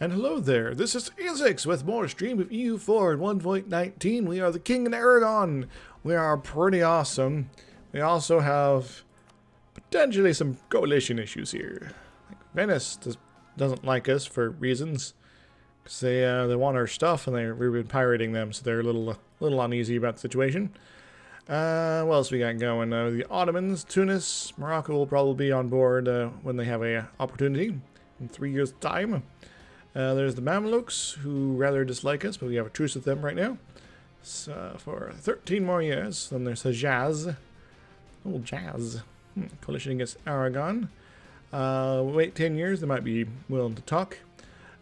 And hello there, this is Isaacs with more stream of EU4 at 1.19. We are the King of Aragon. We are pretty awesome. We also have potentially some coalition issues here. Like Venice doesn't like us for reasons. Because they want our stuff and we've been pirating them, so they're a little uneasy about the situation. What else we got going? The Ottomans, Tunis, Morocco will probably be on board when they have a opportunity in 3 years' time. There's the Mamelukes, who rather dislike us, but we have a truce with them right now. So, for 13 more years. Then there's Hejaz. Oh, Jazz. Coalition against Aragon. Wait 10 years, they might be willing to talk.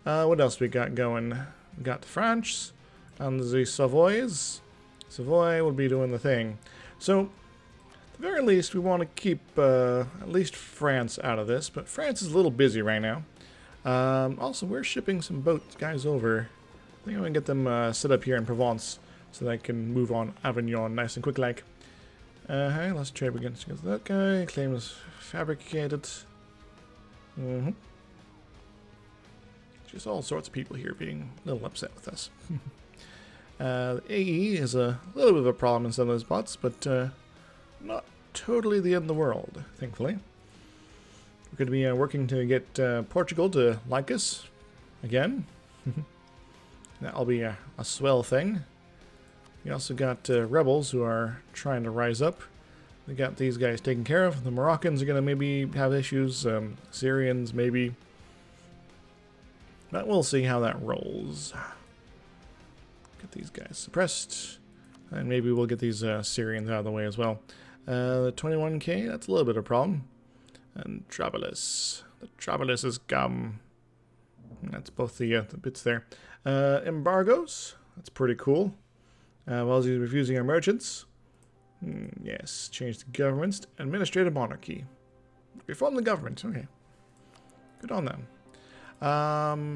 What else we got going? We got France and the Savoys. Savoy will be doing the thing. So, at the very least, we want to keep at least France out of this, but France is a little busy right now. Also, we're shipping some guys over. I think I'm going to get them set up here in Provence so they can move on Avignon nice and quick like. Hey, let's trade against that guy. Claim is fabricated. Just all sorts of people here being a little upset with us. The AE is a little bit of a problem in some of those spots, but not totally the end of the world, thankfully. We're going to be working to get Portugal to like us again. That'll be a swell thing. We also got rebels who are trying to rise up. We got these guys taken care of. The Moroccans are going to maybe have issues. Syrians maybe. But we'll see how that rolls. Get these guys suppressed. And maybe we'll get these Syrians out of the way as well. The 21k, that's a little bit of a problem. And Travelus. The Travelus is gum. That's both the bits there. Embargoes. That's pretty cool. While he's refusing our merchants. Yes. Change the governments. Administrative monarchy. Reform the government. Okay. Good on them.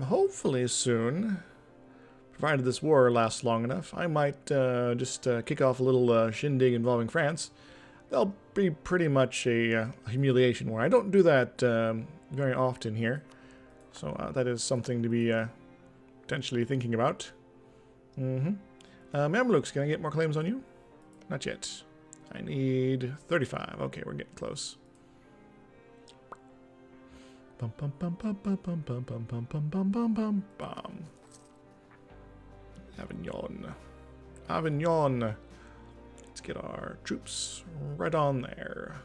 Hopefully soon, provided this war lasts long enough, I might just kick off a little shindig involving France. That'll be pretty much a humiliation war. I don't do that very often here. So that is something to be potentially thinking about. Mamelukes, can I get more claims on you? Not yet. I need 35. Okay, we're getting close. Bum bum bum bum bum bum bum bum bum bum bum bum bum bum. Avignon. Avignon. Let's get our troops right on there.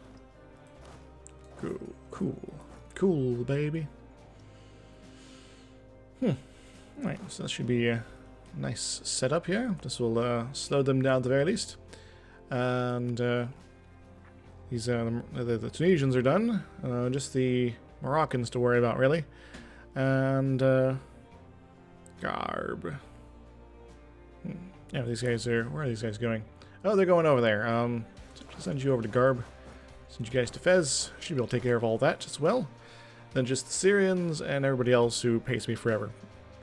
Cool, baby. Alright, so that should be a nice setup here. This will slow them down at the very least. And these the Tunisians are done. Just the Moroccans to worry about, really. And Garb. Yeah, these guys are. Where are these guys going? Oh, they're going over there. Send you over to Garb. Send you guys to Fez. Should be able to take care of all that as well. Then just the Syrians and everybody else who pays me forever.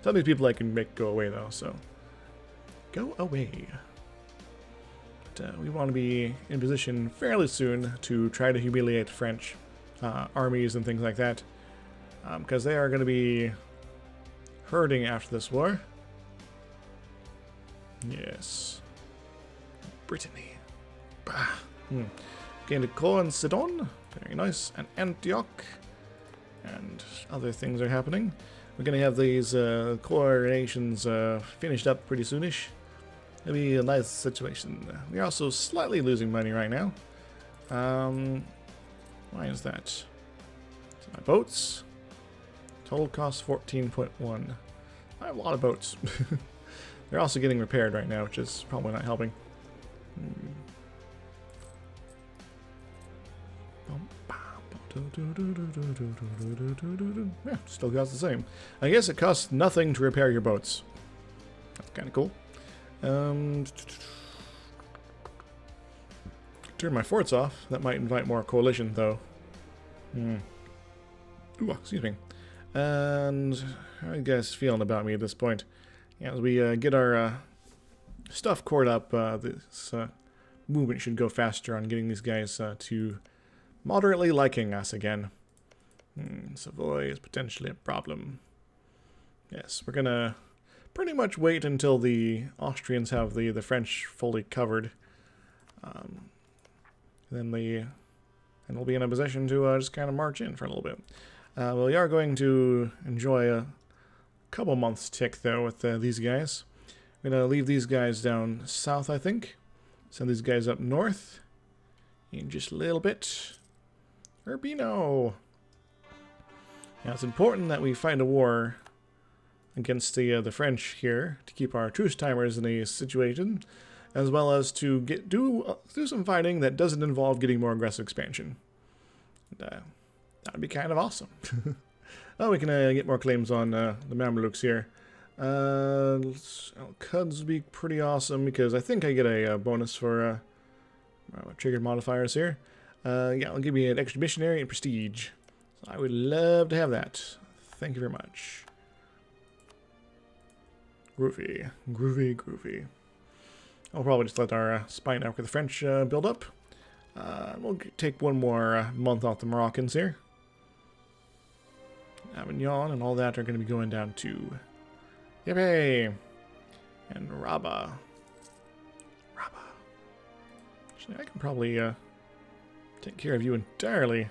Some of these people I can make go away though. So go away. But we want to be in position fairly soon to try to humiliate French armies and things like that, because they are going to be hurting after this war. Yes. Brittany. Gained to Caen and Sidon. Very nice. And Antioch. And other things are happening. We're going to have these coronations finished up pretty soonish. It'll be a nice situation. We're also slightly losing money right now. Why is that? So my boats. Total cost 14.1. I have a lot of boats. They're also getting repaired right now, which is probably not helping. Yeah, still costs the same. I guess it costs nothing to repair your boats. That's kind of cool. Turn my forts off. That might invite more coalition, though. Ooh, excuse me. And how are you guys feeling about me at this point? Yeah, as we get our stuff cored up, this movement should go faster on getting these guys to moderately liking us again. Savoy is potentially a problem. Yes, we're gonna pretty much wait until the Austrians have the French fully covered. Then we'll be in a position to just kind of march in for a little bit. Well, we are going to enjoy a couple months tick, though, with these guys. I'm going to leave these guys down south, I think. Send these guys up north in just a little bit. Urbino! Now, it's important that we fight a war against the French here to keep our truce timers in a situation, as well as to do some fighting that doesn't involve getting more aggressive expansion. And, that would be kind of awesome. Oh, we can get more claims on the Mamelukes here. Cuds would be pretty awesome because I think I get a bonus for triggered modifiers here. Yeah, I'll give you an extra missionary and prestige. So I would love to have that. Thank you very much. Groovy, groovy, groovy. I'll probably just let our spy network with the French build up. We'll take one more month off the Moroccans here. Avignon and all that are going to be going down to Yippee! And Rabat. Actually, I can probably take care of you entirely.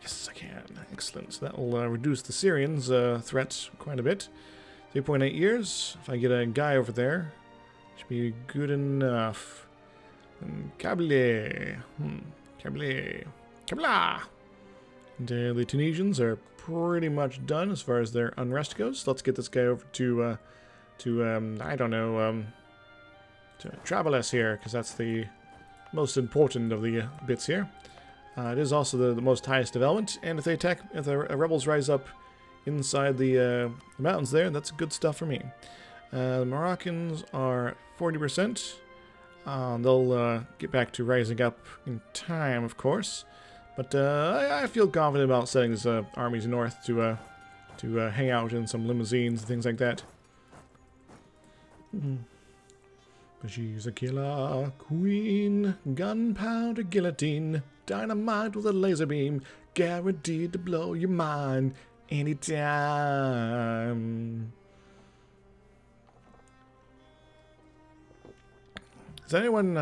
Yes, I can. Excellent. So that will reduce the Syrians' threat quite a bit. 3.8 years. If I get a guy over there, should be good enough. And Kabylie. Kabla! And the Tunisians are pretty much done as far as their unrest goes. Let's get this guy over to I don't know, to Travelers here, because that's the most important of the bits here. It is also the most highest development, and if the rebels rise up inside the mountains there, that's good stuff for me. The Moroccans are 40%. They'll get back to rising up in time, of course. But I feel confident about sending these armies north to hang out in some limousines and things like that. But she's a killer queen, gunpowder guillotine, dynamite with a laser beam, guaranteed to blow your mind anytime. Has anyone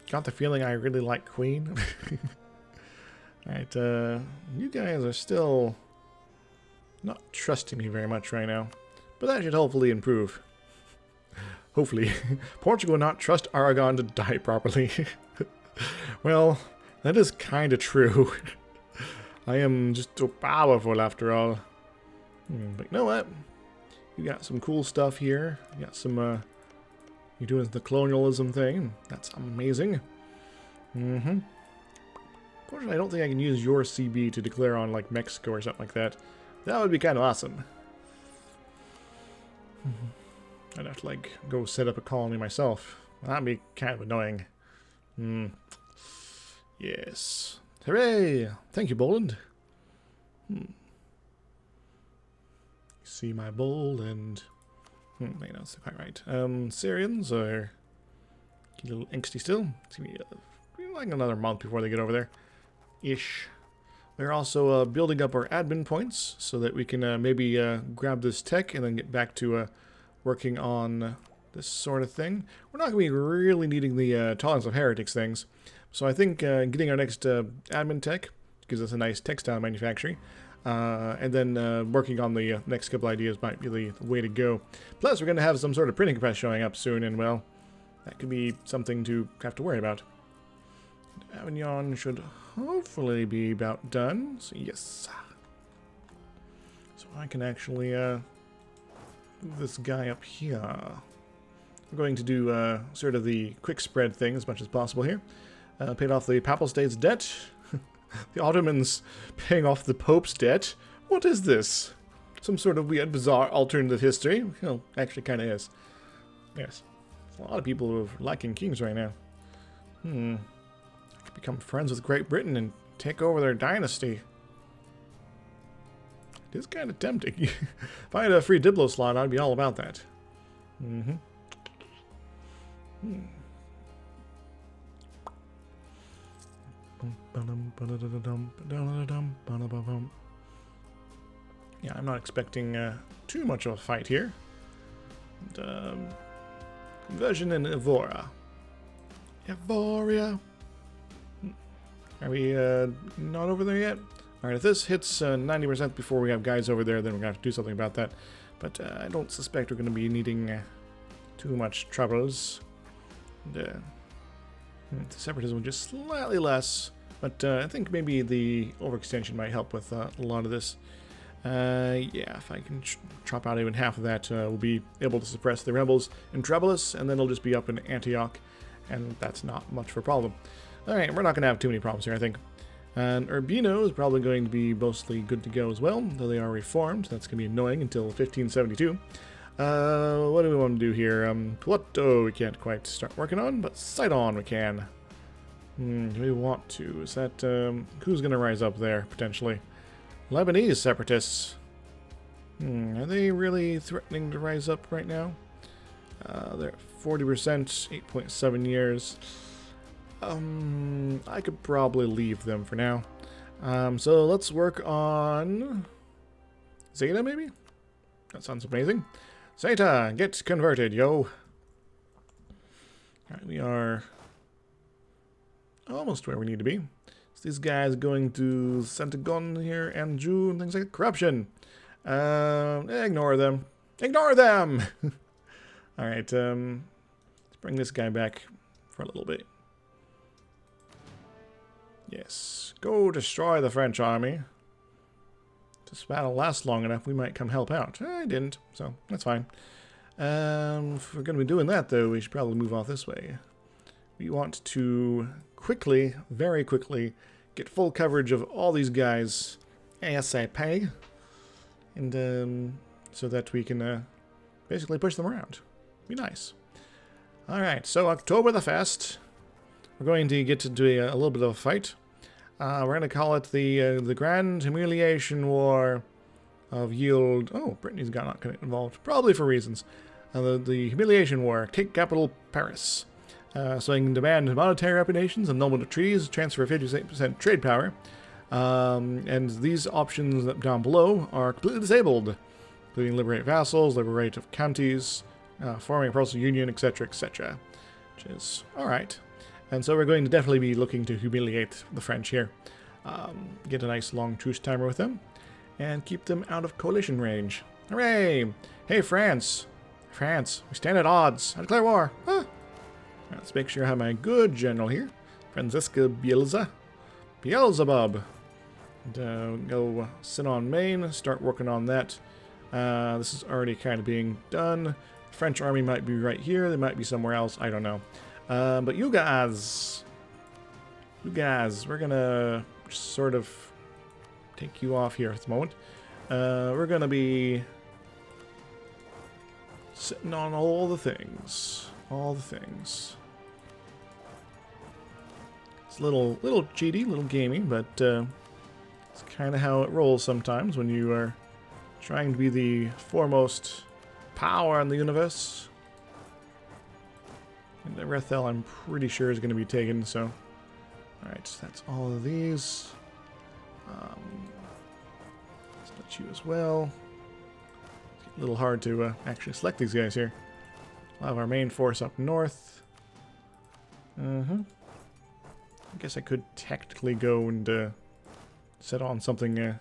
got the feeling I really like Queen? Alright, you guys are still not trusting me very much right now, but that should hopefully improve. Hopefully. Portugal will not trust Aragon to die properly. Well, that is kind of true. I am just so powerful after all. But you know what? You got some cool stuff here. You got some, you're doing the colonialism thing. That's amazing. Unfortunately, I don't think I can use your CB to declare on, like, Mexico or something like that. That would be kind of awesome. I'd have to, like, go set up a colony myself. That'd be kind of annoying. Yes. Hooray! Thank you, Boland. See my Boland. Wait, no, that's quite right. Syrians are a little angsty still. It's gonna be like another month before they get over there. Ish. We're also building up our admin points so that we can maybe grab this tech and then get back to working on this sort of thing. We're not going to be really needing the Tolerance of Heretics things. So I think getting our next admin tech gives us a nice textile manufacturing. And then working on the next couple ideas might be the way to go. Plus, we're going to have some sort of printing press showing up soon, and well, that could be something to have to worry about. Avignon should hopefully be about done. So yes. So I can actually move this guy up here. We're going to do sort of the quick spread thing as much as possible here. Paid off the Papal State's debt. The Ottomans paying off the Pope's debt. What is this? Some sort of weird, bizarre alternative history? Well, actually kind of is. Yes. There's a lot of people who are liking kings right now. I could become friends with Great Britain and take over their dynasty. It is kind of tempting. If I had a free Diplo slot, I'd be all about that. Yeah, I'm not expecting too much of a fight here. And, conversion in Evora. Evoria. Are we not over there yet? Alright, if this hits 90% before we have guys over there, then we're going to have to do something about that. But I don't suspect we're going to be needing too much troubles. And, separatism just slightly less, but I think maybe the overextension might help with a lot of this. Yeah, if I can chop out even half of that, we'll be able to suppress the rebels in Trebulus, and then it'll just be up in Antioch, and that's not much of a problem. Alright, we're not going to have too many problems here, I think. And Urbino is probably going to be mostly good to go as well, though they are reformed. That's going to be annoying until 1572. What do we want to do here? Pluto we can't quite start working on, but Sidon we can. Do we want to? Is that, who's going to rise up there, potentially? Lebanese separatists. Are they really threatening to rise up right now? They're at 40%, 8.7 years. I could probably leave them for now. So let's work on Zeta, maybe? That sounds amazing. Zeta, get converted, yo. Alright, we are almost where we need to be. So these guys going to Centagon here, and Jew, and things like that. Corruption. Ignore them. Ignore them! Alright, let's bring this guy back for a little bit. Yes, go destroy the French army. If this battle lasts long enough, we might come help out. I didn't, so that's fine. If we're going to be doing that, though, we should probably move off this way. We want to quickly, very quickly, get full coverage of all these guys ASAP, and so that we can basically push them around. Be nice. Alright, so October the 1st, we're going to get into a little bit of a fight. We're going to call it the Grand Humiliation War of Yield. Oh, Brittany's not going to get involved, probably for reasons. The Humiliation War. Take capital Paris. So I can demand monetary reparations, annulment of treaties, transfer 58% trade power. And these options down below are completely disabled, including liberate vassals, liberate of counties, forming a personal union, etc., etc. Which is alright. And so we're going to definitely be looking to humiliate the French here. Get a nice long truce timer with them, and keep them out of coalition range. Hooray! Hey, France! France, we stand at odds. I declare war. Ah. Let's make sure I have my good general here. Franziska Beelzebub. And, go sit on Maine, start working on that. This is already kind of being done. The French army might be right here. They might be somewhere else. I don't know. But you guys, we're gonna sort of take you off here at the moment. We're gonna be sitting on all the things. It's a little cheaty, little gamey, but it's kind of how it rolls sometimes when you are trying to be the foremost power in the universe. And the Rethel, I'm pretty sure, is going to be taken, so... Alright, that's all of these. Let's let you as well. It's a little hard to actually select these guys here. We'll have our main force up north. I guess I could technically go and set on something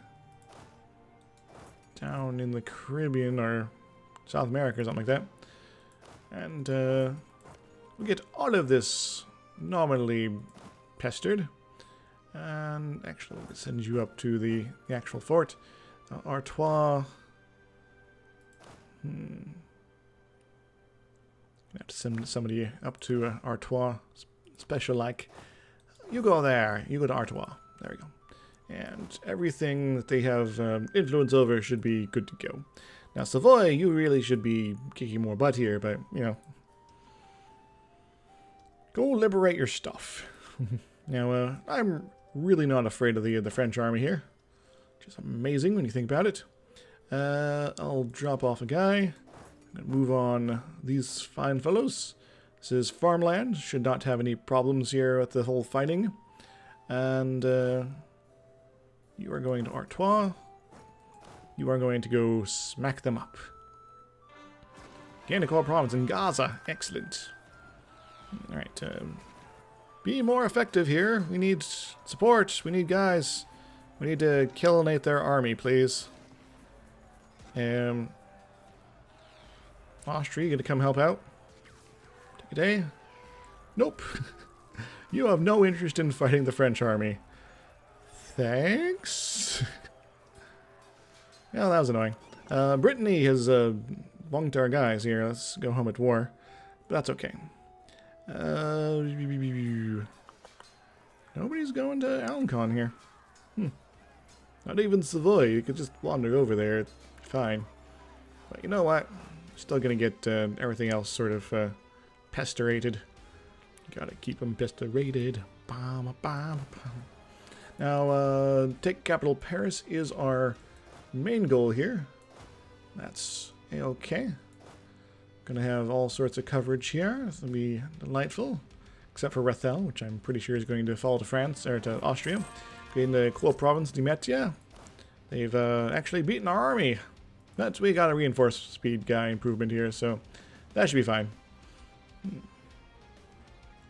down in the Caribbean or South America or something like that. And we get all of this nominally pestered. And actually, we'll send you up to the actual fort. Artois. I have to send somebody up to Artois. Special like. You go there. You go to Artois. There we go. And everything that they have influence over should be good to go. Now, Savoy, you really should be kicking more butt here, but, you know. Go liberate your stuff. Now, I'm really not afraid of the French army here. Which is amazing when you think about it. I'll drop off a guy. I'm going to move on these fine fellows. This is farmland. Should not have any problems here with the whole fighting. And you are going to Artois. You are going to go smack them up. Gain a core province in Gaza. Excellent. Alright, be more effective here. We need support. We need guys. We need to killinate their army, please. Austria, you gonna come help out? Take a day? Nope. You have no interest in fighting the French army. Thanks. Yeah, that was annoying. Brittany has bunked our guys here. Let's go home at war. But that's okay. Nobody's going to Aragon here. Not even Savoy. You could just wander over there. It's fine. But you know what? Still gonna get everything else sort of pesterated. Gotta keep them pesterated. Now, take capital Paris is our main goal here. That's a-okay. Gonna have all sorts of coverage here. This will be delightful. Except for Rethel, which I'm pretty sure is going to fall to France, or to Austria. In the Cool Province de Metia. They've actually beaten our army. But we got a reinforced speed guy improvement here, so that should be fine.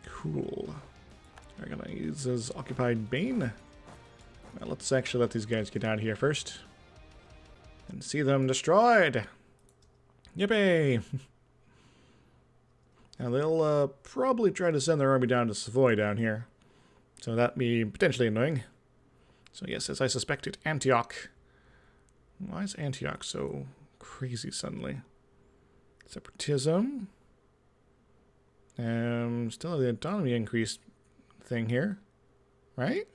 Cool. We're gonna use his occupied Bane. Now let's actually let these guys get out of here first. And see them destroyed. Yippee! Now they'll probably try to send their army down to Savoy down here. So that'd be potentially annoying. So yes, as I suspected, Antioch. Why is Antioch so crazy suddenly? Separatism. Still the autonomy increase thing here, right?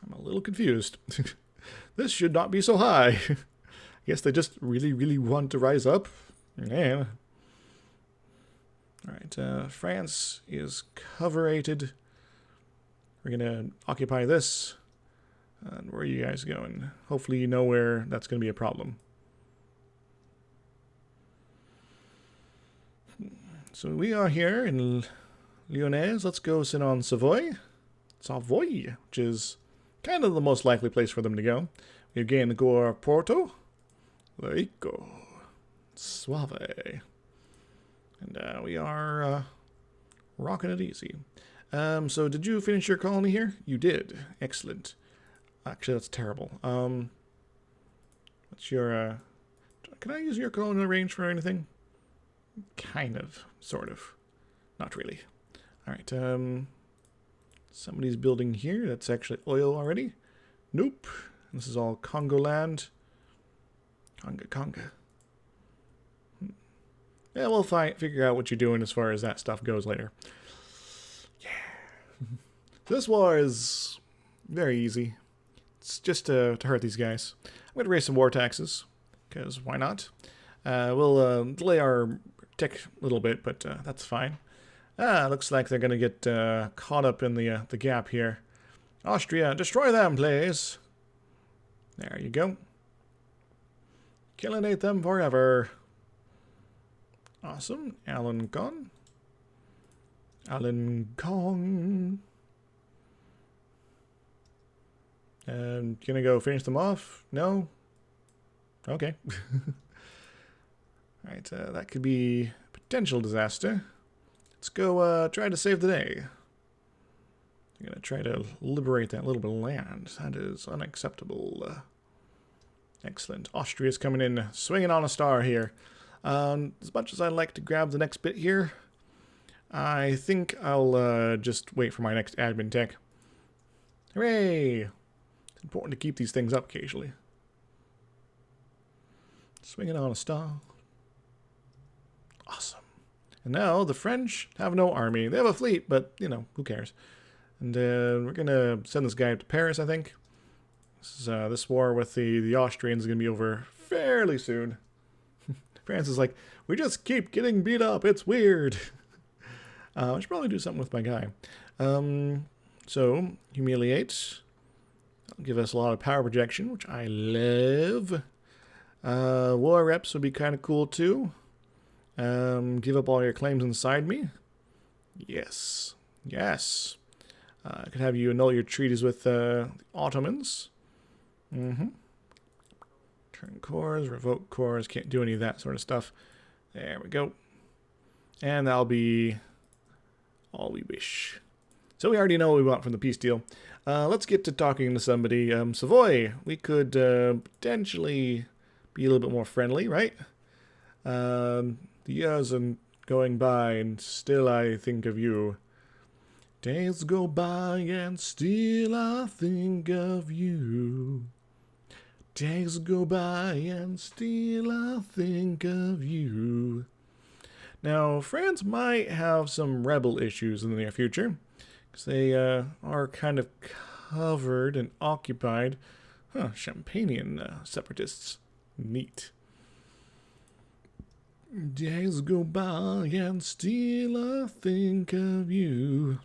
I'm a little confused. This should not be so high. I guess they just really, really want to rise up. Yeah. Alright, France is coverated. We're going to occupy this. And where are you guys going? Hopefully you know where that's going to be a problem. So we are here in Lyonnaise. Let's go sit on Savoy. Savoy, which is kind of the most likely place for them to go. We again go to Porto. Rico. Suave. And we are rocking it easy. So did you finish your colony here? You did. Excellent. Actually, that's terrible. What's your, can I use your colonial range for anything? Kind of. Sort of. Not really. Alright, somebody's building here. That's actually oil already. Nope. This is all Congo land. Conga. Yeah, we'll figure out what you're doing as far as that stuff goes later. Yeah. This war is very easy. It's just to hurt these guys. I'm going to raise some war taxes, because why not? We'll delay our tech a little bit, but that's fine. Looks like they're going to get caught up in the gap here. Austria, destroy them, please. There you go. Killinate them forever. Awesome. Alan gone. Gonna go finish them off? No? Okay. Alright, that could be a potential disaster. Let's go try to save the day. I'm gonna try to liberate that little bit of land. That is unacceptable. Excellent. Austria's coming in, swinging on a star here. As much as I'd like to grab the next bit here, I think I'll just wait for my next admin tech. Hooray! It's important to keep these things up occasionally. Swinging on a star. Awesome. And now the French have no army. They have a fleet, but, you know, who cares? And we're going to send this guy to Paris, I think. This war with the Austrians is going to be over fairly soon. France is like, we just keep getting beat up. It's weird. I should probably do something with my guy. So, humiliate. That'll give us a lot of power projection, which I love. War reps would be kind of cool, too. Give up all your claims inside me. Yes. Yes. I could have you annul your treaties with the Ottomans. Mm-hmm. Turn cores, revoke cores, can't do any of that sort of stuff. There we go. And that'll be all we wish. So we already know what we want from the peace deal. Let's get to talking to somebody. Savoy, we could potentially be a little bit more friendly, right? The years are going by and still I think of you. Days go by and still I think of you. Days go by and still I think of you. Now, France might have some rebel issues in the near future, because they are kind of covered and occupied. Champagnian separatists. Neat. Days go by and still I think of you.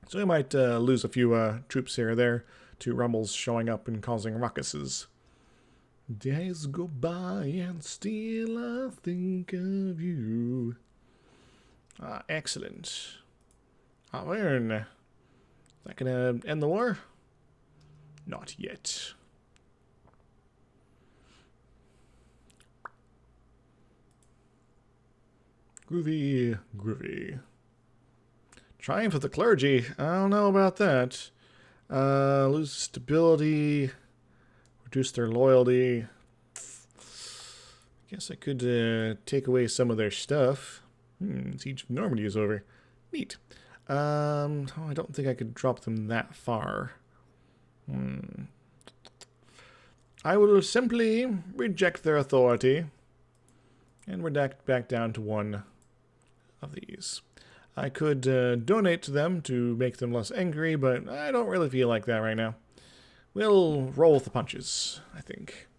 So we might lose a few troops here or there to rebels showing up and causing ruckuses. Days go by and still I think of you. Excellent. Iron. Is that gonna end the war? Not yet. Groovy, groovy. Triumph of the clergy. I don't know about that. Lose stability. Reduce their loyalty. Guess I could take away some of their stuff. Siege of Normandy is over. Neat. I don't think I could drop them that far. I will simply reject their authority and redact back down to one of these. I could donate to them to make them less angry, but I don't really feel like that right now. We'll roll with the punches, I think.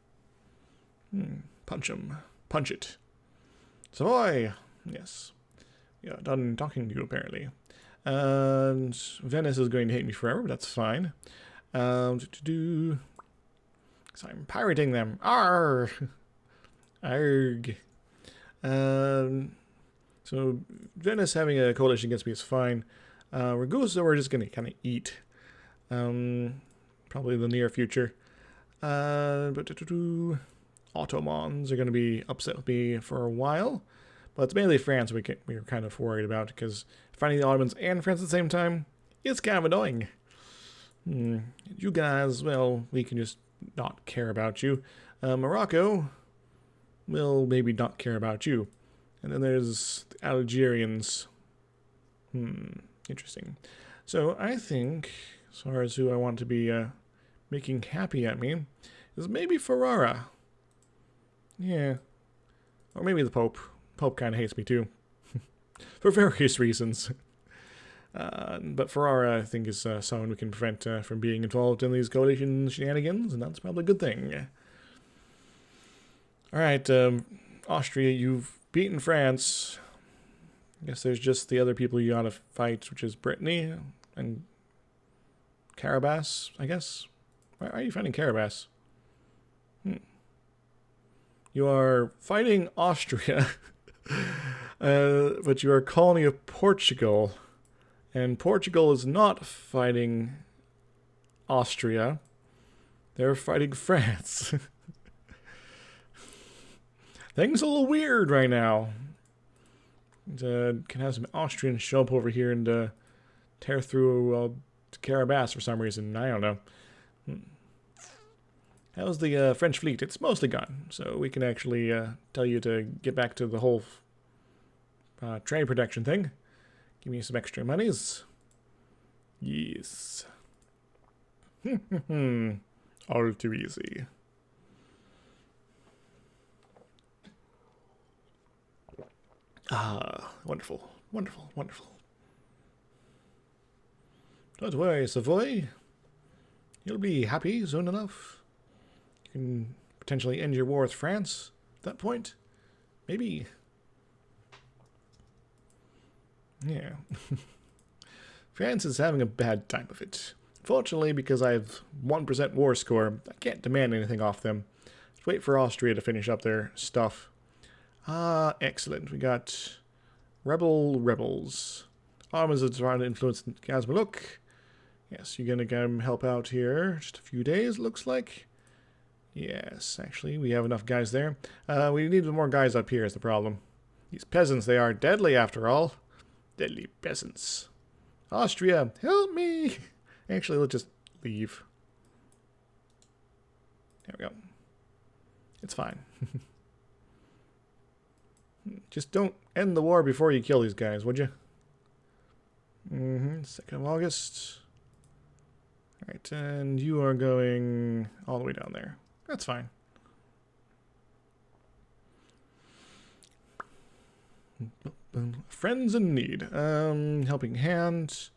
Punch 'em. Punch it. Savoy! Yes. Yeah, done talking to you, apparently. And Venice is going to hate me forever, but that's fine. So I'm pirating them. Arr! Arg. So Venice having a coalition against me is fine. Ragusa we're just going to kind of eat. Probably in the near future. Ottomans are going to be upset with me for a while. But it's mainly France we're kind of worried about, because finding the Ottomans and France at the same time is kind of annoying. You guys, well, we can just not care about you. Morocco will maybe not care about you. And then there's the Algerians. Interesting. So I think, as far as who I want to be making happy at me, is maybe Ferrara. Yeah. Or maybe the Pope. Pope kind of hates me too. For various reasons. But Ferrara, I think, is someone we can prevent from being involved in these coalition shenanigans, and that's probably a good thing. Alright, Austria, you've beaten France. I guess there's just the other people you gotta fight, which is Brittany and Carabas, I guess. Why are you fighting Carabas? You are fighting Austria, but you are colony of Portugal. And Portugal is not fighting Austria. They're fighting France. Things a little weird right now. Can have some Austrians show up over here and tear through Carabas for some reason. I don't know. How's the French fleet? It's mostly gone, so we can actually tell you to get back to the whole trade protection thing. Give me some extra monies. Yes. All too easy. Wonderful, wonderful, wonderful. Don't worry, Savoy. You'll be happy soon enough. You can potentially end your war with France at that point. Maybe. Yeah. France is having a bad time of it. Fortunately, because I have 1% war score, I can't demand anything off them. Just wait for Austria to finish up their stuff. Excellent. We got rebels. Ottomans are trying to influence Gazmaluk. Yes, you're gonna come help out here. Just a few days, looks like. Yes, actually, we have enough guys there. We need more guys up here is the problem. These peasants, they are deadly after all. Deadly peasants. Austria, help me! Actually, let's just leave. There we go. It's fine. Just don't end the war before you kill these guys, would you? 2nd of August. Alright, and you are going all the way down there. That's fine. Friends in need. Helping hand.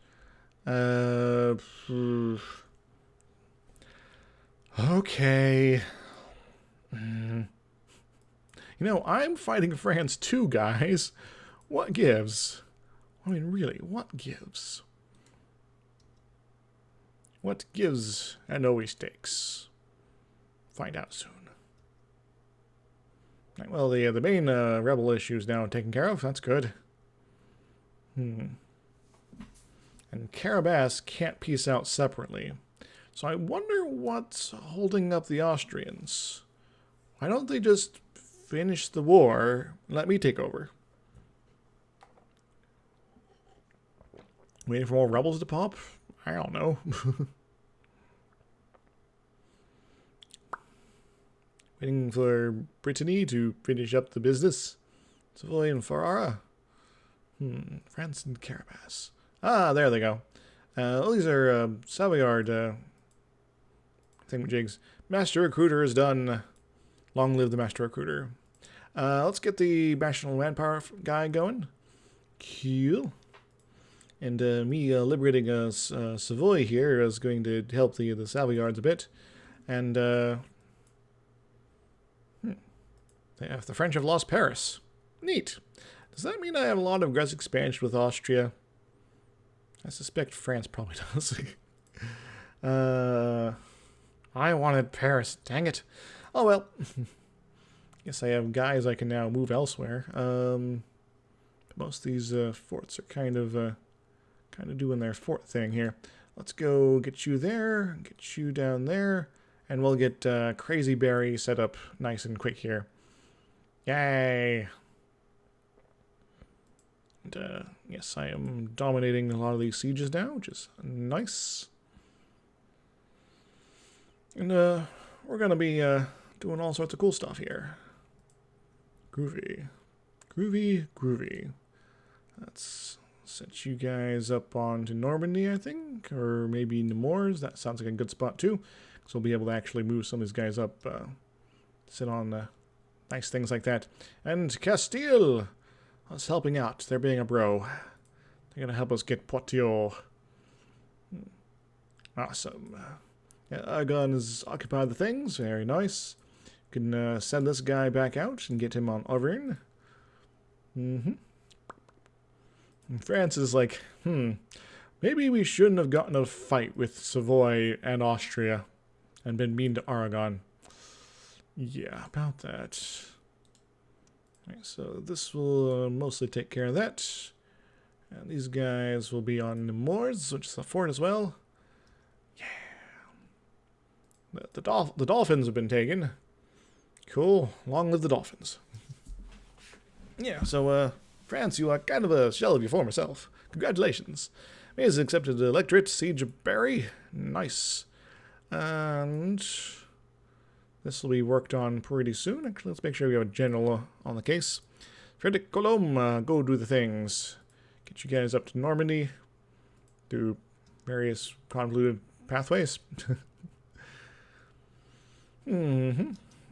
Okay. You know, I'm fighting France too, guys. What gives? I mean, really, what gives? What gives and always takes? Find out soon. Right, well, the main rebel issue is now taken care of. That's good. And Carabas can't peace out separately. So I wonder what's holding up the Austrians. Why don't they just finish the war and let me take over? Waiting for more rebels to pop? I don't know. Waiting for Brittany to finish up the business. Savoy and Ferrara. France and Carabas. Ah, there they go. Well, these are Savoyard thingamajigs. Master Recruiter is done. Long live the Master Recruiter. Let's get the National Manpower guy going. Cool. And me liberating Savoy here is going to help the Savoyards a bit. And the French have lost Paris. Neat. Does that mean I have a lot of aggressive expansion with Austria? I suspect France probably does. I wanted Paris. Dang it. Oh well. Guess I have guys I can now move elsewhere. Most of these forts are kind of doing their fort thing here. Let's go get you there, get you down there, and we'll get Crazy Berry set up nice and quick here. Yay! And yes, I am dominating a lot of these sieges now, which is nice. And we're gonna be doing all sorts of cool stuff here. Groovy. Groovy, groovy. Let's set you guys up onto Normandy, I think, or maybe Nemours. That sounds like a good spot too, because we'll be able to actually move some of these guys up, sit on nice things like that. And Castile, us helping out. They're being a bro. They're gonna help us get Poitiers. Awesome. Yeah, Aragon has occupied the things. Very nice. Can send this guy back out and get him on Auvergne. And France is like, maybe we shouldn't have gotten a fight with Savoy and Austria and been mean to Aragon. Yeah, about that. Alright, so this will mostly take care of that. And these guys will be on Nemours, which is a fort as well. Yeah. The dolphins have been taken. Cool. Long live the dolphins. Yeah, so, France, you are kind of a shell of your former self. Congratulations. May has accepted the electorate, Siege of Berry. Nice. And this will be worked on pretty soon. Actually, let's make sure we have a general on the case. Frederick Colomb, go do the things. Get you guys up to Normandy. Do various convoluted pathways.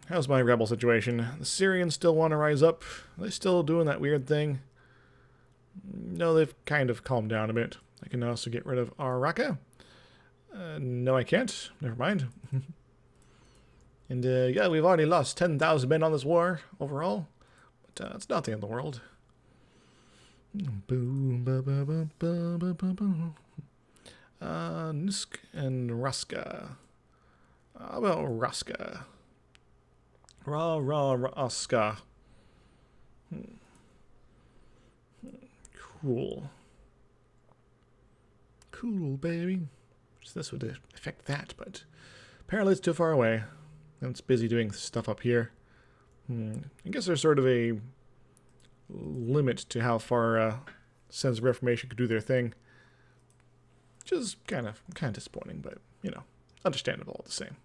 How's my rebel situation? The Syrians still want to rise up. Are they still doing that weird thing? No, they've kind of calmed down a bit. I can also get rid of Aragon. No, I can't. Never mind. And, yeah, we've already lost 10,000 men on this war overall. But it's not the end of the world. Nisk and Raska. How about Raska? Raska. Cool. Cool, baby. This would affect that, but apparently it's too far away. And it's busy doing stuff up here. I guess there's sort of a limit to how far Sons of Reformation could do their thing. Which is kind of disappointing, but, you know, understandable all the same.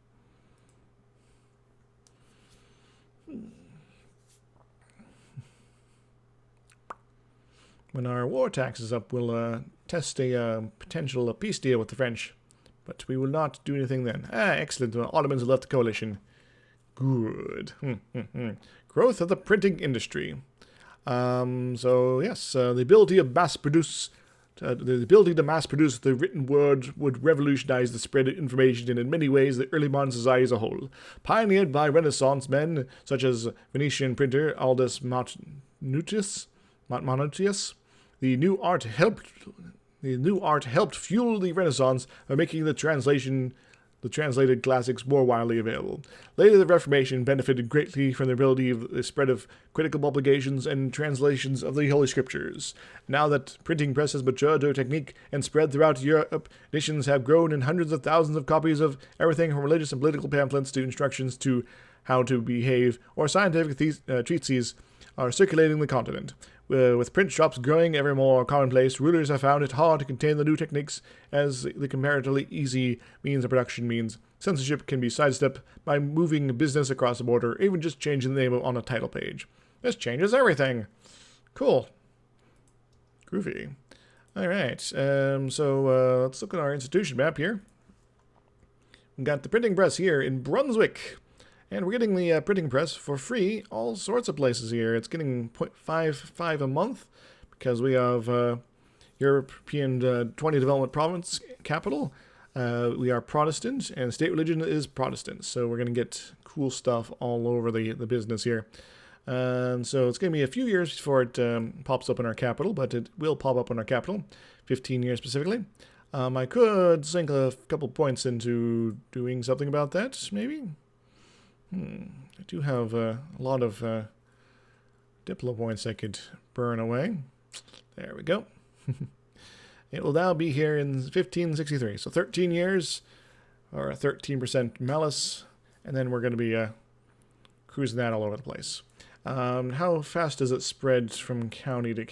When our war tax is up, we'll test a potential peace deal with the French. But we will not do anything then. Excellent. The Ottomans have left the coalition. Good. Growth of the printing industry. So, yes, the ability to mass produce the written word would revolutionize the spread of information and in many ways the early modern society as a whole. Pioneered by Renaissance men such as Venetian printer Aldus Manutius, the new art helped fuel the Renaissance by making the translated classics more widely available. Later, the Reformation benefited greatly from the ability of the spread of critical publications and translations of the Holy Scriptures. Now that printing press has matured to a technique and spread throughout Europe, editions have grown in hundreds of thousands of copies of everything from religious and political pamphlets to instructions to how to behave, or scientific treatises are circulating the continent. With print shops growing ever more commonplace, rulers have found it hard to contain the new techniques, as the comparatively easy means of production means censorship can be sidestepped by moving business across the border, or even just changing the name on a title page. This changes everything. Cool. Groovy. Alright, so let's look at our institution map here. We've got the printing press here in Brunswick. And we're getting the printing press for free all sorts of places here. It's getting 0.55 a month because we have European 20 Development Province capital. We are Protestant, and state religion is Protestant. So we're going to get cool stuff all over the business here. So it's going to be a few years before it pops up in our capital, but it will pop up in our capital, 15 years specifically. I could sink a couple points into doing something about that, maybe. I do have a lot of Diplo points I could burn away. There we go. It will now be here in 1563. So 13 years, or 13% malice, and then we're going to be cruising that all over the place. How fast does it spread from county to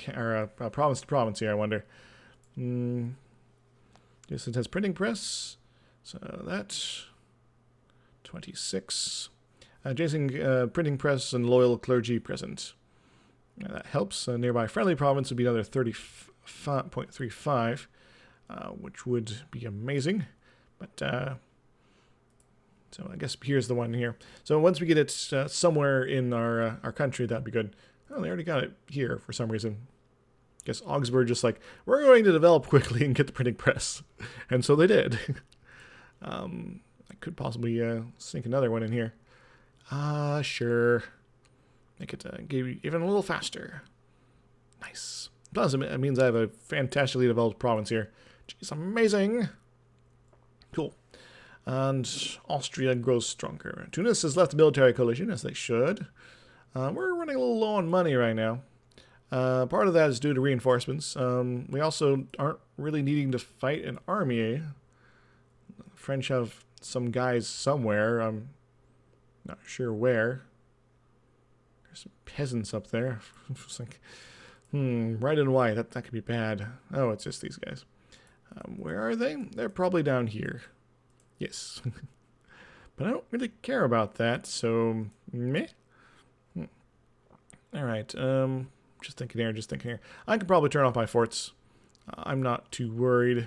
province to province here, I wonder? Yes, it has printing press. So that's 26. Jason, printing press and loyal clergy present. That helps. Nearby friendly province would be another 30.35, which would be amazing. But, so I guess here's the one here. So once we get it somewhere in our country, that'd be good. Oh, they already got it here for some reason. I guess Augsburg just like, we're going to develop quickly and get the printing press. And so they did. I could possibly sink another one in here. Sure. Make it even a little faster. Nice. Plus, it means I have a fantastically developed province here. Jeez, amazing. Cool. And Austria grows stronger. Tunis has left the military coalition, as they should. We're running a little low on money right now. Part of that is due to reinforcements. We also aren't really needing to fight an army. The French have some guys somewhere. I'm not sure where. There's some peasants up there. It's like, red and white. That could be bad. Oh, it's just these guys. Where are they? They're probably down here. Yes. But I don't really care about that, so meh. Alright, just thinking here. I could probably turn off my forts. I'm not too worried.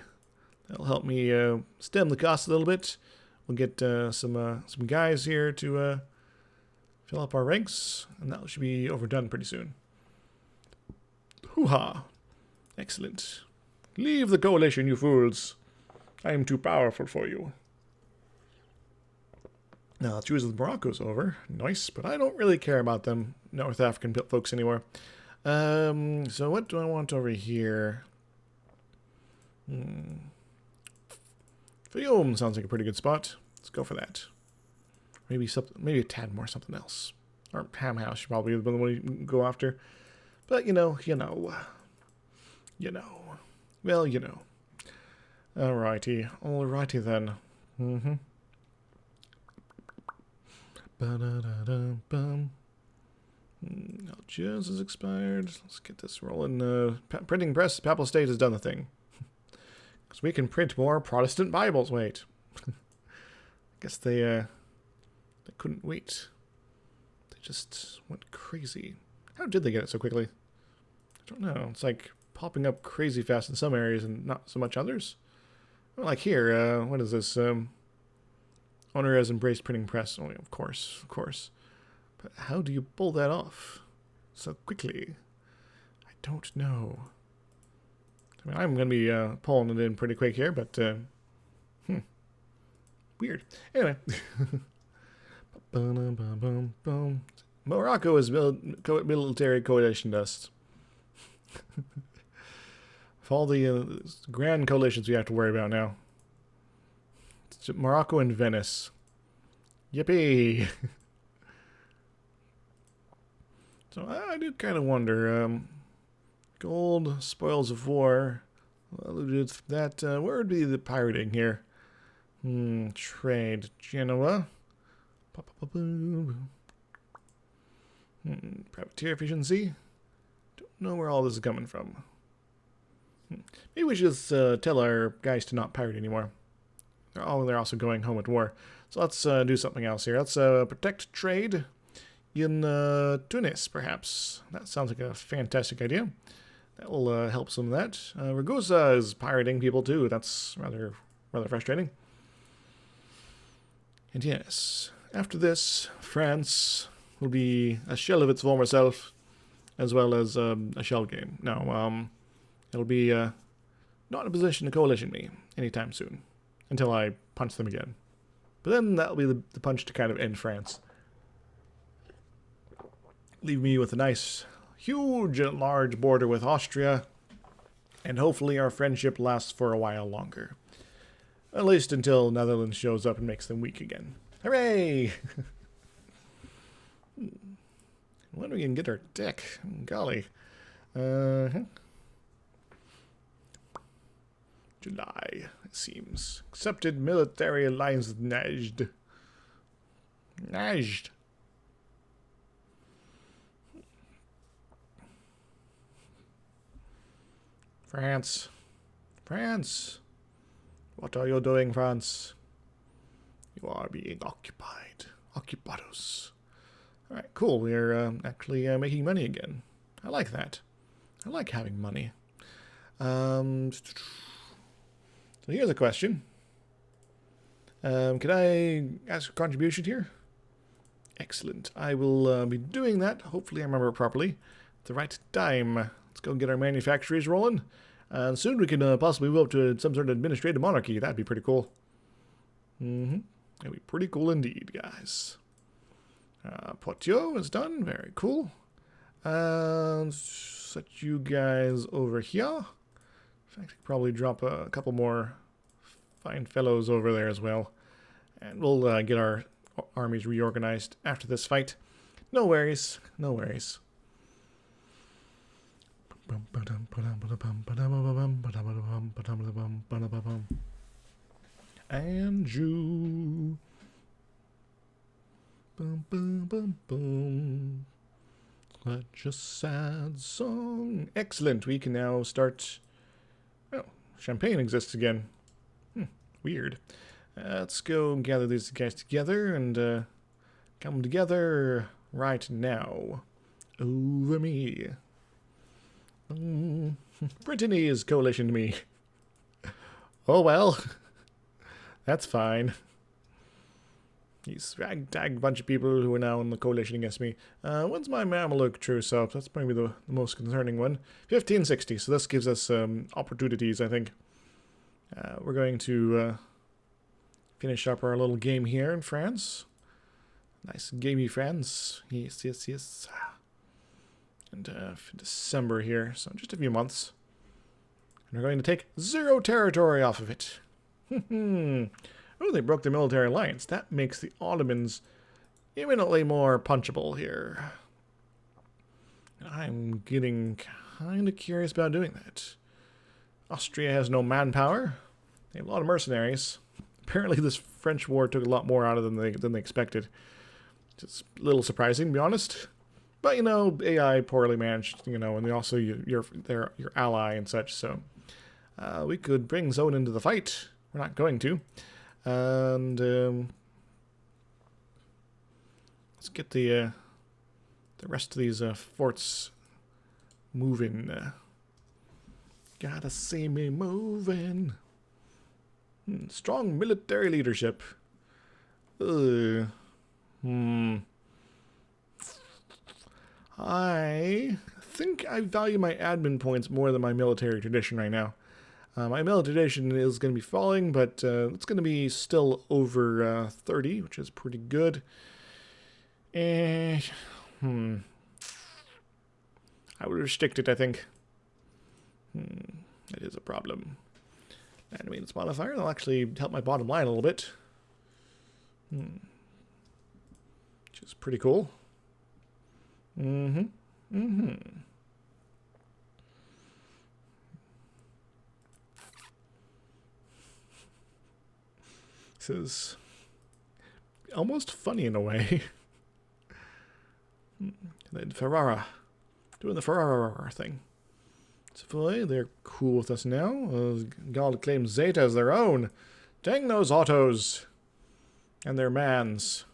That'll help me stem the cost a little bit. We'll get some guys here to fill up our ranks, and that should be overdone pretty soon. Hoo-ha! Excellent. Leave the coalition, you fools. I am too powerful for you. Now, the Jews of Morocco's over. Nice, but I don't really care about them North African folks anymore. So what do I want over here? Fiume sounds like a pretty good spot. Let's go for that. Maybe a tad more something else. Or Ham House should probably be the one we go after. But you know. Well, you know. Alrighty then. Ba-da-da-da-bum. Algiers has expired. Let's get this rolling. Printing press, Papal State has done the thing. Because we can print more Protestant Bibles. Wait. I guess they couldn't wait. They just went crazy. How did they get it so quickly? I don't know. It's like popping up crazy fast in some areas and not so much others. Well, like here, what is this? Owner has embraced printing press. Oh, of course, of course. But how do you pull that off so quickly? I don't know. I mean, I'm going to be pulling it in pretty quick here, but weird. Anyway. Morocco is military coalition dust. Of all the grand coalitions we have to worry about now. It's Morocco and Venice. Yippee! So I do kind of wonder, gold, spoils of war, alluded to that, where would be the pirating here? Trade, Genoa. Privateer efficiency. Don't know where all this is coming from. Maybe we should just tell our guys to not pirate anymore. They're also going home at war. So let's do something else here. Let's protect trade in Tunis, perhaps. That sounds like a fantastic idea. That will help some of that. Ragusa is pirating people too. That's rather frustrating. And yes, after this, France will be a shell of its former self, as well as a shell game. No, it'll be not in a position to coalition me anytime soon, until I punch them again. But then that'll be the punch to kind of end France. Leave me with a nice, huge, large border with Austria, and hopefully our friendship lasts for a while longer. At least until Netherlands shows up and makes them weak again. Hooray! When we can get our deck? Golly. July, it seems. Accepted military alliance with Najd. Najd. France. France. What are you doing, France? You are being occupied. Occupados. Alright, cool. We're actually making money again. I like that. I like having money. So here's a question. Can I ask a contribution here? Excellent. I will be doing that. Hopefully I remember it properly. At the right time. Let's go get our manufactories rolling. Soon we can possibly move up to some sort of administrative monarchy. That'd be pretty cool. That'd be pretty cool indeed, guys. Poitiers is done. Very cool. Set you guys over here. In fact, I could probably drop a couple more fine fellows over there as well. And we'll get our armies reorganized after this fight. No worries. No worries. And you. Bum, bum, bum, bum. Such a sad song. Excellent. We can now start. Oh, champagne exists again. Weird. Let's go gather these guys together and come together right now. Over me. Brittany is coalitioned me. Oh well. That's fine. He's ragtag a bunch of people who are now in the coalition against me. When's my Mameluke truce up? That's probably the most concerning one. 1560, so this gives us opportunities, I think. We're going to finish up our little game here in France. Nice gamey France. Yes, yes, yes. And December here, so just a few months. And we're going to take 0 territory off of it. Oh, they broke the military alliance. That makes the Ottomans imminently more punchable here. And I'm getting kind of curious about doing that. Austria has no manpower. They have a lot of mercenaries. Apparently this French war took a lot more out of them than they expected. Just a little surprising, to be honest. But, you know, AI poorly managed, you know, and they also your ally and such, so we could bring Zone into the fight. We're not going to. And let's get the rest of these forts moving. Gotta see me moving. Strong military leadership. I think I value my admin points more than my military tradition right now. My military tradition is going to be falling, but it's going to be still over 30, which is pretty good. I would have restricted it, I think. That is a problem. And maintenance modifier, that'll actually help my bottom line a little bit. Which is pretty cool. This is almost funny in a way. Then Ferrara. Doing the Ferrara thing. So they're cool with us now. God claims Zeta as their own. Dang those Ottos. And their mans.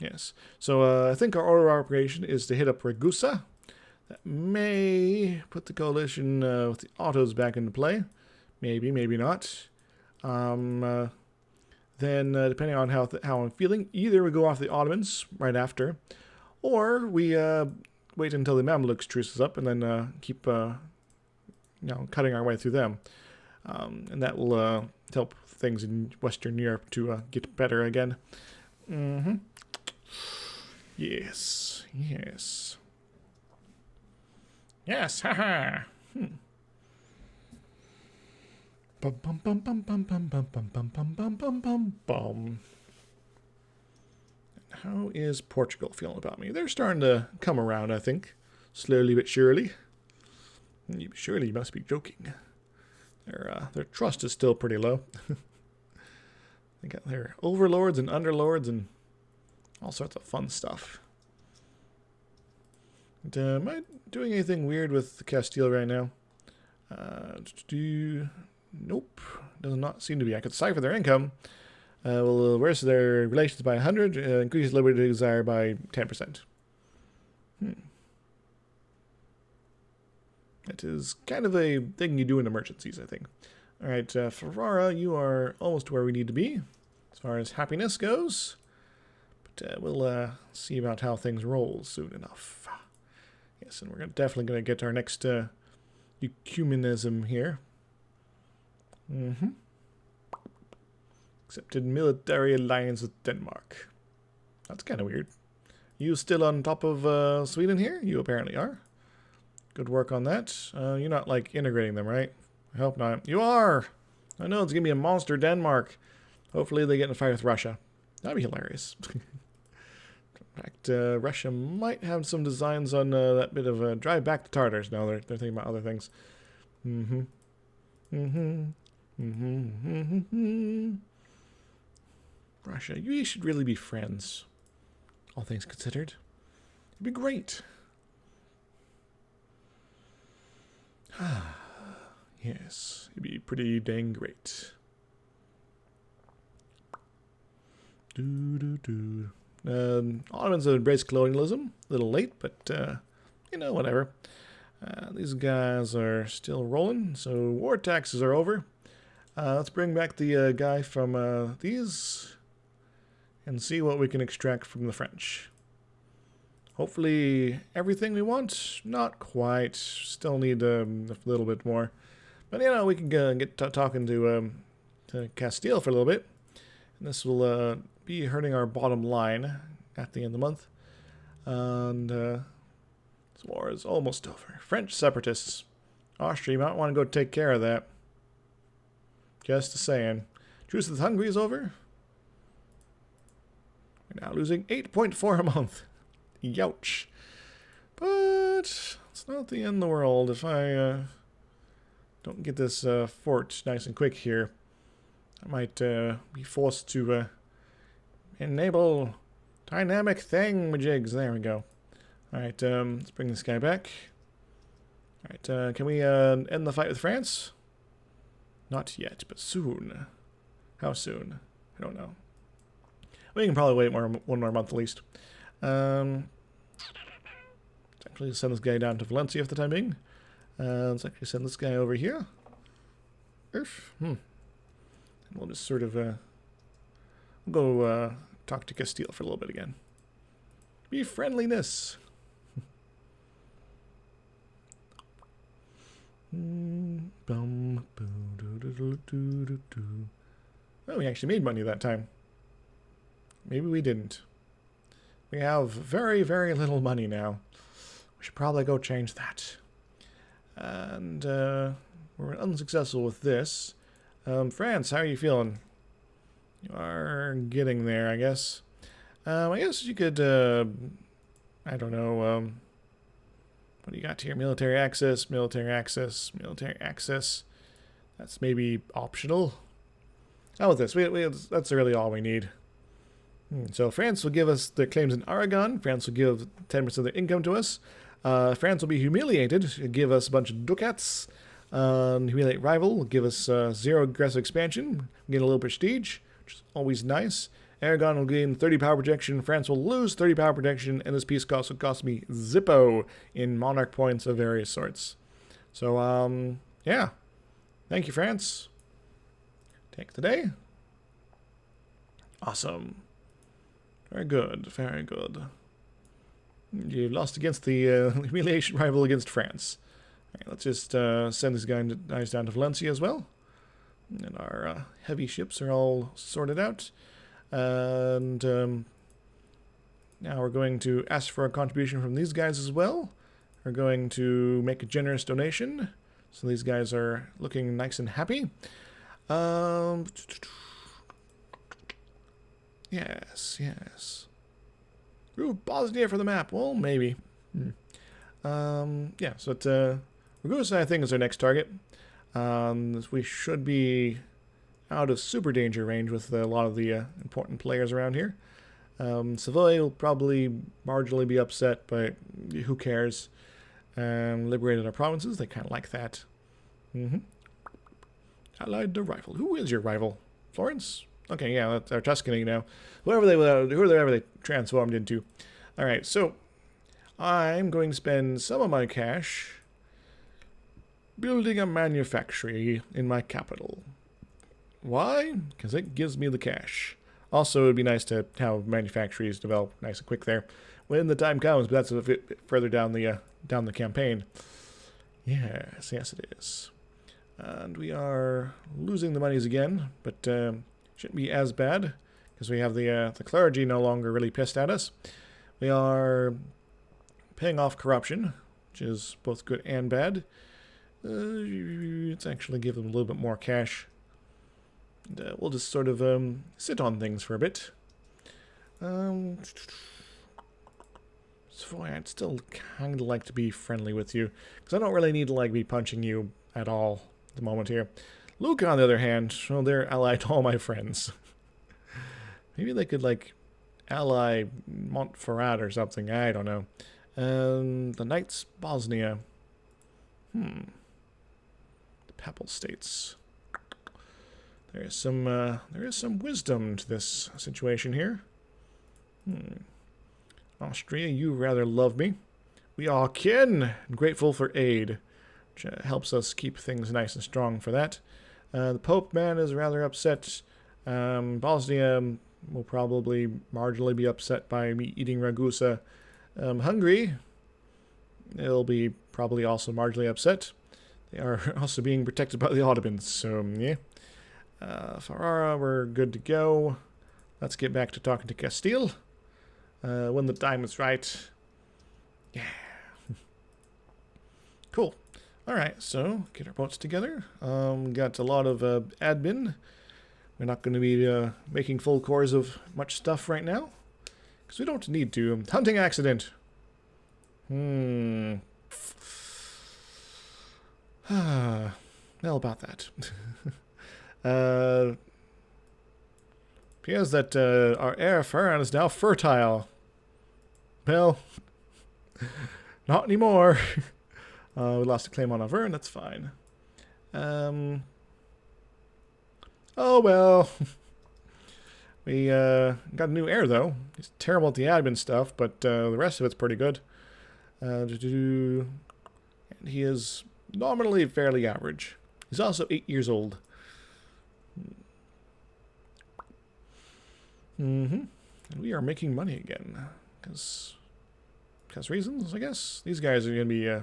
Yes. So I think our order of operation is to hit up Ragusa. That may put the coalition with the Ottos back into play. Maybe, maybe not. Then, depending on how I'm feeling, either we go off the Ottomans right after, or we wait until the Mamluks truces up and then keep cutting our way through them. And that will help things in Western Europe to get better again. Yes, yes. Yes, haha. Bum bum bum bum bum bum bum bum bum bum bum bum bum bum. How is Portugal feeling about me? They're starting to come around, I think. Slowly but surely. Surely you must be joking. Their trust is still pretty low. They got their overlords and underlords and all sorts of fun stuff. And, am I doing anything weird with Castile right now? Nope. Does not seem to be. I could cipher their income. Will worsen their relations by 100. Increase liberty desire by 10%. That is kind of a thing you do in emergencies, I think. Alright, Ferrara, you are almost where we need to be, as far as happiness goes. But we'll see about how things roll soon enough. Yes, and we're definitely going to get our next ecumenism here. Accepted military alliance with Denmark. That's kind of weird. You still on top of Sweden here? You apparently are. Good work on that. You're not, like, integrating them, right? I hope not. You are! I know it's going to be a monster Denmark. Hopefully they get in a fight with Russia. That'd be hilarious. In fact, Russia might have some designs on that bit of drive back the Tartars. No, they're thinking about other things. Russia, you should really be friends. All things considered. It'd be great. Yes, it'd be pretty dang great. Ottomans have embraced colonialism. A little late, but, you know, whatever. These guys are still rolling, so war taxes are over. Let's bring back the guy from these and see what we can extract from the French. Hopefully everything we want? Not quite. Still need a little bit more. But, you know, we can get talking to Castile for a little bit. And this will be hurting our bottom line at the end of the month. And this war is almost over. French separatists. Austria, you might want to go take care of that. Just saying. Truce with Hungary is over. We're now losing 8.4 a month. Youch. But it's not the end of the world if I don't get this fort nice and quick here. I might be forced to enable Dynamic thingamajigs. There we go. Alright, let's bring this guy back. Alright, can we end the fight with France? Not yet, but soon. How soon? I don't know. We can probably wait one more month at least. Let's actually send this guy down to Valencia for the time being. Let's actually send this guy over here. And we'll just sort of go talk to Castile for a little bit again. Be friendliness. Oh, we actually made money that time. Maybe we didn't. We have very, very little money now. We should probably go change that. And we're unsuccessful with this. France, how are you feeling? You are getting there, I guess. I guess you could, I don't know, what do you got here? Military access, military access, military access. That's maybe optional. How about this? That's really all we need. So France will give us their claims in Aragon. France will give 10% of their income to us. France will be humiliated, give us a bunch of ducats. Humiliate rival will give us 0 aggressive expansion, gain a little prestige, which is always nice. Aragon will gain 30 power protection, France will lose 30 power protection, and this peace cost will cost me Zippo in monarch points of various sorts. So, yeah. Thank you, France. Take the day. Awesome. Very good, very good. You lost against the humiliation rival against France. Alright, let's just send these guys down to Valencia as well. And our heavy ships are all sorted out. And now we're going to ask for a contribution from these guys as well. We're going to make a generous donation. So these guys are looking nice and happy. Yes, yes. Ooh, Bosnia for the map. Well, maybe. Yeah, so Ragusa, I think, is our next target. We should be out of super danger range with a lot of the important players around here. Savoy will probably marginally be upset, but who cares? Liberated our provinces. They kind of like that. Allied the rival. Who is your rival? Florence? Okay, yeah, that's our Tuscany now. Whoever they transformed into. Alright, so I'm going to spend some of my cash building a manufactory in my capital. Why? Because it gives me the cash. Also, it would be nice to have manufactories develop nice and quick there when the time comes, but that's a bit further down the campaign. Yes, yes it is. And we are losing the monies again, but shouldn't be as bad because we have the clergy no longer really pissed at us. We are paying off corruption, which is both good and bad. Let's actually give them a little bit more cash. And, we'll just sort of sit on things for a bit. So I'd still kind of like to be friendly with you, because I don't really need to like be punching you at all at the moment here. Luke, on the other hand, well, they're allied to all my friends. Maybe they could like ally Montferrat or something. I don't know. The Knights, Bosnia. The Papal States. There is some wisdom to this situation here. Austria, you rather love me. We are kin, and grateful for aid, which helps us keep things nice and strong for that. The Pope man is rather upset. Bosnia will probably marginally be upset by me eating Ragusa. Hungary, they'll be probably also marginally upset. They are also being protected by the Ottomans, so yeah. Ferrara, we're good to go. Let's get back to talking to Castile. When the time is right. Yeah. Cool. Alright, so get our boats together. Got a lot of admin. We're not going to be making full cores of much stuff right now, because we don't need to. Hunting accident. Well, about that. appears that our heir Ferran is now fertile. Well, not anymore. We lost a claim on Auvergne, that's fine. Oh well. We got a new heir though. He's terrible at the admin stuff, but the rest of it's pretty good. And he is nominally fairly average. He's also 8 years old. And we are making money again. Because reasons, I guess. These guys are going to be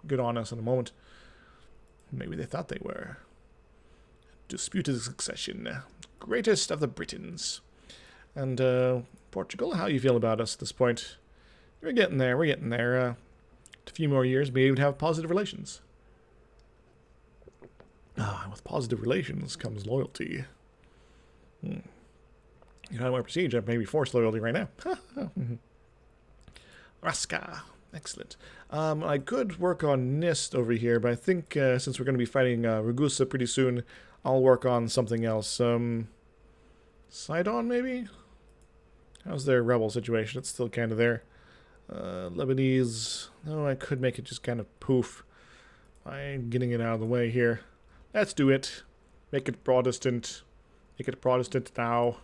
good on us in a moment. Maybe they thought they were. Disputed succession. Greatest of the Britons. And Portugal, how you feel about us at this point? We're getting there, a few more years, maybe we'd have positive relations. With positive relations comes loyalty. You know my procedure, maybe forced loyalty right now. Raska. Excellent. I could work on NIST over here, but I think since we're going to be fighting Ragusa pretty soon, I'll work on something else. Sidon, maybe? How's their rebel situation? It's still kind of there. Lebanese. No, I could make it just kind of poof by getting it out of the way here. Let's do it. Make it Protestant. Make it Protestant now.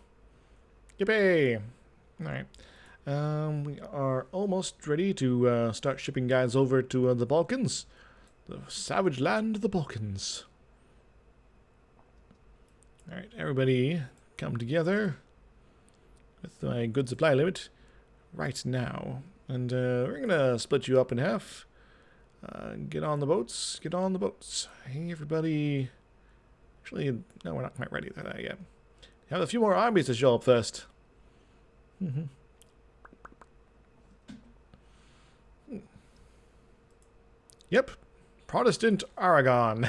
Yippee! Alright. We are almost ready to start shipping guys over to the Balkans. The savage land of the Balkans. Alright, everybody come together with my good supply limit right now. And we're going to split you up in half. Get on the boats. Get on the boats. Hey, everybody. Actually, no, we're not quite ready for that yet. Have a few more armies to show up first. Yep. Protestant Aragon.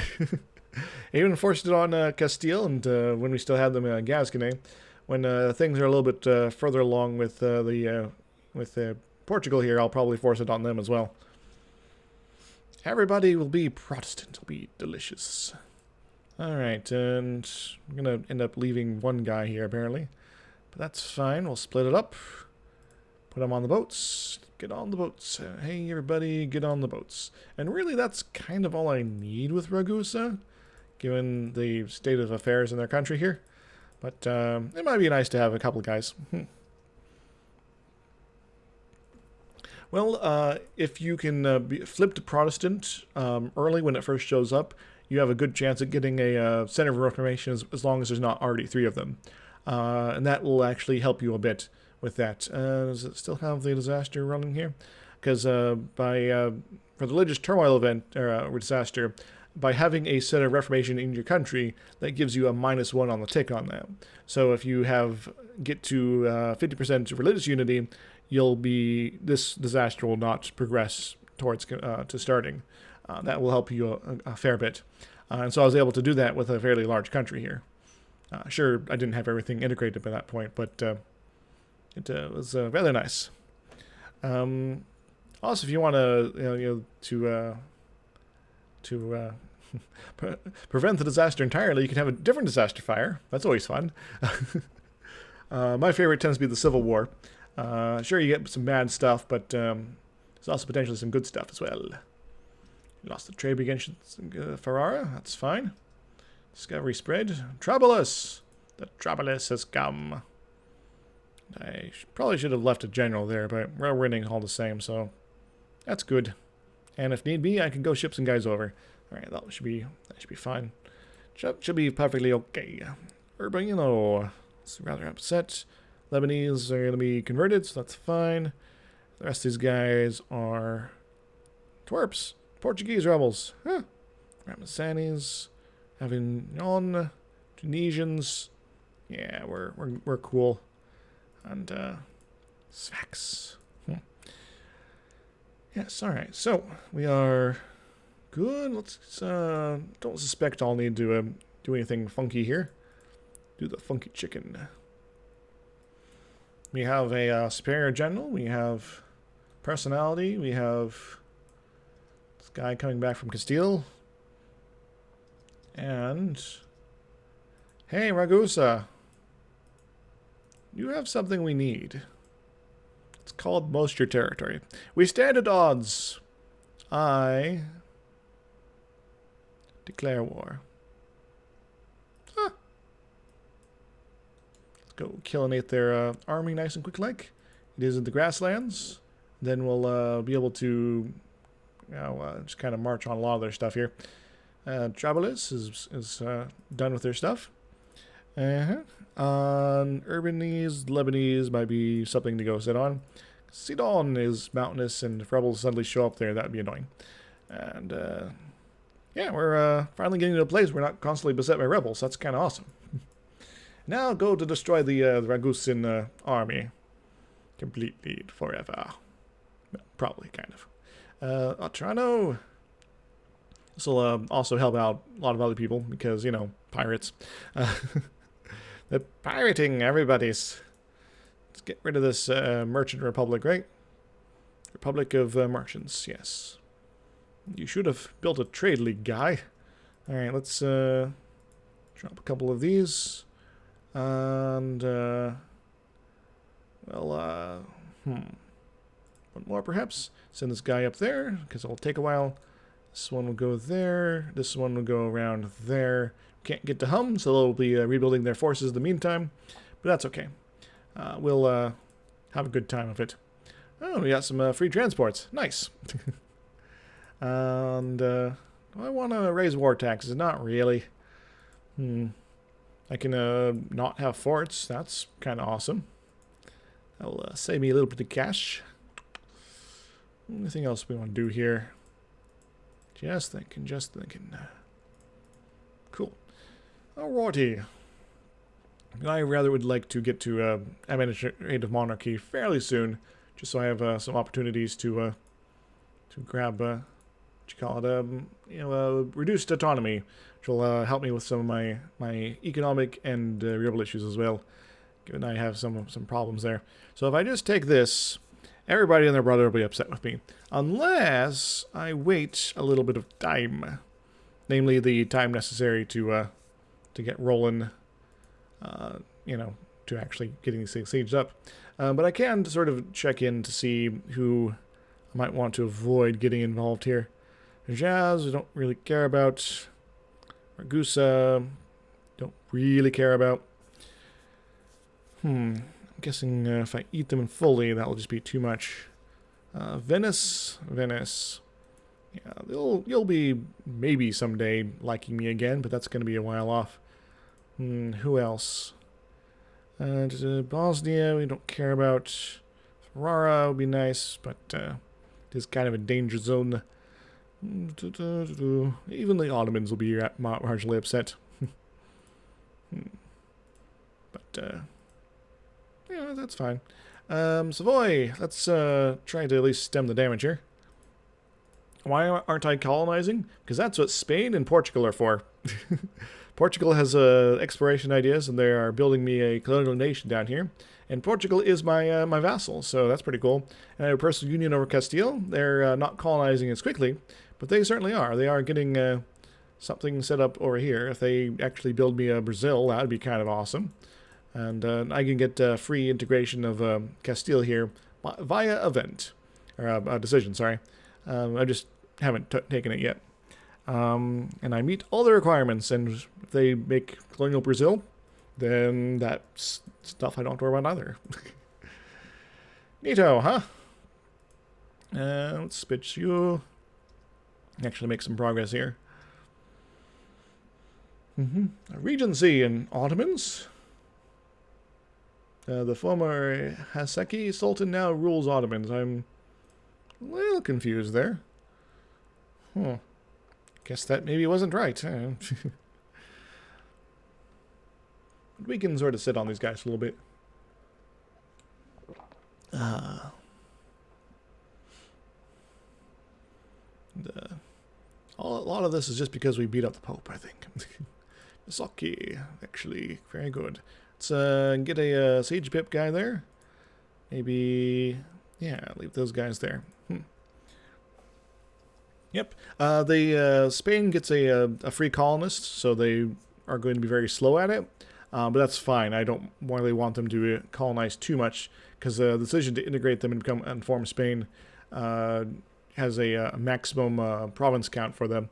Even forced it on Castile, and when we still had them in Gascony. When things are a little bit further along with Portugal here, I'll probably force it on them as well. Everybody will be Protestant. It'll be delicious. Alright, and I'm going to end up leaving one guy here, apparently. But that's fine. We'll split it up. Put them on the boats. Get on the boats. Hey, everybody, get on the boats. And really, that's kind of all I need with Ragusa, given the state of affairs in their country here. But it might be nice to have a couple of guys. Well, if you can be flipped to Protestant early when it first shows up, you have a good chance at getting a Center of Reformation as long as there's not already 3 of them. And that will actually help you a bit with that. Does it still have the disaster running here? Because for the religious turmoil event or disaster, by having a Center of Reformation in your country, that gives you a -1 on the tick on that. So if you get to 50% religious unity, this disaster will not progress towards to starting. That will help you a fair bit. And so I was able to do that with a fairly large country here. Sure, I didn't have everything integrated by that point, but it was rather nice. Also, if you want to prevent the disaster entirely, you can have a different disaster fire. That's always fun. My favorite tends to be the Civil War. Sure, you get some bad stuff, but there's also potentially some good stuff as well. You lost the trade against Ferrara. That's fine. Discovery spread. Troublous. The Troublous has come. I probably should have left a general there, but we're winning all the same, so that's good. And if need be, I can go ship some guys over. All right, that should be fine. Should be perfectly okay. Urbano is rather upset. Lebanese are going to be converted, so that's fine. The rest of these guys are twerps. Portuguese rebels. Huh. Ramazanis. Avignon. Tunisians. Yeah, we're cool. And Sfax. Yes, alright. So, we are good. Let's don't suspect I'll need to do anything funky here. Do the funky chicken. We have a superior general. We have personality. We have this guy coming back from Castile. And hey, Ragusa. you have something we need. It's called Moisture Territory. We stand at odds. I declare war. Huh. Let's go killinate their army nice and quick like. It is in the grasslands. Then we'll be able to just kind of march on a lot of their stuff here. Travelers is done with their stuff. On Urbanese, Lebanese might be something to go sit on. Sidon is mountainous, and if rebels suddenly show up there, that'd be annoying. And yeah, we're finally getting to a place where we're not constantly beset by rebels. That's kind of awesome. Now go to destroy the Ragusan army completely forever. Probably, kind of. Otrano. This will also help out a lot of other people because, you know, pirates. They're pirating everybody's. Let's get rid of this merchant republic, right? Republic of Merchants, yes. You should have built a trade league, guy. Alright, let's drop a couple of these. And, one more perhaps. Send this guy up there, because it'll take a while. This one will go there. This one will go around there. Can't get to Hum, so they'll be rebuilding their forces in the meantime. But that's okay. We'll have a good time of it. Oh, we got some free transports. Nice. And do I want to raise war taxes? Not really. I can not have forts. That's kind of awesome. That'll save me a little bit of cash. Anything else we want to do here? Just thinking. Cool. Alrighty. I rather would like to get to administrative monarchy fairly soon, just so I have some opportunities to grab what you call it, reduced autonomy, which will help me with some of my economic and real issues as well. Given I have some problems there. So if I just take this, everybody and their brother will be upset with me, unless I wait a little bit of time, namely the time necessary to get rolling. To actually getting these things sieged up. But I can sort of check in to see who I might want to avoid getting involved here. Jazz, I don't really care about. Ragusa, don't really care about. I'm guessing if I eat them fully, that'll just be too much. Venice. Yeah, you'll be maybe someday liking me again, but that's going to be a while off. Who else? Bosnia, we don't care about. Ferrara would be nice, but it is kind of a danger zone. Even the Ottomans will be marginally upset. But, yeah, that's fine. Savoy, let's try to at least stem the damage here. Why aren't I colonizing? Because that's what Spain and Portugal are for. Portugal has exploration ideas, and they are building me a colonial nation down here. And Portugal is my my vassal, so that's pretty cool. And I have a personal union over Castile. They're not colonizing as quickly, but they certainly are. They are getting something set up over here. If they actually build me a Brazil, that would be kind of awesome. And I can get free integration of Castile here via event, or decision, sorry. I just haven't taken it yet. And I meet all the requirements, and if they make colonial Brazil, then that's stuff I don't have to worry about either. Neato, huh? Let's pitch you. Actually make some progress here. Regency in Ottomans. The former Haseki Sultan now rules Ottomans. I'm a little confused there. Guess that maybe wasn't right. We can sort of sit on these guys for a little bit. A lot of this is just because we beat up the Pope, I think. Misaki, actually, very good. Let's get a Siege Pip guy there. Maybe, yeah, leave those guys there. Yep. Spain gets a free colonist, so they are going to be very slow at it. But that's fine. I don't really want them to colonize too much, because the decision to integrate them and form Spain has a maximum province count for them.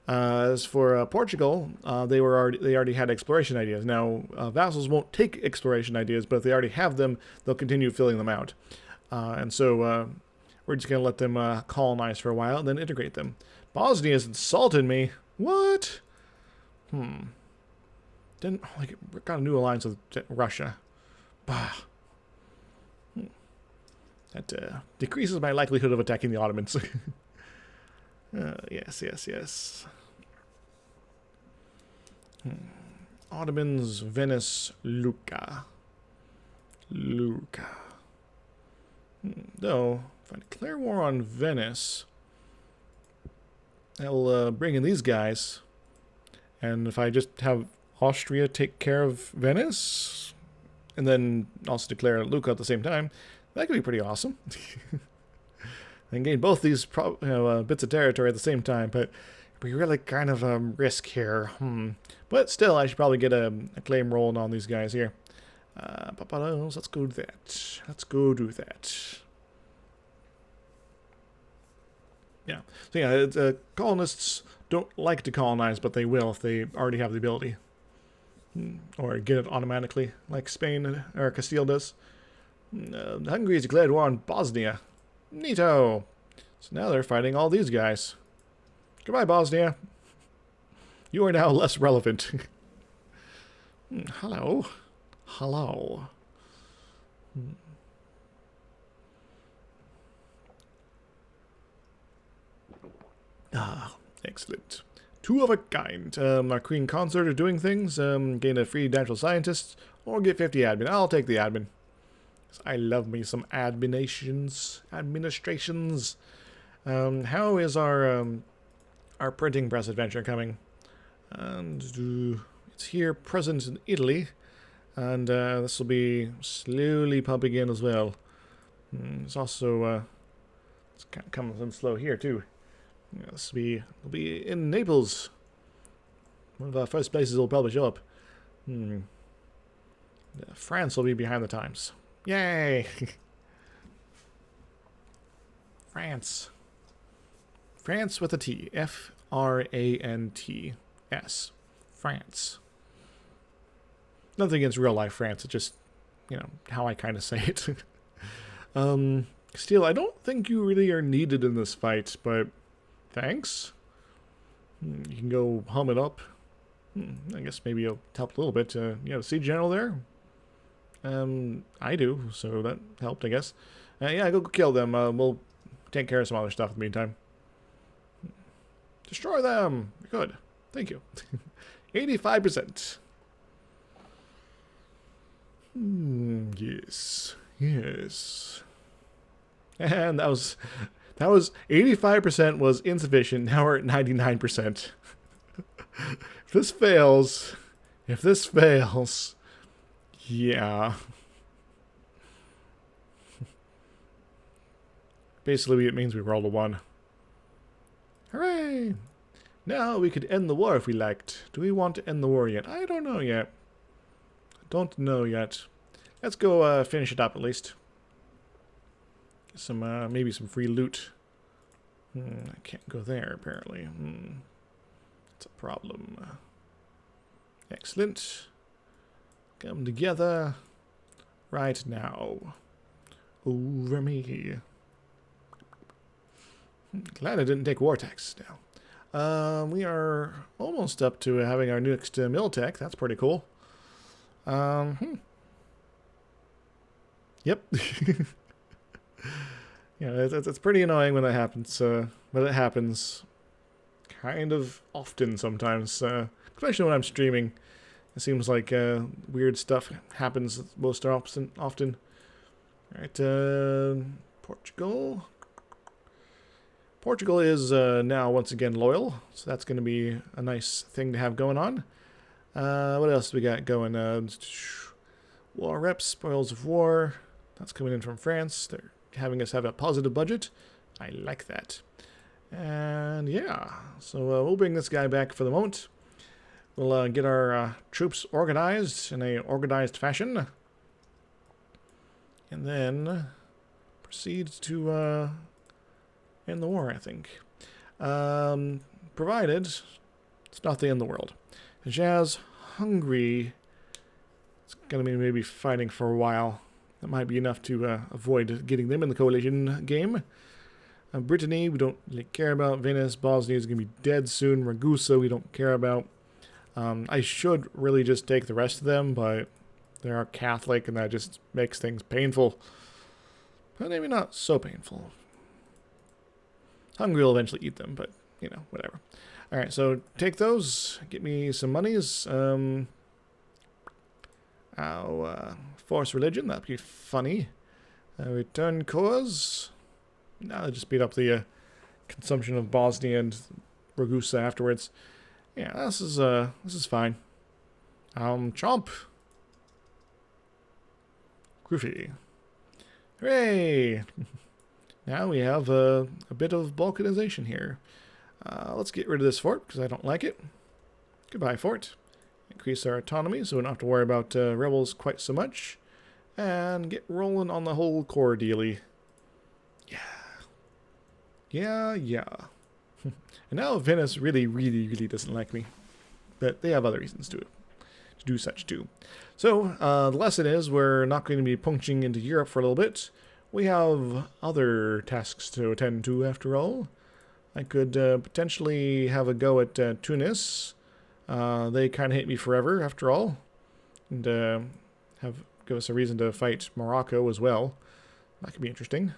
As for Portugal, they already had exploration ideas. Now, vassals won't take exploration ideas, but if they already have them, they'll continue filling them out. And so we're just going to let them colonize for a while and then integrate them. Bosnia has insulted me. What? Didn't like got a new alliance with Russia. Bah. That decreases my likelihood of attacking the Ottomans. Yes. Ottomans, Venice, Lucca. Though, if I declare war on Venice, I'll bring in these guys. And if I just have Austria take care of Venice, and then also declare Lucca at the same time, that could be pretty awesome. And gain both these bits of territory at the same time, but we really kind of risk here. But still, I should probably get a claim rolling on these guys here. Let's go do that. Yeah. So yeah, colonists don't like to colonize, but they will if they already have the ability. Or get it automatically, like Spain or Castile does. Hungary has declared war on Bosnia. Neato. So now they're fighting all these guys. Goodbye, Bosnia. You are now less relevant. Hello. Excellent. Two of a kind. Our Queen Consort are doing things. Gain a free natural scientist, or get 50 admin. I'll take the admin. I love me some administrations. How is our printing press adventure coming? And it's here, present in Italy, and this will be slowly pumping in as well. It's also it's kind of coming in slow here too. This will be in Naples. One of our first places will probably show up. France will be behind the times. Yay! France with a T. F-R-A-N-T-S. France. Nothing against real life France. It's just, how I kind of say it. Steel, I don't think you really are needed in this fight, but thanks. You can go hum it up. I guess maybe you'll help a little bit. You have a siege general there? I do, so that helped, I guess. Yeah, go kill them. We'll take care of some other stuff in the meantime. Destroy them! Good. Thank you. 85%. Yes. And that was 85% was insufficient. Now we're at 99%. If this fails, yeah. Basically, it means we rolled a 1. Hooray! Now we could end the war if we liked. Do we want to end the war yet? I don't know yet. Let's go finish it up at least. Some maybe some free loot. I can't go there apparently. It's a problem. Excellent. Come together right now. Over me. Glad I didn't take war tax now. We are almost up to having our next mill tech. That's pretty cool. Yep. Yeah, it's pretty annoying when that happens. But it happens kind of often sometimes. Especially when I'm streaming. It seems like weird stuff happens most often. Right, Portugal. Portugal is now once again loyal, so that's going to be a nice thing to have going on. What else do we got going? War reps, spoils of war. That's coming in from France. They're having us have a positive budget. I like that. And yeah, so we'll bring this guy back for the moment. We'll get our troops organized in a organized fashion. And then proceed to end the war, I think. Provided it's not the end of the world. Jazz, Hungary, it's going to be maybe fighting for a while. That might be enough to avoid getting them in the coalition game. Brittany, we don't really care about. Venice, Bosnia is going to be dead soon. Ragusa, we don't care about. I should really just take the rest of them, but they are Catholic, and that just makes things painful. But maybe not so painful. Hungary will eventually eat them, but, you know, whatever. Alright, so take those. Get me some monies. Force religion, that'd be funny. Return cause. Now just beat up the consumption of Bosnia and Ragusa afterwards. Yeah, this is fine. Chomp. Groovy. Hooray! Now we have a bit of balkanization here. Let's get rid of this fort, because I don't like it. Goodbye, fort. Increase our autonomy, so we don't have to worry about rebels quite so much. And get rolling on the whole core dealy. Yeah. And now Venice really doesn't like me. But they have other reasons to do such too. So, the lesson is we're not going to be punching into Europe for a little bit. We have other tasks to attend to, after all. I could potentially have a go at Tunis. They kind of hate me forever, after all. And give us a reason to fight Morocco as well. That could be interesting.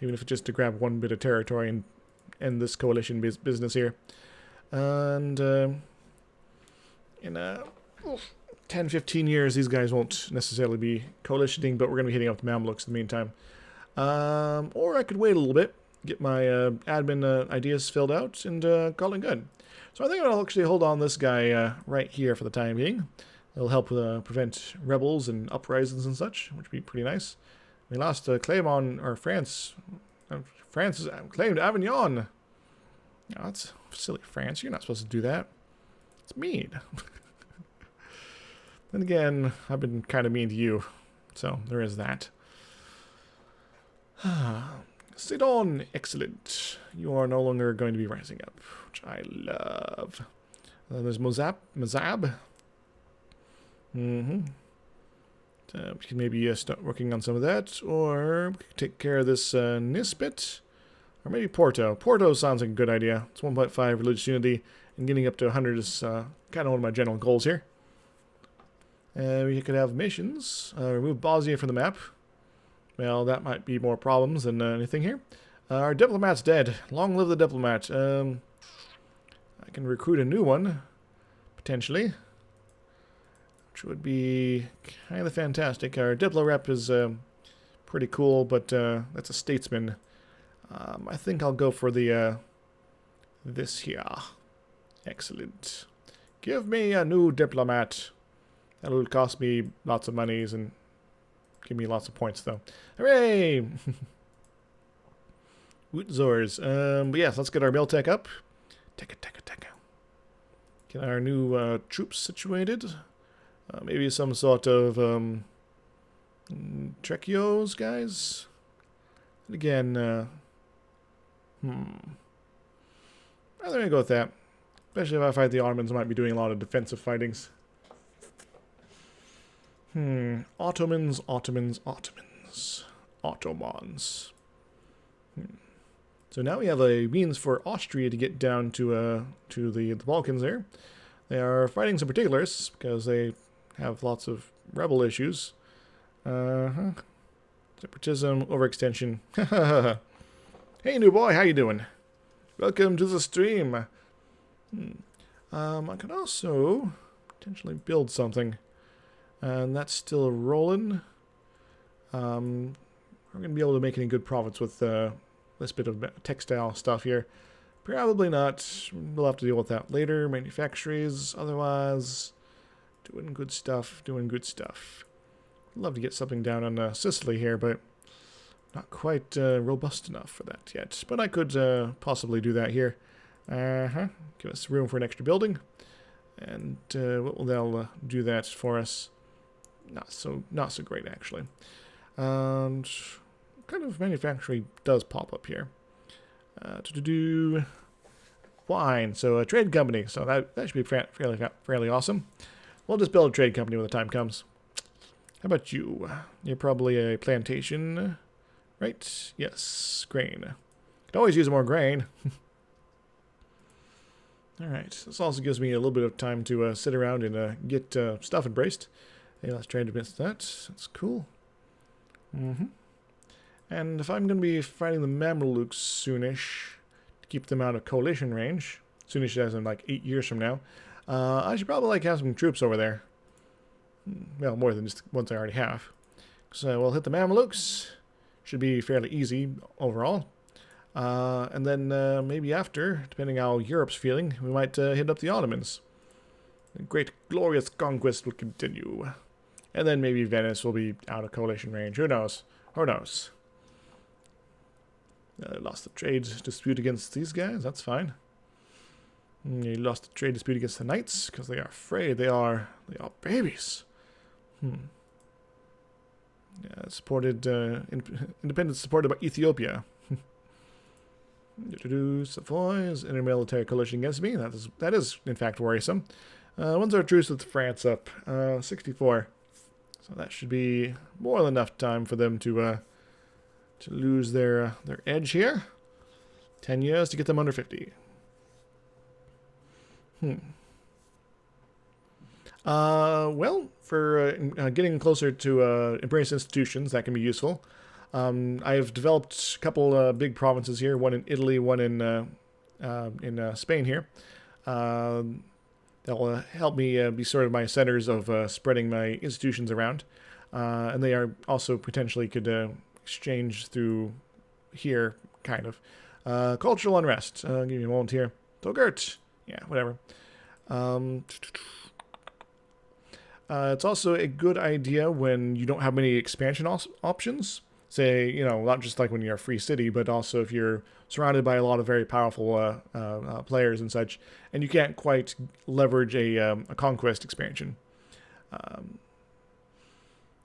Even if it's just to grab one bit of territory and end this coalition business here. And in 10-15 years, these guys won't necessarily be coalitioning, but we're going to be hitting up the Mamluks in the meantime. Or I could wait a little bit, get my admin ideas filled out, and call it good. So I think I'll actually hold on this guy right here for the time being. It'll help prevent rebels and uprisings and such, which would be pretty nice. We lost a claim on, or France has claimed Avignon. Oh, that's silly, France. You're not supposed to do that. It's mean. Then again, I've been kind of mean to you, so there is that. Sidon, excellent. You are no longer going to be rising up, which I love. There's Mazab. We can maybe start working on some of that, or we can take care of this Nisbet, or maybe Porto. Porto sounds like a good idea. It's 1.5 religious unity, and getting up to 100 is kind of one of my general goals here. We could have missions. Remove Bosnia from the map. Well, that might be more problems than anything here. Our diplomat's dead. Long live the diplomat. I can recruit a new one, potentially, which would be kind of fantastic. Our Diplo rep is pretty cool, but that's a statesman. I think I'll go for the this here. Excellent. Give me a new diplomat. That'll cost me lots of monies and give me lots of points, though. Hooray! Zors. But yes, let's get our Miltech up. Teka. Get our new troops situated. Maybe some sort of Trekios, guys. And again, I think I'll go with that. Especially if I fight the Ottomans, I might be doing a lot of defensive fightings. Ottomans. So now we have a means for Austria to get down to the Balkans there. They are fighting some particulars because they have lots of rebel issues. Separatism, overextension. Hey, new boy, how you doing? Welcome to the stream. I could also potentially build something. And that's still rolling. We're going to be able to make any good profits with this bit of textile stuff here. Probably not. We'll have to deal with that later. Manufactories, otherwise, doing good stuff. I'd love to get something down on Sicily here, but not quite robust enough for that yet. But I could possibly do that here. Give us room for an extra building. And they'll do that for us. Not so great, actually. And what kind of manufacturing does pop up here? To do wine, so a trade company. So that should be fairly awesome. We'll just build a trade company when the time comes. How about you? You're probably a plantation, right? Yes, grain. Could always use more grain. Alright, this also gives me a little bit of time to sit around and get stuff embraced. Hey, let's trade against that. That's cool. And if I'm going to be fighting the Mamelukes soonish, to keep them out of coalition range, soonish as in like 8 years from now, I should probably have some troops over there. Well, more than just ones I already have. So we'll hit the Mamelukes. Should be fairly easy overall. And then maybe after, depending how Europe's feeling, we might hit up the Ottomans. The great glorious conquest will continue. And then maybe Venice will be out of coalition range. Who knows? Who knows? Lost the trade dispute against these guys. That's fine. You lost the trade dispute against the Knights because they are afraid. They are babies. Yeah, supported independence supported by Ethiopia. Savoy's intermilitary coalition against me. That is in fact worrisome. When's our truce with France up? 64. So that should be more than enough time for them to lose their edge here. 10 years to get them under 50. Well, for getting closer to embrace institutions, that can be useful. I've developed a couple big provinces here, one in Italy, one in Spain here. That'll help me be sort of my centers of spreading my institutions around. And they are also potentially could exchange through here, kind of. Cultural unrest. Give me a moment here. Togurt. Yeah, whatever. It's also a good idea when you don't have many expansion options. Say, not just like when you're a free city, but also if you're surrounded by a lot of very powerful players and such, and you can't quite leverage a conquest expansion.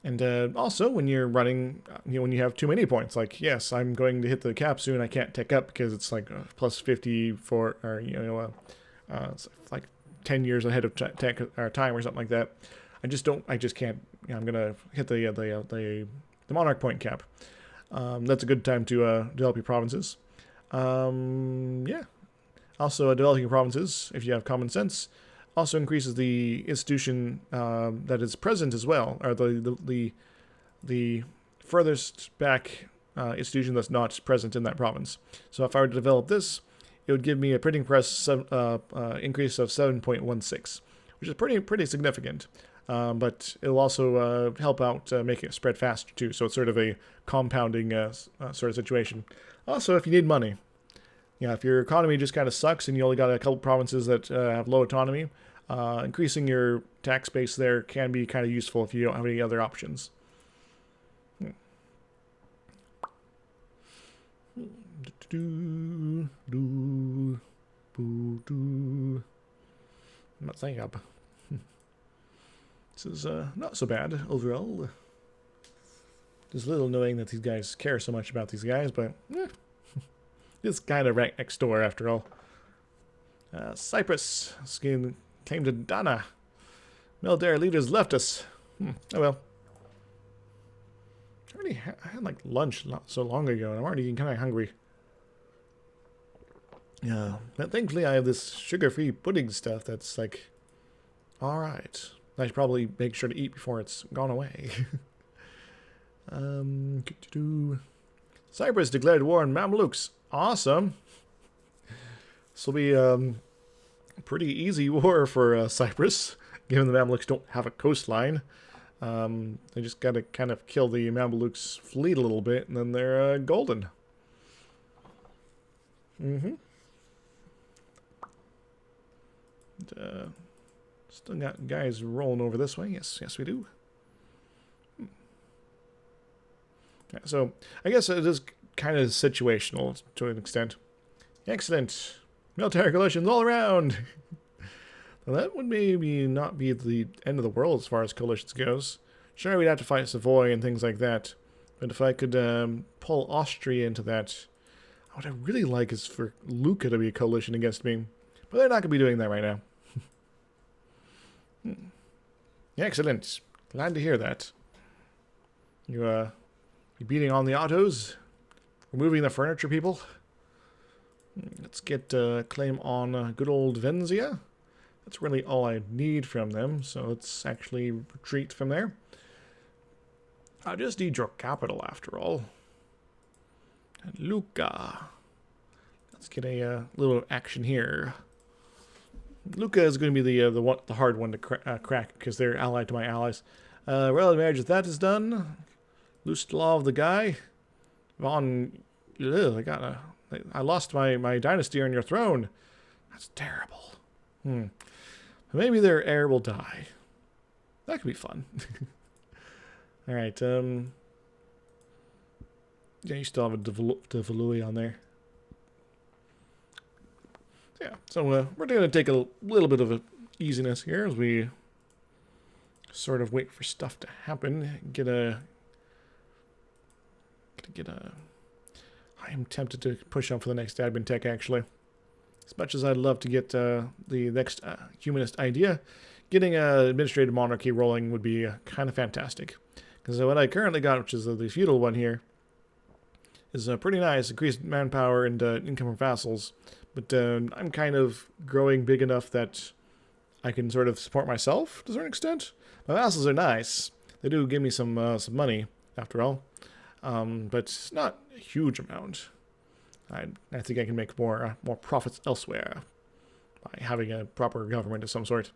And also when you're running, when you have too many points, like, yes, I'm going to hit the cap soon, I can't tech up because it's like plus 50 for, or, it's like 10 years ahead of tech or time or something like that. I just can't, I'm going to hit the monarch point cap. That's a good time to develop your provinces. Yeah. Also, developing your provinces, if you have common sense, also increases the institution that is present as well, or the furthest back institution that's not present in that province. So if I were to develop this, it would give me a printing press increase of 7.16, which is pretty significant. But it'll also help out making it spread faster too. So it's sort of a compounding sort of situation. Also, if you need money, if your economy just kind of sucks and you only got a couple provinces that have low autonomy, increasing your tax base there can be kind of useful if you don't have any other options. I'm not saying up. This is not so bad overall. Just a little annoying that these guys care so much about these guys, but it's kind of right next door after all. Cyprus came to Dana. Military leaders left us. Oh well. I had like lunch not so long ago, and I'm already getting kind of hungry. Yeah, but thankfully I have this sugar-free pudding stuff that's like, all right. I should probably make sure to eat before it's gone away. Cyprus declared war on Mamelukes. Awesome. This will be a pretty easy war for Cyprus, given the Mamelukes don't have a coastline. They just got to kind of kill the Mamelukes' fleet a little bit, and then they're golden. Still got guys rolling over this way. Yes, we do. Yeah, so, I guess it is kind of situational to an extent. Excellent. Military coalitions all around. Well, that would maybe not be the end of the world as far as coalitions goes. Sure, we'd have to fight Savoy and things like that. But if I could pull Austria into that, what I really like is for Lucca to be a coalition against me. But they're not going to be doing that right now. Excellent. Glad to hear that. You beating on the Ottos? Removing the furniture people? Let's get claim on good old Venzia. That's really all I need from them, so let's actually retreat from there. I just need your capital, after all. And Lucca. Let's get a little action here. Lucca is going to be the hard one to crack, because they're allied to my allies. Relative marriage, if that is done. Loose law of the guy. Von... Ugh, I lost my dynasty on your throne. That's terrible. Maybe their heir will die. That could be fun. Alright, yeah, you still have a Devolui on there. Yeah, so we're going to take a little bit of a easiness here as we sort of wait for stuff to happen. I am tempted to push on for the next admin tech, actually. As much as I'd love to get the next humanist idea, getting an administrative monarchy rolling would be kind of fantastic. Because what I currently got, which is the feudal one here, is pretty nice. Increased manpower and income from vassals. But I'm kind of growing big enough that I can sort of support myself to a certain extent. My vassals are nice. They do give me some money, after all. But not a huge amount. I think I can make more profits elsewhere by having a proper government of some sort.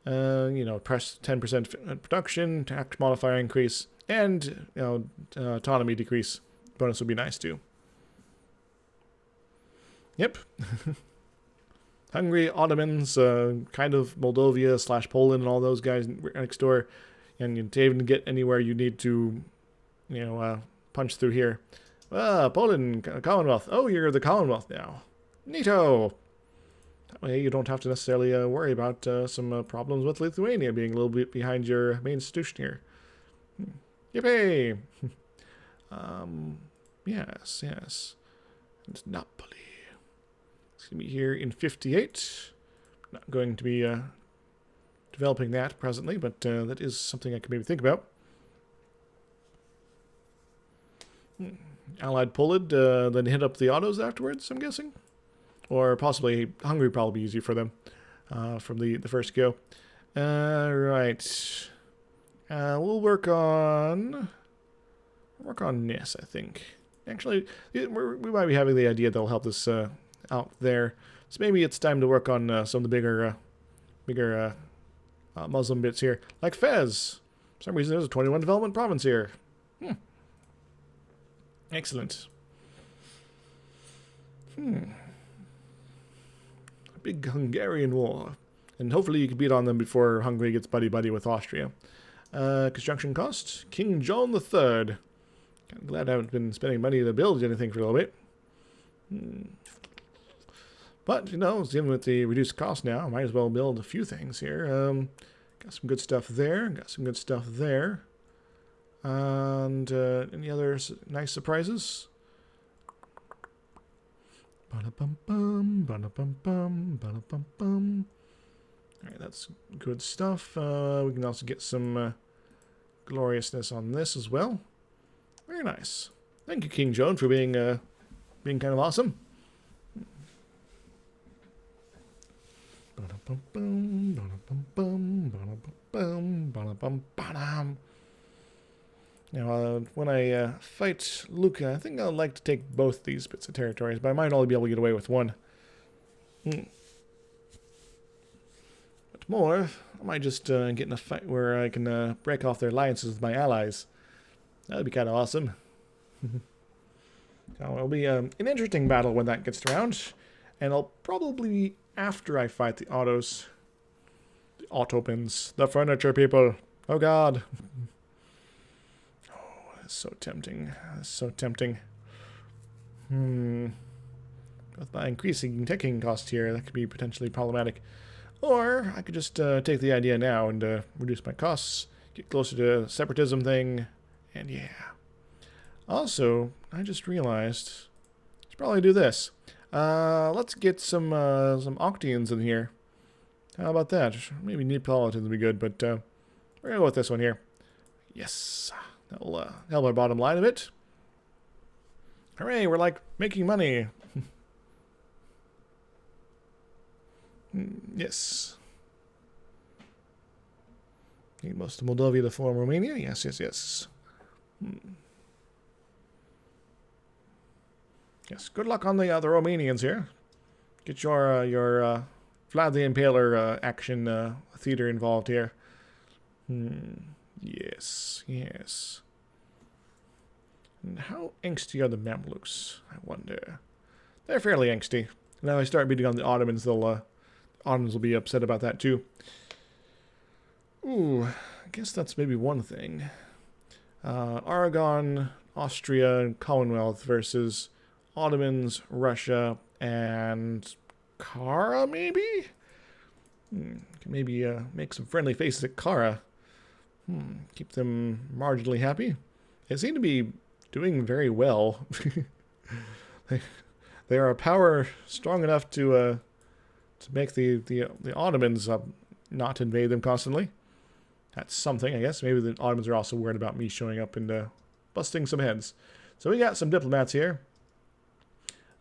Press 10% production, tax modifier increase, and autonomy decrease. Bonus would be nice too. Yep. Hungary, Ottomans, kind of Moldavia / Poland, and all those guys next door. And to even get anywhere, you need to, punch through here. Poland, Commonwealth. Oh, you're the Commonwealth now. Neato. That way you don't have to necessarily worry about some problems with Lithuania being a little bit behind your main institution here. Yippee! Yes. And Napoli. It's going to be here in 58. Not going to be developing that presently, but that is something I can maybe think about. Allied Poland, then hit up the Ottos afterwards, I'm guessing. Or possibly Hungary, probably easier for them from the first go. Right. We'll work on this, I think. Actually, we might be having the idea that'll help us out there. So maybe it's time to work on some of the bigger Muslim bits here. Like Fez. For some reason, there's a 21 development province here. Excellent. A big Hungarian war. And hopefully you can beat on them before Hungary gets buddy-buddy with Austria. Construction cost. King John III. Kind of glad I haven't been spending money to build anything for a little bit. But, even with the reduced cost now, I might as well build a few things here. Got some good stuff there. Got some good stuff there. And any other nice surprises? Alright, that's good stuff. We can also get some gloriousness on this as well. Very nice. Thank you, King Joan, for being kind of awesome. Now, when I fight Lucca, I think I'd like to take both these bits of territories, but I might only be able to get away with one. But more, I might just get in a fight where I can break off their alliances with my allies. That would be kind of awesome. So it'll be an interesting battle when that gets around, and I'll probably, after I fight the Ottomans, the furniture people. Oh God. So tempting. So tempting. With my increasing teching cost here, that could be potentially problematic. Or I could just take the idea now and reduce my costs, get closer to the separatism thing, and yeah. Also, I just realized I should probably do this. Let's get some Octians in here. How about that? Maybe Neapolitans would be good, but we're gonna go with this one here. Yes, that'll help our bottom line a bit. Hooray! We're like making money. Yes. Need most of Moldavia to form Romania. Yes, yes, yes. Yes. Good luck on the Romanians here. Get your Vlad the Impaler action theater involved here. Yes, yes. And how angsty are the Mamluks? I wonder. They're fairly angsty. Now I start beating on the Ottomans, Ottomans will be upset about that too. Ooh, I guess that's maybe one thing. Aragon, Austria, and Commonwealth versus Ottomans, Russia, and Kara, maybe? Can maybe make some friendly faces at Kara. Keep them marginally happy. They seem to be doing very well. They are a power strong enough to make the Ottomans not invade them constantly. That's something, I guess. Maybe the Ottomans are also worried about me showing up and busting some heads. So we got some diplomats here.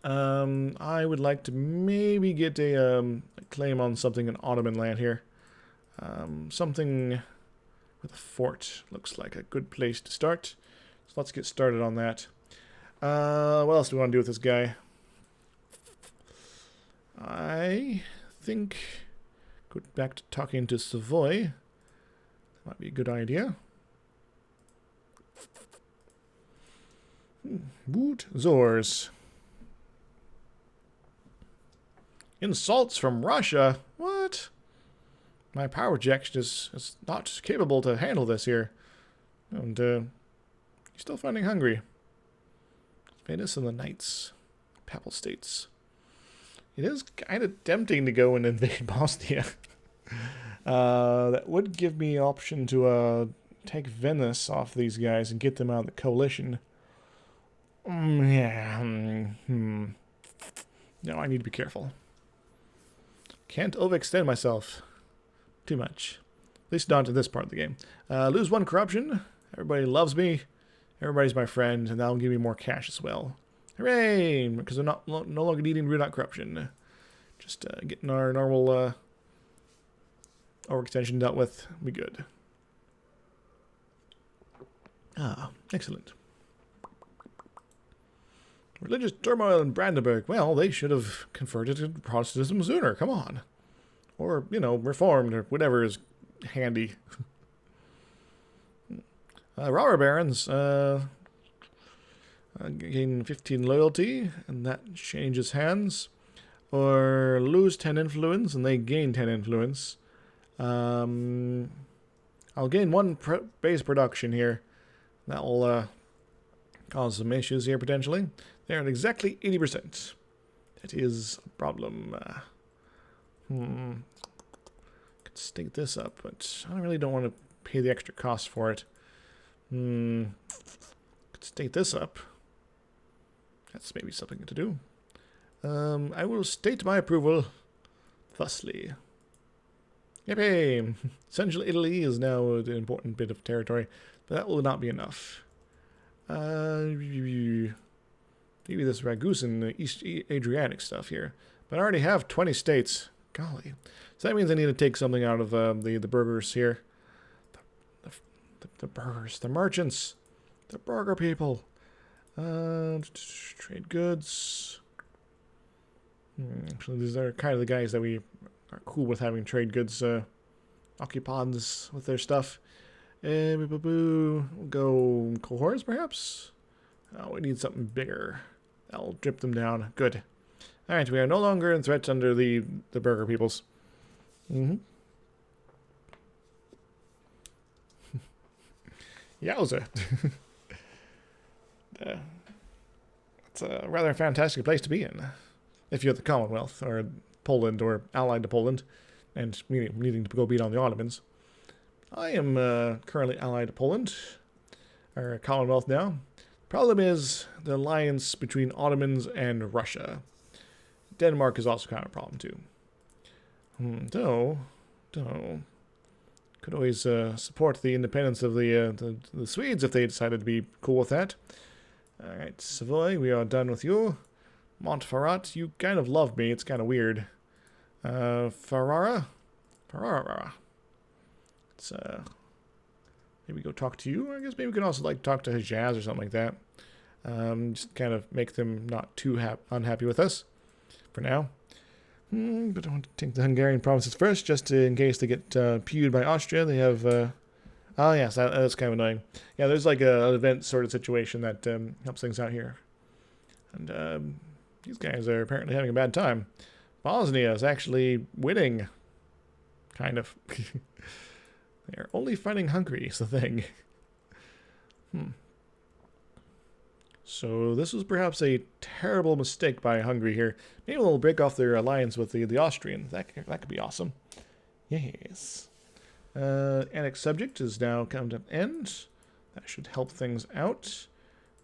I would like to maybe get a claim on something in Ottoman land here. Something with a fort looks like a good place to start. So let's get started on that. What else do we want to do with this guy? I think go back to talking to Savoy. That might be a good idea. Woot Zors. Insults from Russia? What? My power projection is not capable to handle this here. And, you're still finding hungry. Venice and the Knights. Papal States. It is kind of tempting to go and invade Bosnia. That would give me an option to take Venice off these guys and get them out of the coalition. Yeah. No, I need to be careful. Can't overextend myself too much. At least not in this part of the game. Lose one corruption. Everybody loves me. Everybody's my friend, and that'll give me more cash as well. Hooray! Because I'm no longer needing root out corruption. Just getting our normal overextension dealt with. Be good. Ah, excellent. Religious turmoil in Brandenburg. Well, they should have converted to Protestantism sooner. Come on. Or, reformed, or whatever is handy. Robber barons gain 15 loyalty, and that changes hands. Or lose 10 influence, and they gain 10 influence. I'll gain 1 base production here. That will cause some issues here, potentially. They're at exactly 80%. That is a problem. Could stake this up, but I really don't want to pay the extra cost for it. Could state this up. That's maybe something to do. I will state my approval thusly. Yippee! Central Italy is now an important bit of territory, but that will not be enough. Maybe this Ragusan East Adriatic stuff here. But I already have 20 states. Golly. So that means I need to take something out of the burgers here. The burgers. The merchants. The burger people. Trade goods. Actually, these are kind of the guys that we are cool with having trade goods occupands with their stuff. We'll go cohorts, perhaps? Oh, we need something bigger. That'll drip them down. Good. Alright, we are no longer in threat under the burger peoples. Yowza. It's a rather fantastic place to be in. If you're the Commonwealth, or Poland, or allied to Poland. and needing to go beat on the Ottomans. I am currently allied to Poland, or Commonwealth now. Problem is the alliance between Ottomans and Russia. Denmark is also kind of a problem too. Though, could always support the independence of the Swedes if they decided to be cool with that. All right, Savoy, we are done with you. Montferrat, you kind of love me. It's kind of weird. Ferrara. Let's maybe go talk to you. I guess maybe we can also like talk to Hejaz or something like that. Just kind of make them not too unhappy with us for now. But I want to take the Hungarian provinces first, just in case they get pewed by Austria. They have... oh, yes, that's kind of annoying. Yeah, there's like an event sort of situation that helps things out here. And these guys are apparently having a bad time. Bosnia is actually winning. Kind of. They're only fighting Hungary is the thing. So this was perhaps a terrible mistake by Hungary here. Maybe they'll break off their alliance with the Austrians. That could be awesome. Yes. Annex subject is now come to an end. That should help things out.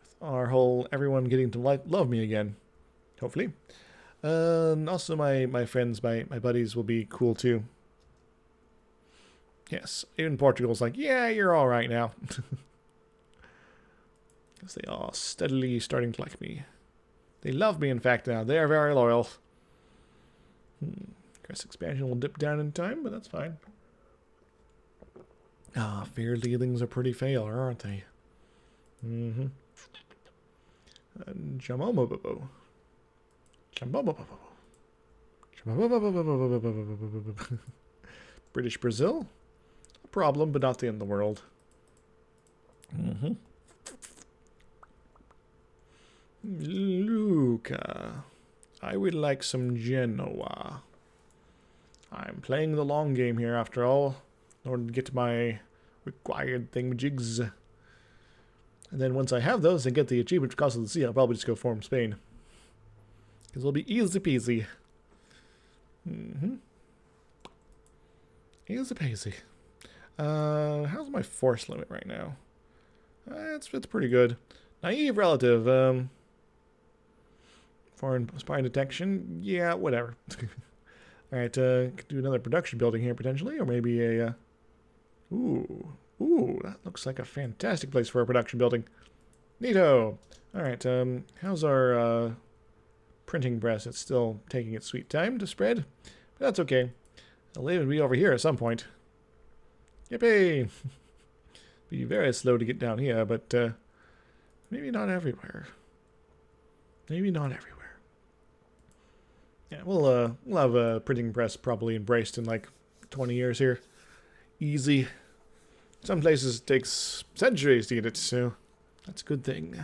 With our whole everyone getting to love me again. Hopefully. Also my friends, my buddies will be cool too. Yes, even Portugal's like, yeah, you're all right now. Because they are steadily starting to like me. They love me, in fact, now. They are very loyal. Crest expansion will dip down in time, but that's fine. Fair dealings are pretty fair, aren't they? Jamomobobo. British Brazil? A problem, but not the end of the world. Luca. I would like some Genoa. I'm playing the long game here, after all, in order to get my required thingamajigs. And then once I have those and get the achievement Cost of the Sea, I'll probably just go form Spain. Because it'll be easy peasy. Easy peasy. How's my force limit right now? It's pretty good. Naive relative. Foreign spy detection. Yeah, whatever. Alright, could do another production building here potentially, or maybe a... Ooh, that looks like a fantastic place for a production building. Neato! Alright, how's our printing press? It's still taking its sweet time to spread, but that's okay. It'll even be over here at some point. Yippee! Be very slow to get down here, but maybe not everywhere. Maybe not everywhere. Yeah, we'll have a printing press probably embraced in like 20 years here. Easy. Some places it takes centuries to get it, so that's a good thing.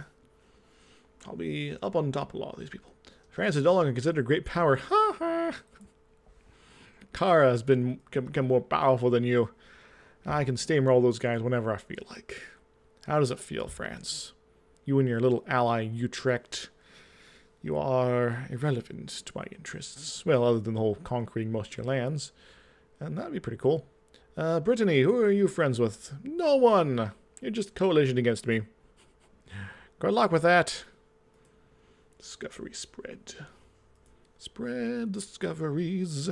I'll be up on top of all these people. France is no longer considered a great power. Ha ha! Kara has become more powerful than you. I can steamroll those guys whenever I feel like. How does it feel, France? You and your little ally, Utrecht. You are irrelevant to my interests. Well, other than the whole conquering most of your lands. And that'd be pretty cool. Brittany, who are you friends with? No one! You're just coalition against me. Good luck with that. Discovery spread. Spread discoveries.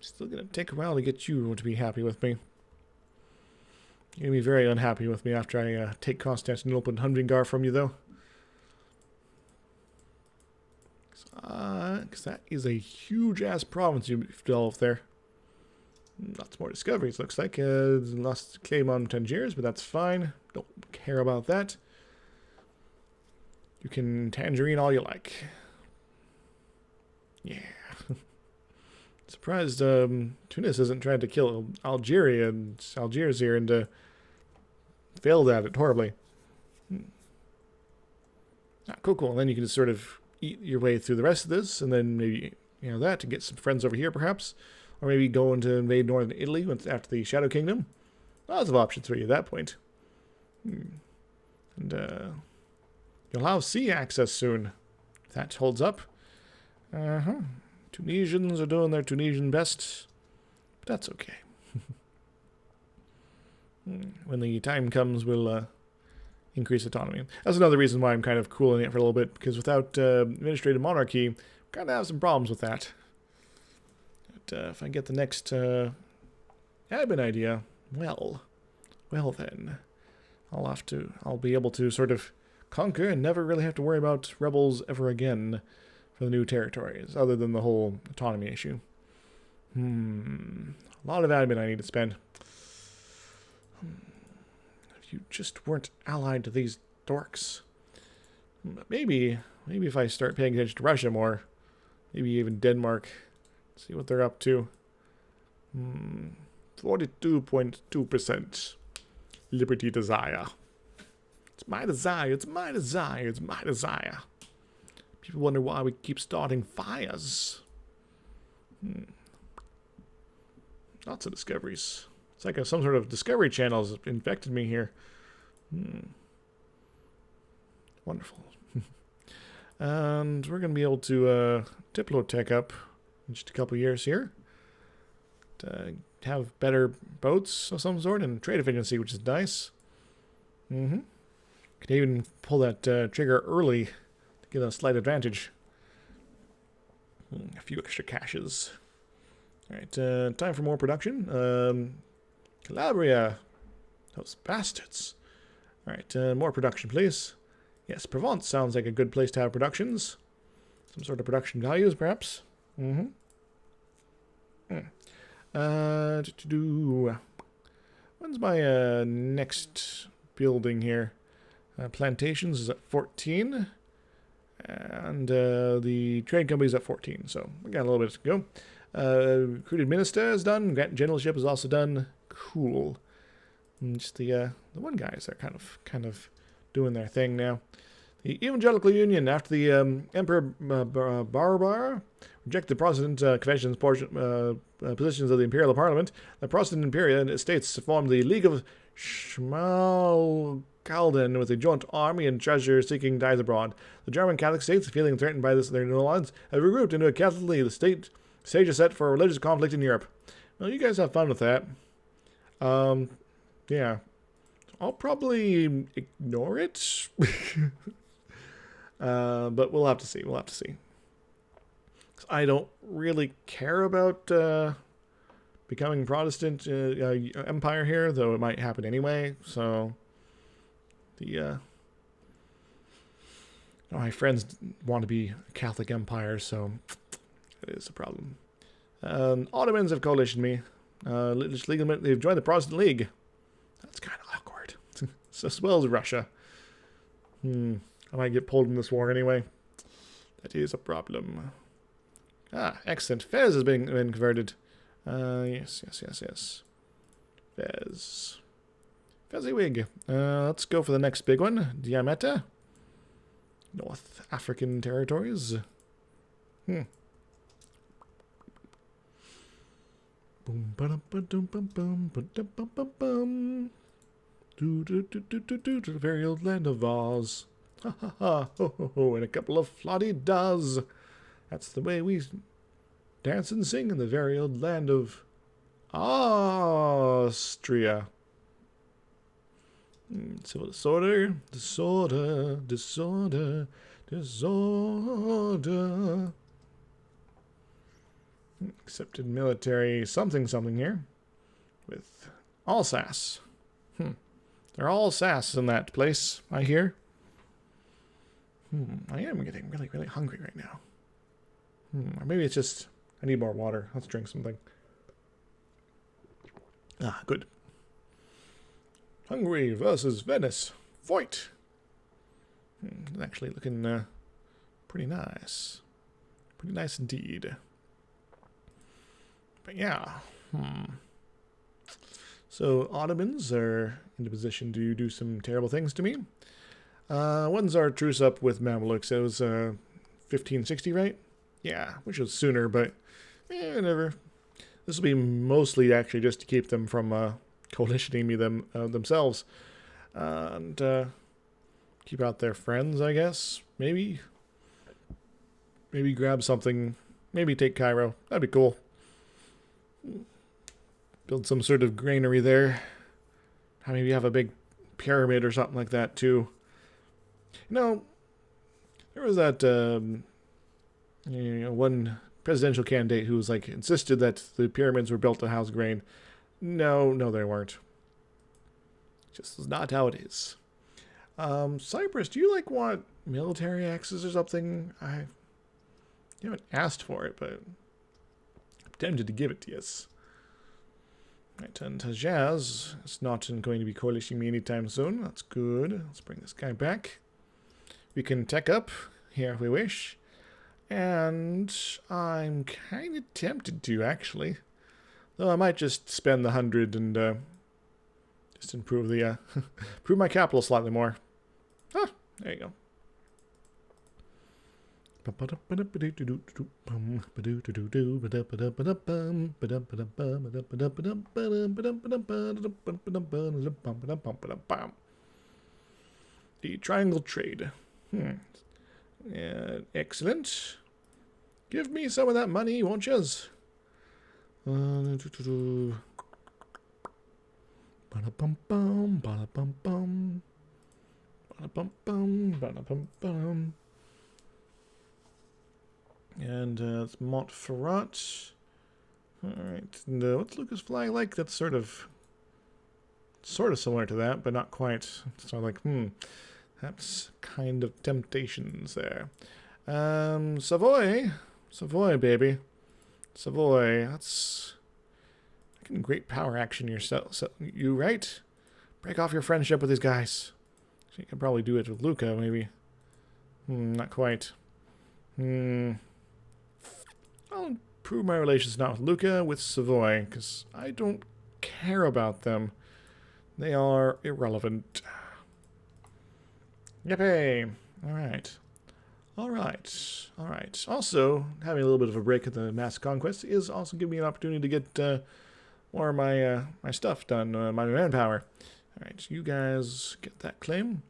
Still gonna take a while to get you to be happy with me. You're gonna be very unhappy with me after I take Constantinople and Humdingar from you, though. Because that is a huge-ass province you've developed there. Lots more discoveries, looks like. Lost claim on Tangiers, but that's fine. Don't care about that. You can tangerine all you like. Yeah. Surprised Tunis isn't trying to kill Algiers here and failed at it horribly. Cool. And then you can just sort of eat your way through the rest of this, and then maybe that to get some friends over here, perhaps, or maybe go into invade northern Italy after the Shadow Kingdom. Lots of options for you at that point. And you'll have sea access soon, that holds up. Tunisians are doing their Tunisian best, but that's okay. When the time comes, we'll increase autonomy. That's another reason why I'm kind of cooling it for a little bit, because without administrative monarchy, we kind of have some problems with that. But if I get the next admin idea, well then, I'll be able to sort of conquer and never really have to worry about rebels ever again for the new territories, other than the whole autonomy issue. A lot of admin I need to spend. If you just weren't allied to these dorks. Maybe if I start paying attention to Russia more, maybe even Denmark, see what they're up to. 42.2% liberty desire. It's my desire, it's my desire, it's my desire. People wonder why we keep starting fires. Lots of discoveries. It's like some sort of Discovery Channel has infected me here. Wonderful. And we're going to be able to Diplotech up in just a couple years here. To have better boats of some sort and trade efficiency, which is nice. Could even pull that trigger early to get a slight advantage. A few extra caches. Alright, time for more production. Calabria. Those bastards. Alright, more production, please. Yes, Provence sounds like a good place to have productions. Some sort of production values, perhaps. When's my next building here? Plantations is at 14. And the trade company is at 14. So we got a little bit to go. Recruited minister is done. Generalship is also done. Cool. And just the one guys are kind of doing their thing now. The Evangelical Union, after the Emperor Barbar rejected the Protestant Convention's positions of the Imperial Parliament, the Protestant Imperial States formed the League of Schmalkalden with a joint army and treasure-seeking ties abroad. The German Catholic states, feeling threatened by their new alliance, have regrouped into a Catholic League. The stage is set for a religious conflict in Europe. Well, you guys have fun with that. Yeah. I'll probably ignore it. But we'll have to see. We'll have to see. 'Cause I don't really care about becoming Protestant empire here, though it might happen anyway. So my friends want to be a Catholic empire, so it is a problem. Ottomans have coalitioned me. They've joined the Protestant League. That's kind of awkward. So as well as Russia. I might get pulled in this war anyway. That is a problem. Excellent. Fez has been converted. Yes. Fez. Fezziwig. Let's go for the next big one. Diameta. North African territories. Boom, ba dum bum bum ba dum bum bum bum. The very old land of Oz. Ha ha ha, ho ho ho, and a couple of flotty-das. That's the way we dance and sing in the very old land of Austria. Civil disorder. Accepted military something here with Alsace. They're all sass in that place, I hear. I am getting really, really hungry right now. Or maybe it's just I need more water. Let's drink something. Good. Hungary versus Venice. Fight! It's actually looking pretty nice. Pretty nice indeed. But yeah. So Ottomans are in a position to do some terrible things to me. When's our truce up with Mamelukes? It was 1560, right? Yeah, which was sooner, but whatever. This will be mostly actually just to keep them from coalitioning me themselves. And keep out their friends, I guess. Maybe. maybe grab something. Maybe take Cairo. That'd be cool. Build some sort of granary there. Maybe have a big pyramid or something like that too. You know, there was that one presidential candidate who was like insisted that the pyramids were built to house grain. No, they weren't. Just is not how it is. Cyprus, do you like want military axes or something? You haven't asked for it, but I'm tempted to give it to you. Right, and Tajaz is not going to be coalitioning me anytime soon. That's good. Let's bring this guy back. We can tech up here if we wish. And I'm kind of tempted to, actually. Though I might just spend the 100 and just improve the improve my capital slightly more. Ah, there you go. The triangle trade. Excellent. Give me some of that money, won't yous? Ba-da-bum-bum, ba-da-bum-bum. Ba-da-bum-bum, ba-da-bum-bum. And it's Montferrat. Alright, and what's Lucas flag like? That's sort of similar to that, but not quite. So I'm like, that's kind of temptations there. Savoy, baby. Savoy, that's great power action yourself. So, you right? Break off your friendship with these guys. So you can probably do it with Luca, maybe. Not quite. I'll improve my relations not with Luca, with Savoy, because I don't care about them. They are irrelevant. Yippee! Alright. Also, having a little bit of a break at the mass conquest is also giving me an opportunity to get more of my my stuff done, my manpower. Alright, you guys get that claim.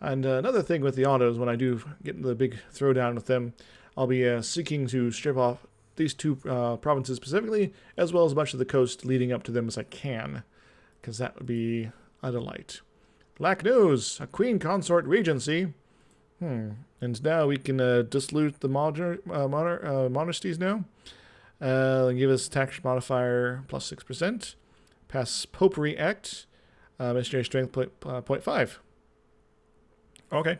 And another thing with the autos, when I do get into the big throwdown with them, I'll be seeking to strip off these two provinces specifically, as well as much of the coast leading up to them as I can, because that would be a delight. Black news! A queen consort regency. And now we can dissolute the monarchies now. And give us tax modifier plus 6%. Pass Popery Act. Missionary strength 0.5. Okay.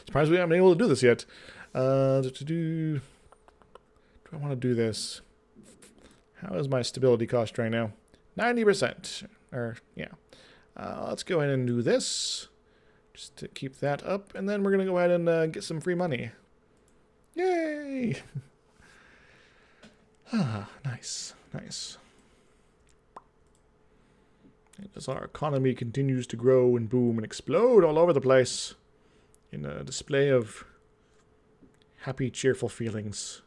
Surprised we haven't been able to do this yet. Do I want to do this? How is my stability cost right now? 90%. Let's go ahead and do this. Just to keep that up. And then we're going to go ahead and get some free money. Yay! Nice. As our economy continues to grow and boom and explode all over the place in a display of happy, cheerful feelings,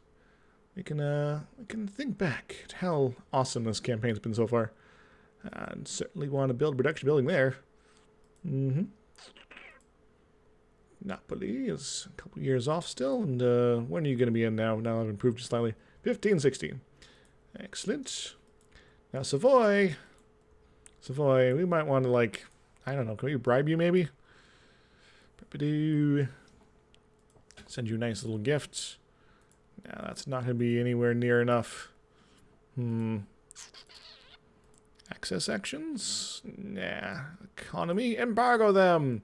we can think back at how awesome this campaign's been so far, and certainly want to build a production building there. Napoli is a couple years off still, and when are you going to be in now? Now I've improved just slightly. 15, 16. Excellent. Now Savoy, we might want to, like, I don't know, can we bribe you maybe? Send you a nice little gift. Nah, that's not going to be anywhere near enough. Access actions? Nah. Economy? Embargo them!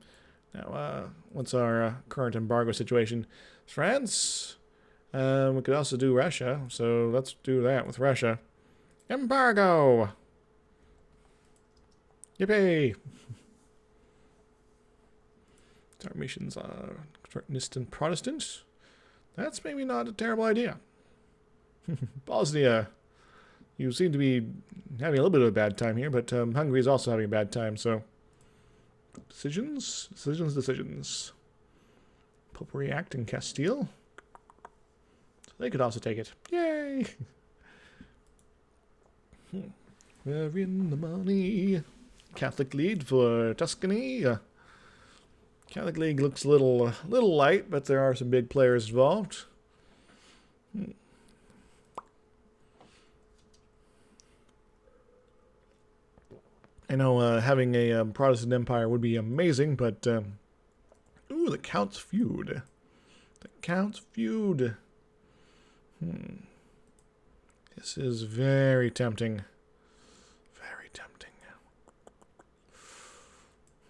Now, what's our current embargo situation? France? We could also do Russia, so let's do that with Russia. Embargo! Yippee! Our missions are distant Protestants. That's maybe not a terrible idea. Bosnia. You seem to be having a little bit of a bad time here, but Hungary is also having a bad time, so... Decisions. Popery Act in Castile. So they could also take it. Yay! We're in the money. Catholic lead for Tuscany. Catholic League looks a little light, but there are some big players involved. I know having a Protestant empire would be amazing, but ooh, the Count's feud. The Count's feud. This is very tempting. Very tempting.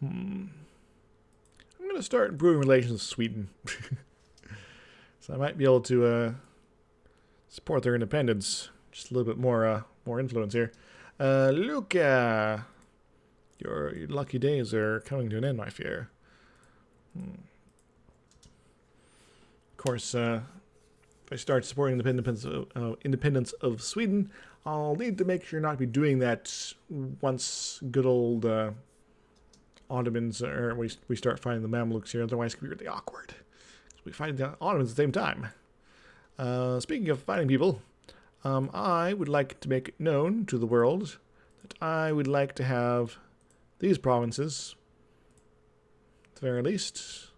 I'm going to start improving relations with Sweden. So I might be able to support their independence. Just a little bit more influence here. Luca, your lucky days are coming to an end, I fear. Of course, if I start supporting the independence of Sweden, I'll need to make sure not to be doing that once good old Ottomans, or we start fighting the Mamluks here. Otherwise, it could be really awkward. We fight the Ottomans at the same time. Speaking of fighting people, I would like to make it known to the world that I would like to have these provinces, at the very least.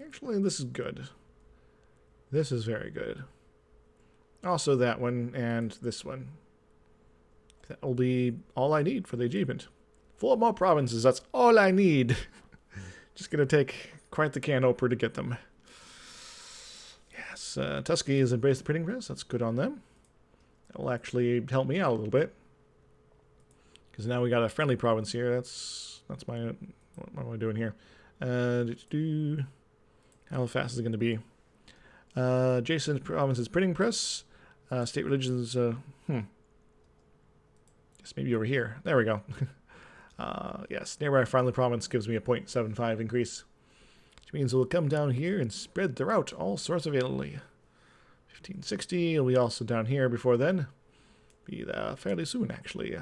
Actually, this is good. This is very good. Also that one and this one. That will be all I need for the achievement. 4 more provinces, that's all I need. Just gonna take quite the can opener to get them. Yes, Tuscany has embraced the printing press. That's good on them. That will actually help me out a little bit. Because now we got a friendly province here. That's my... What am I doing here? How fast is it going to be? Adjacent provinces printing press. State religions... Guess maybe over here. There we go. Yes, nearby friendly province gives me a 0.75 increase. Which means it will come down here and spread throughout all sorts of Italy. 1560 will be also down here before then. Be there fairly soon, actually.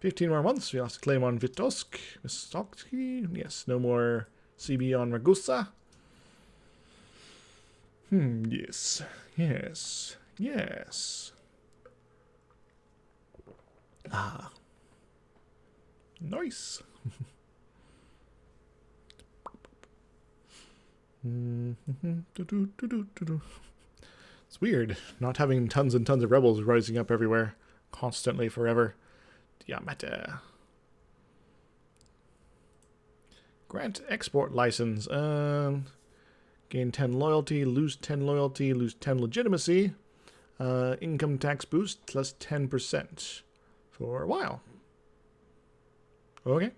15 more months. We also claim on Vysotsky. Yes, no more CB on Ragusa. Yes. Yes. Yes. Ah. Nice. It's weird not having tons and tons of rebels rising up everywhere constantly forever. Yamata. Grant export license. Gain 10 loyalty, lose 10 loyalty, lose 10 legitimacy. Income tax boost plus 10% for a while. Okay.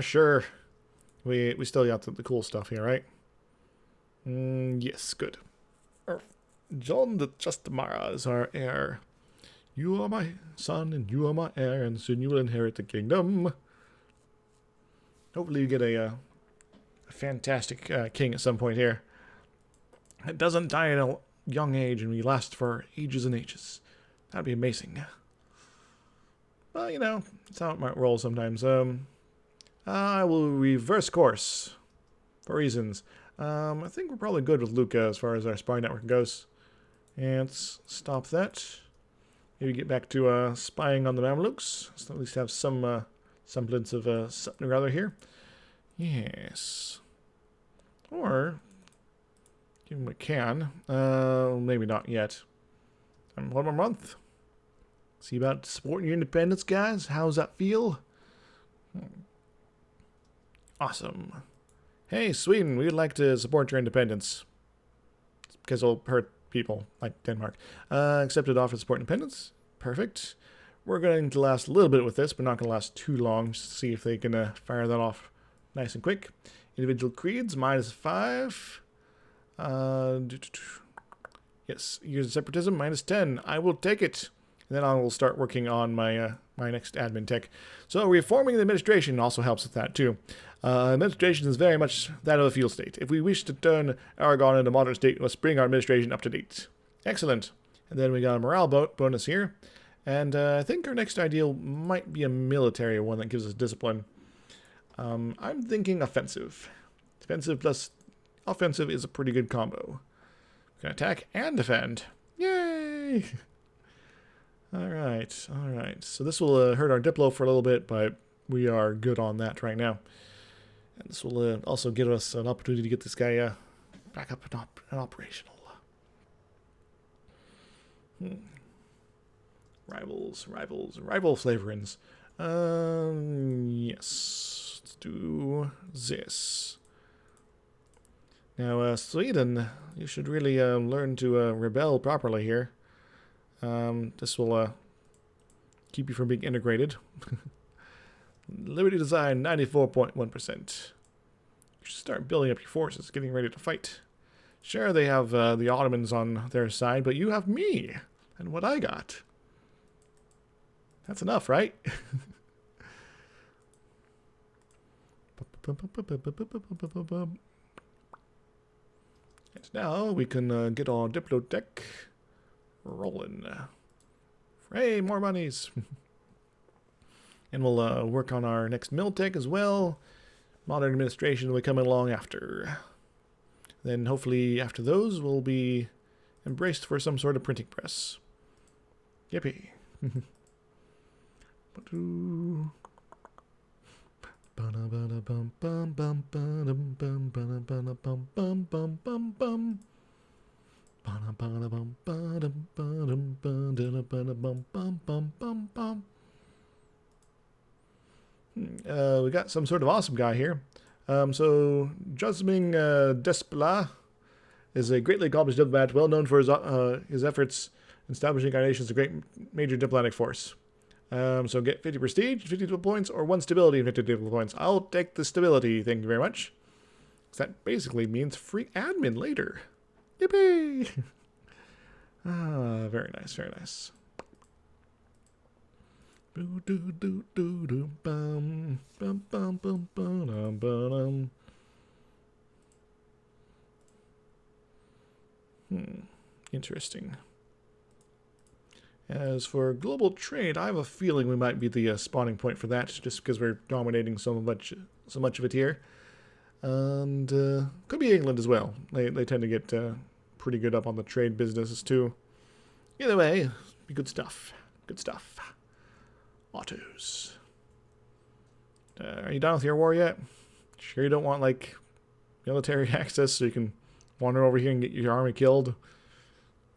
Sure. We still got the cool stuff here, right? Yes, good. John the Justamara is our heir. You are my son, and you are my heir, and soon you will inherit the kingdom. Hopefully you get a fantastic king at some point here. It doesn't die at a young age, and we last for ages and ages. That'd be amazing. Well, you know, that's how it might roll sometimes. I will reverse course for reasons. I think we're probably good with Luca as far as our spy network goes. And let's stop that. Maybe get back to spying on the Mamluks. So at least have some semblance of something or other here. Yes. Or give him a can. Maybe not yet. 1 more month. See about supporting your independence, guys. How's that feel? Awesome. Hey, Sweden, we'd like to support your independence. Because it'll hurt people, like Denmark. Accepted offer to support independence. Perfect. We're going to last a little bit with this, but not going to last too long, just to see if they can fire that off nice and quick. Individual creeds, -5. Yes, use separatism, -10. I will take it. And then I will start working on my my next admin tech. So reforming the administration also helps with that too. Administration is very much that of a field state. If we wish to turn Aragon into a modern state, we must bring our administration up to date. Excellent. And then we got a morale bonus here. And I think our next ideal might be a military one that gives us discipline. I'm thinking offensive. Defensive plus offensive is a pretty good combo. We can attack and defend. Yay! Alright, alright. So this will hurt our Diplo for a little bit, but we are good on that right now. And this will also give us an opportunity to get this guy back up and operational. Rival flavorings. Yes. Let's do this. Now, Sweden, you should really learn to rebel properly here. This will keep you from being integrated. Liberty design, 94.1%. You should start building up your forces, getting ready to fight. Sure, they have the Ottomans on their side, but you have me and what I got. That's enough, right? And now we can get our Diplotech rolling. Hey, more monies. And we'll work on our next Miltech as well. Modern administration will be coming along after. Then hopefully after those we'll be embraced for some sort of printing press. Yippee. We got some sort of awesome guy here. So Jasmine Despla is a greatly accomplished diplomat, well known for his efforts in establishing our nation's a great major diplomatic force. So get 50 prestige, 50 diplomat points, or 1 stability and 50 diplomat points. I'll take the stability, thank you very much. That basically means free admin later. Yippee! Very nice, very nice. Interesting. As for global trade, I have a feeling we might be the spawning point for that, just because we're dominating so much of it here. And could be England as well. They tend to get pretty good up on the trade businesses too. Either way, be good stuff. Good stuff. Autos. Are you done with your war yet? Sure you don't want, like, military access so you can wander over here and get your army killed?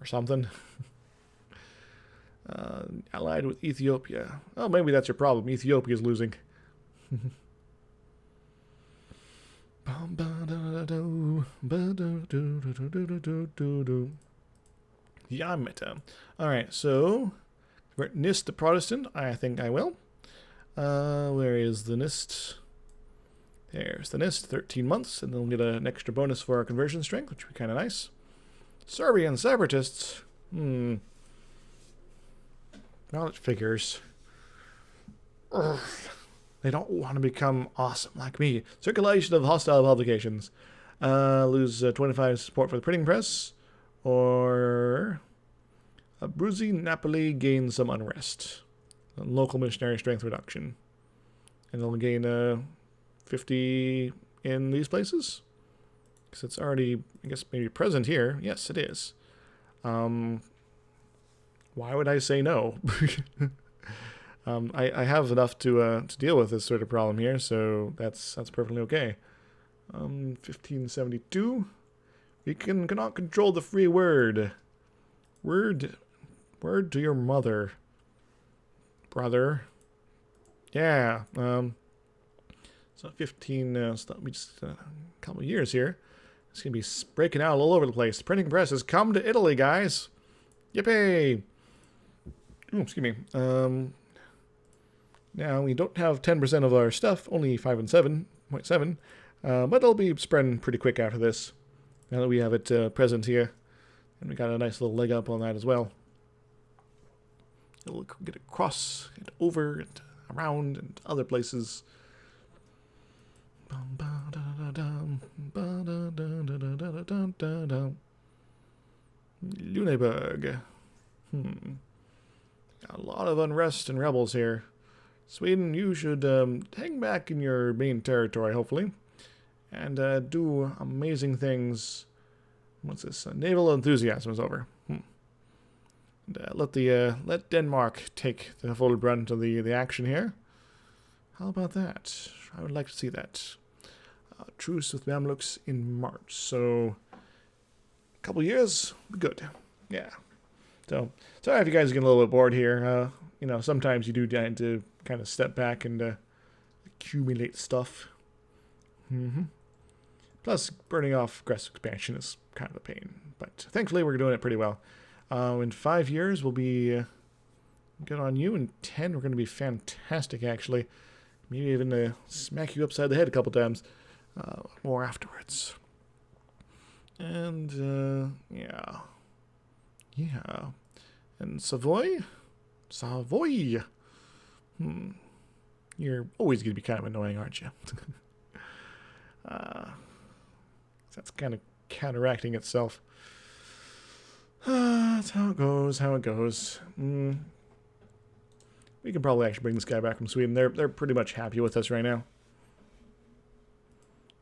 Or something? Allied with Ethiopia. Oh, maybe that's your problem. Ethiopia's losing. Yameta. Alright, so NIST to Protestant, I think I will. Where is the NIST? There's the NIST, 13 months, and then we'll get an extra bonus for our conversion strength, which would be kind of nice. Serbian separatists. Well, it figures. Ugh. They don't want to become awesome like me. Circulation of hostile publications. Lose 25 support for the printing press. Or Abruzzi Napoli gain some unrest. Local missionary strength reduction. And they'll gain 50 in these places. Because it's already, I guess, maybe present here. Yes, it is. Why would I say no? I have enough to deal with this sort of problem here, so that's perfectly okay. 1572. We cannot control the free word. Word to your mother, brother. Yeah. So 15. So that'll be just a couple of years here. It's gonna be breaking out all over the place. The printing press has come to Italy, guys. Yippee! Oh, excuse me. Now, we don't have 10% of our stuff, only 5 and 7.7, but it'll be spreading pretty quick after this, now that we have it present here. And we got a nice little leg up on that as well. It'll get across, and over, and around, and other places. Luneburg. Got a lot of unrest and rebels here. Sweden, you should hang back in your main territory, hopefully, and do amazing things. What's this? Naval enthusiasm is over. And, let Denmark take the full brunt of the action here. How about that? I would like to see that. Truce with Mamluks in March. So, a couple years, good. Yeah. So, sorry if you guys get a little bit bored here. You know, sometimes you do need to kind of step back and accumulate stuff. Plus, burning off aggressive expansion is kind of a pain. But thankfully, we're doing it pretty well. In 5 years, we'll be good on you. In 10, we're going to be fantastic, actually. Maybe even smack you upside the head a couple times. More afterwards. And, yeah. Yeah. And Savoy? Savoy! You're always going to be kind of annoying, aren't you? That's kind of counteracting itself. That's how it goes, how it goes. We can probably actually bring this guy back from Sweden. They're pretty much happy with us right now.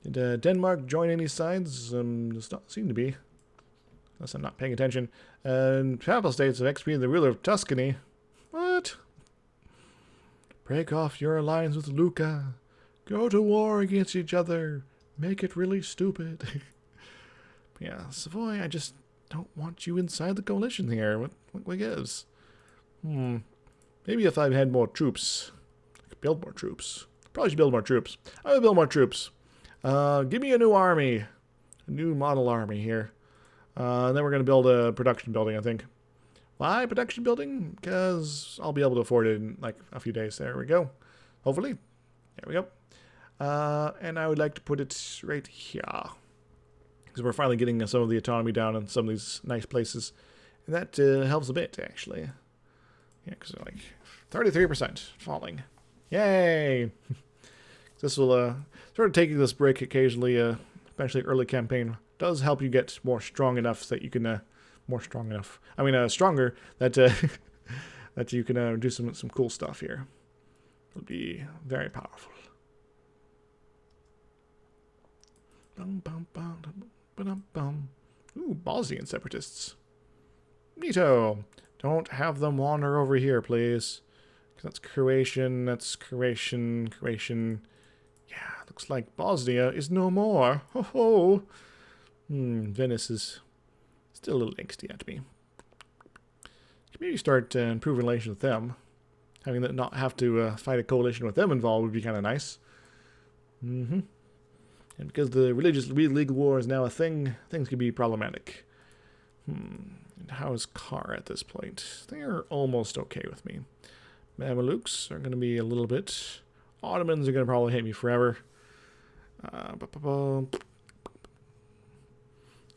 Did Denmark join any sides? Does not seem to be. Unless I'm not paying attention. And Papal States have executed the ruler of Tuscany. What? Break off your alliance with Lucca. Go to war against each other. Make it really stupid. Yeah, Savoy, I just don't want you inside the coalition here. What gives? Maybe if I had more troops. I could build more troops. Probably should build more troops. I will build more troops. Give me a new army. A new model army here. And then we're going to build a production building, I think. Why production building? Because I'll be able to afford it in like a few days. There we go. Hopefully. There we go. And I would like to put it right here. Because we're finally getting some of the autonomy down in some of these nice places. And that helps a bit, actually. Yeah, because like 33% falling. Yay! This will sort of taking this break occasionally, especially early campaign, does help you get more strong enough so that you can stronger that that you can do some cool stuff here. It'll be very powerful. Ooh, Bosnian separatists. Neato. Don't have them wander over here, please. That's Croatian. That's Croatian. Yeah, looks like Bosnia is no more. Ho ho. Venice is still a little angsty at me. Maybe start improving relations with them. Having that not have to fight a coalition with them involved would be kind of nice. And because the religious legal war is now a thing, things can be problematic. And how is Kar at this point? They are almost okay with me. Mamelukes are going to be a little bit. Ottomans are going to probably hate me forever. I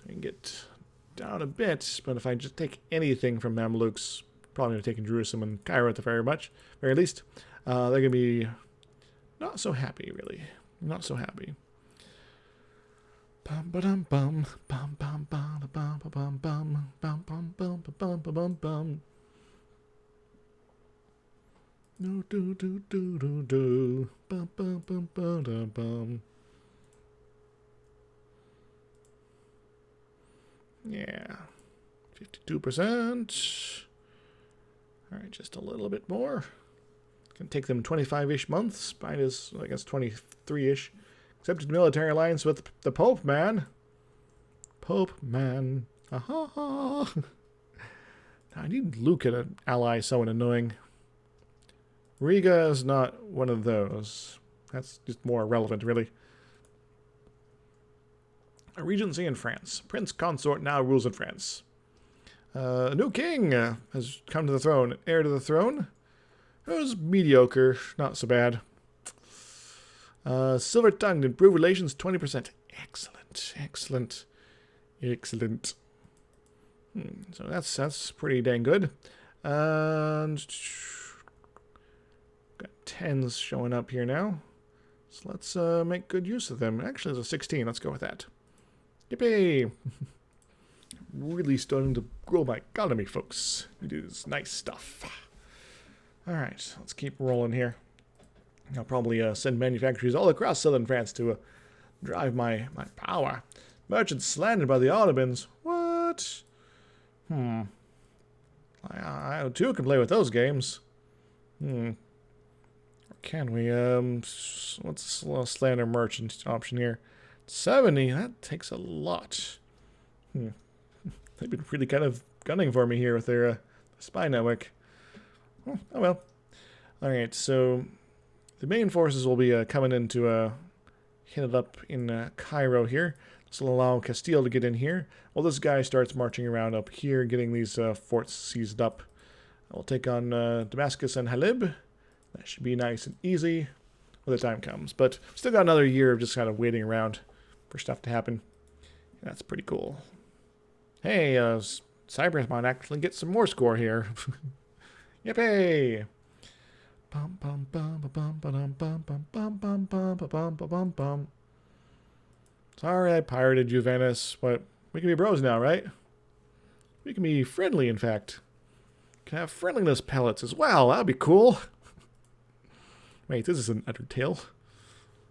can get down a bit, but if I just take anything from Mamelukes, probably going to take in Jerusalem and Cairo at the very least, they're going to be not so happy, really. Not so happy. Bum ba dum bum bum bum bum bum bum bum bum bum bum bum bum bum. No do do do do do bum bum bum bum bum. Yeah, 52%. All right, just a little bit more. Can take them 25-ish months. Mine is, I guess, 23-ish. Accepted military alliance with the Pope, man. Pope, man. Aha. I need Lucca to ally someone annoying. Riga is not one of those. That's just more relevant, really. A regency in France. Prince Consort now rules in France. A new king has come to the throne. Heir to the throne. It was mediocre. Not so bad. Silver-tongued. Improved relations 20%. Excellent. Excellent. Excellent. So that's pretty dang good. And got 10s showing up here now. So let's make good use of them. Actually, there's a 16. Let's go with that. Yippee! Really starting to grow my economy, folks. It is nice stuff. Alright, let's keep rolling here. I'll probably send manufacturers all across southern France to drive my power. Merchants slandered by the Ottomans. What? I too can play with those games. Or can we? What's the slander merchant option here? 70, that takes a lot. They've been really kind of gunning for me here with their spy network. Oh well. Alright, so the main forces will be coming in to hit it up in Cairo here. This will allow Castile to get in here. While this guy starts marching around up here, getting these forts seized up. I'll take on Damascus and Halib. That should be nice and easy when the time comes. But still got another year of just kind of waiting around for stuff to happen. That's pretty cool. Hey, Cyprus might actually get some more score here. Yippee! Sorry I pirated you, Venice, but we can be bros now, right? We can be friendly, in fact. Can have friendliness pellets as well. That'd be cool. Wait, this is an Undertale.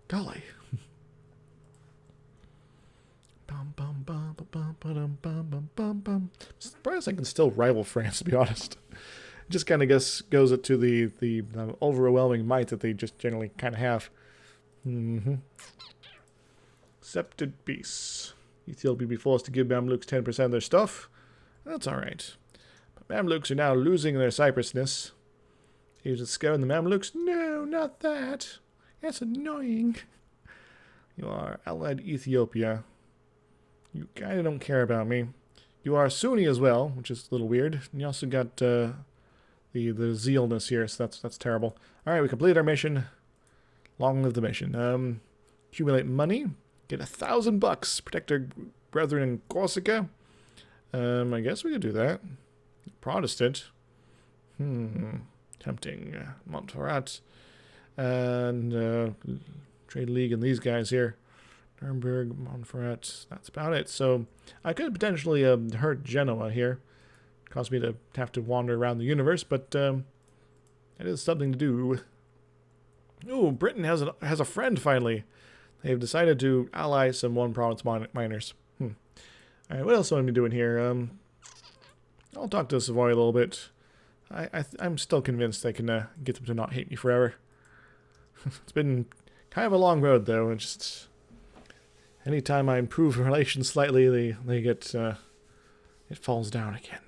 Golly. Surprised I can still rival France, to be honest. It just kind of goes to the overwhelming might that they just generally kind of have. Accepted peace. Ethiopia be forced to give Mamluks 10% of their stuff. That's alright. But Mamluks are now losing their Cyprusness. Is it scaring the Mamluks? No, not that. That's annoying. You are allied Ethiopia. You kind of don't care about me. You are Sunni as well, which is a little weird. And you also got the zealness here, so that's terrible. Alright, we completed our mission. Long live the mission. Accumulate money. Get $1,000. Protect our brethren in Corsica. I guess we could do that. Protestant. Tempting. Montferrat. And Trade League and these guys here. Nuremberg, Montferrat. That's about it. So I could potentially hurt Genoa here. Cause me to have to wander around the universe, but it is something to do. Ooh, Britain has a friend finally. They've decided to ally some one province miners. Alright, what else am I doing here? I'll talk to Savoy a little bit. I'm still convinced I can get them to not hate me forever. It's been kind of a long road, though. And just anytime I improve relations slightly, they get it falls down again.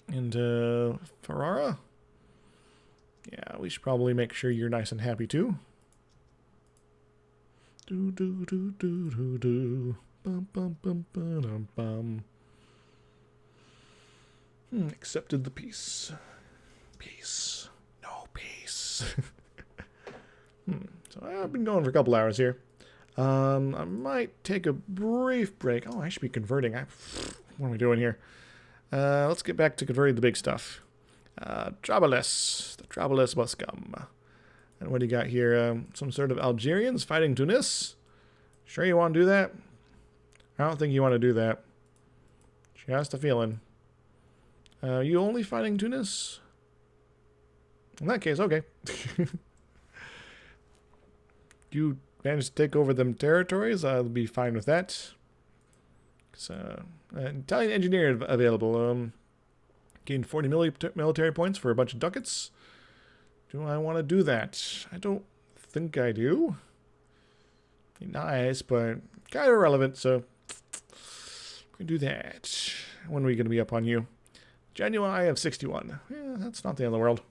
And Ferrara? Yeah, we should probably make sure you're nice and happy too. Do do do do do do. Bum bum bum bum bum. Accepted the peace. Peace. No peace. So I've been going for a couple hours here. I might take a brief break. Oh, I should be converting. What am I doing here? Let's get back to converting the big stuff. Trabalus. The Trabalus must come. And what do you got here? Some sort of Algerians fighting Tunis? Sure you want to do that? I don't think you want to do that. Just a feeling. You only fighting Tunis? In that case, okay. You manage to take over them territories, I'll be fine with that. So, Italian engineer available. Gain 40 military points for a bunch of ducats. Do I want to do that? I don't think I do. Nice, but kind of irrelevant, so we can do that. When are we going to be up on you? January of 61. Yeah, that's not the end of the world.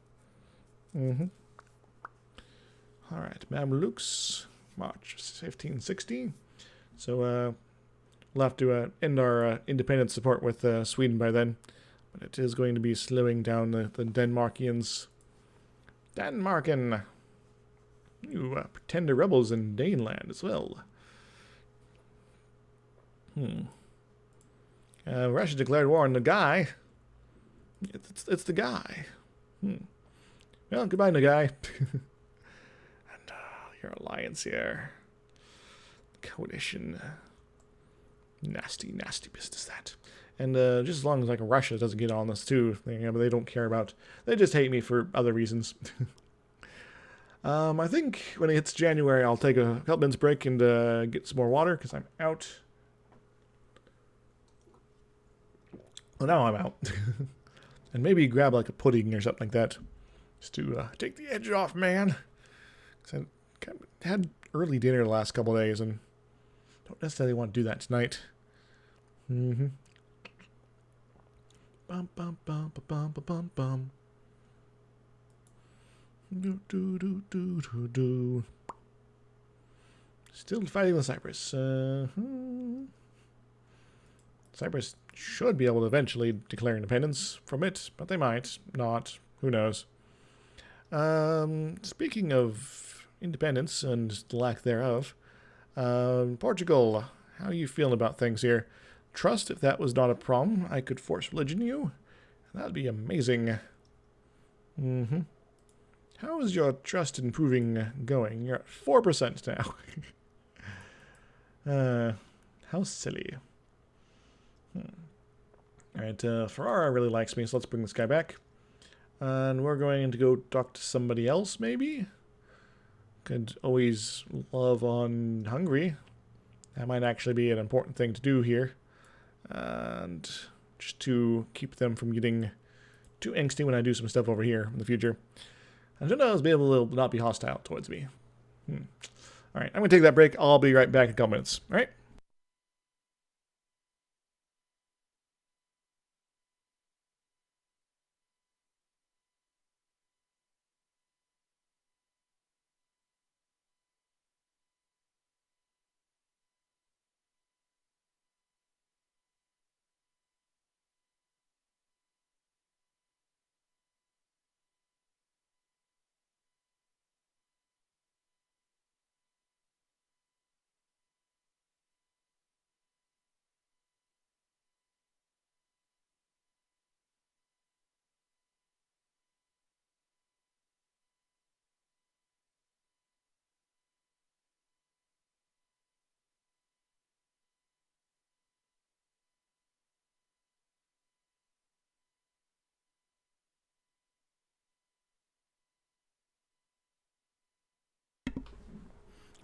Alright, Mamluks, March 1560. So, we'll have to end our independent support with Sweden by then. But it is going to be slowing down the Denmarkians. Danmarken! You pretender rebels in Daneland as well. Russia declared war on the guy. It's the guy. Well, goodbye, Nagai. And your alliance here. Coalition. Nasty, nasty business, that. And just as long as Russia doesn't get on this too, but they don't care about. They just hate me for other reasons. I think when it hits January, I'll take a couple minutes break and get some more water because I'm out. Well, now I'm out. And maybe grab a pudding or something like that. Just to take the edge off, man. Because I had early dinner the last couple of days and don't necessarily want to do that tonight. Mm-hmm. Bum bum bum bum bum bum bum. Do do do do do do. Still fighting with Cyprus. Cyprus should be able to eventually declare independence from it, but they might not. Who knows? Speaking of independence and the lack thereof, Portugal, how are you feeling about things here? Trust, if that was not a problem, I could force religion you. That'd be amazing. Mm-hmm. How is your trust improving going? You're at 4% now. How silly. Alright, Ferrara really likes me, so let's bring this guy back. And we're going to go talk to somebody else, maybe? Could always love on Hungary. That might actually be an important thing to do here. And just to keep them from getting too angsty when I do some stuff over here in the future. I don't know, I'll be able to not be hostile towards me. Alright, I'm going to take that break. I'll be right back in a couple minutes. Alright?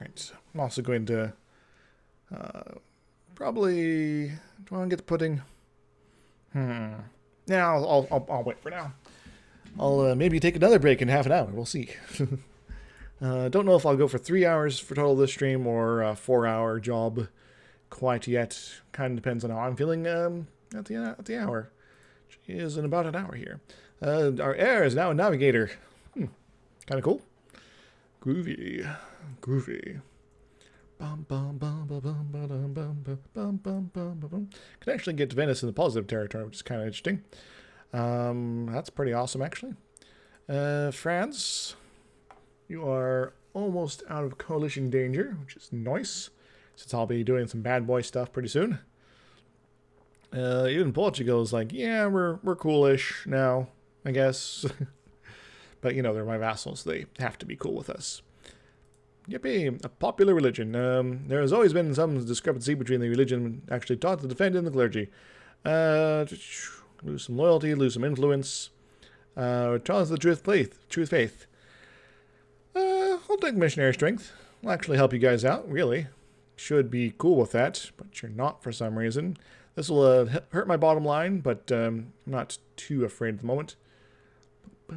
Alright, I'm also going to probably... Do I want to get the pudding? Yeah, I'll wait for now. I'll maybe take another break in half an hour. We'll see. Don't know if I'll go for 3 hours for total this stream or a 4-hour job quite yet. Kind of depends on how I'm feeling at the hour. Which is in about an hour here. Our heir is now a navigator. Kind of cool. Groovy. Groovy. Bum, bum, bum, bum, bum, bum, bum, bum, bum, bum, bum, bum. Can actually get to Venice in the positive territory, which is kind of interesting. That's pretty awesome, actually. France, you are almost out of coalition danger, which is nice, since I'll be doing some bad boy stuff pretty soon. Even Portugal is like, yeah, we're coolish now, I guess. But, you know, they're my vassals. They have to be cool with us. Yippee, a popular religion. There has always been some discrepancy between the religion actually taught to defend and the clergy. Lose some loyalty, lose some influence. Tell us the truth faith. I'll take missionary strength. I'll actually help you guys out, really. Should be cool with that, but you're not for some reason. This will hurt my bottom line, but I'm not too afraid at the moment. How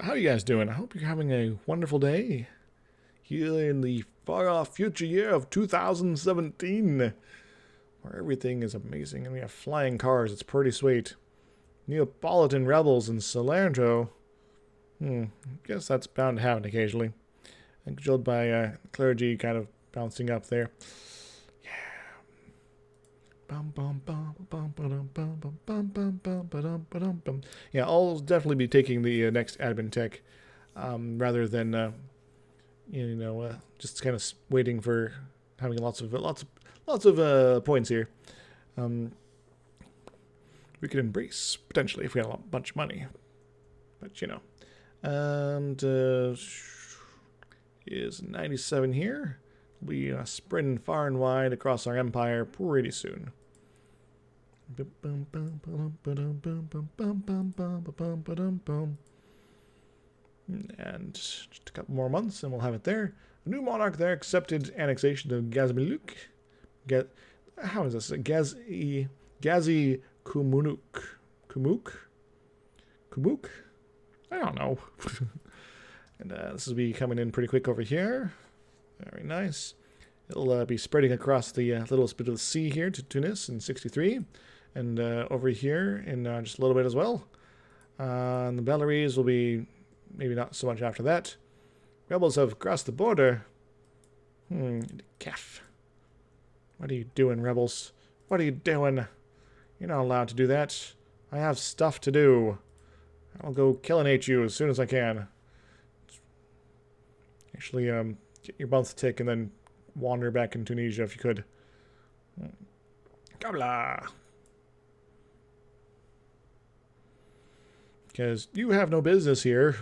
are you guys doing? I hope you're having a wonderful day here in the far-off future year of 2017, where everything is amazing and we have flying cars. It's pretty sweet. Neapolitan rebels in Salerno. Guess that's bound to happen occasionally. And controlled by clergy kind of bouncing up there. Yeah, I'll definitely be taking the next admin tech rather than just kind of waiting for having lots of points here. We could embrace potentially if we had a bunch of money, but you know. And is 97 here. We spreading far and wide across our empire pretty soon. And just a couple more months and we'll have it there. A new monarch there accepted annexation of Gazmaluk. How is this? Gazi Kumunuk. Kumuk? I don't know. And this will be coming in pretty quick over here. Very nice. It'll be spreading across the little bit of the sea here to Tunis in 63. And over here in just a little bit as well. And the Belarus will be maybe not so much after that. Rebels have crossed the border. Kef. What are you doing, rebels? What are you doing? You're not allowed to do that. I have stuff to do. I'll go killinate you as soon as I can. Actually, get your month tick and then wander back in Tunisia if you could. Kabla! Because you have no business here.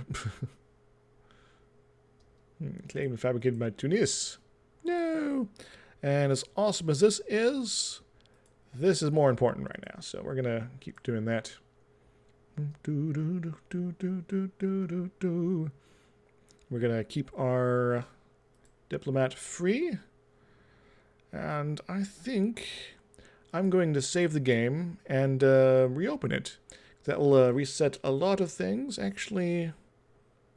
Claim fabricated by Tunis. No! And as awesome as this is more important right now. So we're going to keep doing that. We're going to keep our diplomat free. And I think I'm going to save the game and reopen it. That will reset a lot of things. Actually,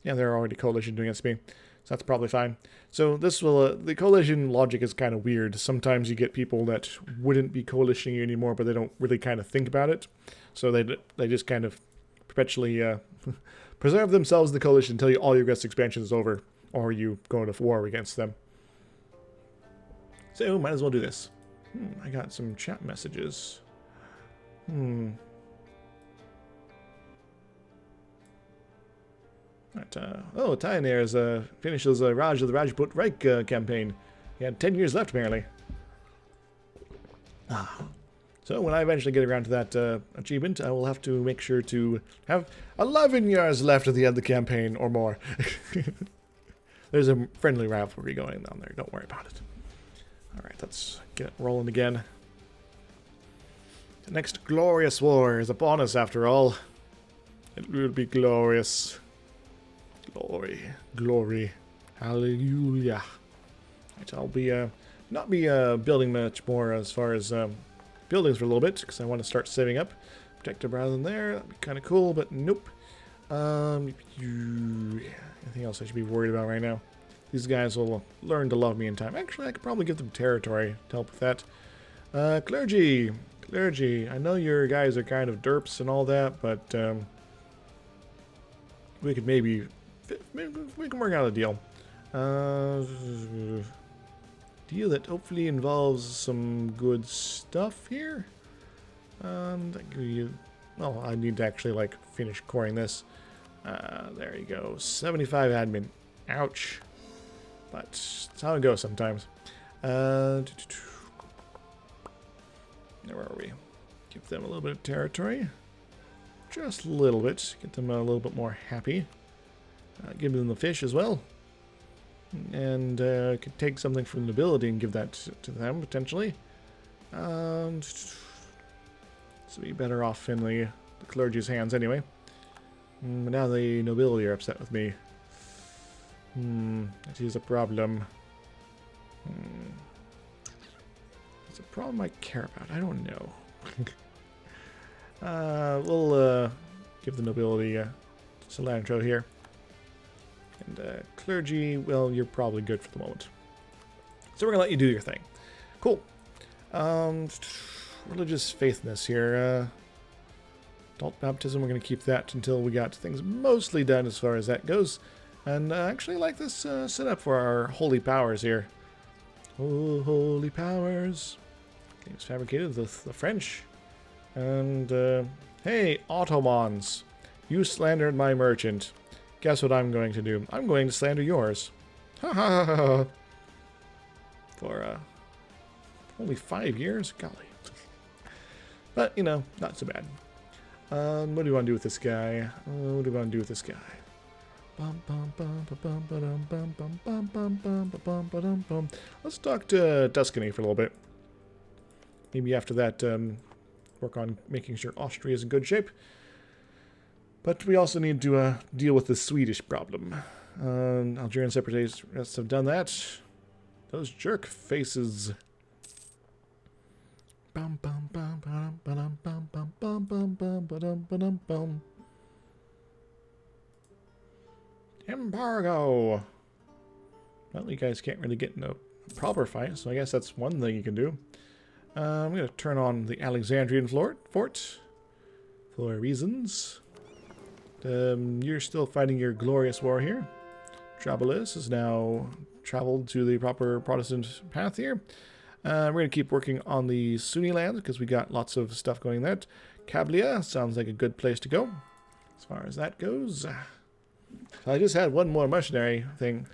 yeah, there are already coalition doing SB. So that's probably fine. So this will, the coalition logic is kind of weird. Sometimes you get people that wouldn't be coalitioning you anymore, but they don't really kind of think about it. So they just kind of perpetually preserve themselves in the coalition until all your guest expansion is over, or you go into war against them. So might as well do this. I got some chat messages. Oh, Tyanair finishes Raj of the Rajput Reich campaign. He had 10 years left, apparently. So when I eventually get around to that achievement, I will have to make sure to have 11 years left at the end of the campaign, or more. There's a friendly rivalry going on there. Don't worry about it. Alright, let's get it rolling again. The next glorious war is upon us, after all. It will be glorious. Glory, glory, hallelujah. Right, I'll be not be building much more as far as buildings for a little bit, because I want to start saving up. Protective rather than there, that'd be kind of cool, but nope. Anything else I should be worried about right now? These guys will learn to love me in time. Actually, I could probably give them territory to help with that. Clergy, I know your guys are kind of derps and all that, but we could maybe we can work out a deal. Deal that hopefully involves some good stuff here. Well, I need to actually like finish coring this. There you go. 75 admin. Ouch. But it's how it goes sometimes. Where are we? Give them a little bit of territory. Just a little bit. Get them a little bit more happy. Give them the fish as well. And could take something from the nobility and give that to them, potentially. So be better off in the clergy's hands anyway. But now the nobility are upset with me. That is a problem. It's a problem I care about. I don't know. We'll give the nobility cilantro here. And clergy, well, you're probably good for the moment. So we're going to let you do your thing. Cool. Religious faithness here. Adult baptism, we're going to keep that until we got things mostly done as far as that goes. And I actually like this setup for our holy powers here. Oh, holy powers. Games fabricated with the French. And, hey, Ottomans. You slandered my merchant. Guess what I'm going to do? I'm going to slander yours. Ha ha ha ha. For, only 5 years? Golly. But, you know, not so bad. What do you want to do with this guy? What do you want to do with this guy? Let's talk to Tuscany for a little bit. Maybe after that, work on making sure Austria is in good shape. But we also need to deal with the Swedish problem. Algerian separatists have done that. Those jerk faces. Bum bum bum bum bum bum bum bum bum bum bum bum bum. Embargo. Well, you guys can't really get in a proper fight, so I guess that's one thing you can do. I'm going to turn on the Alexandrian fort for reasons. You're still fighting your glorious war here. Trabalus has now traveled to the proper Protestant path here. We're going to keep working on the Sunni land because we got lots of stuff going there. Kablia sounds like a good place to go as far as that goes. So I just had one more mercenary thing.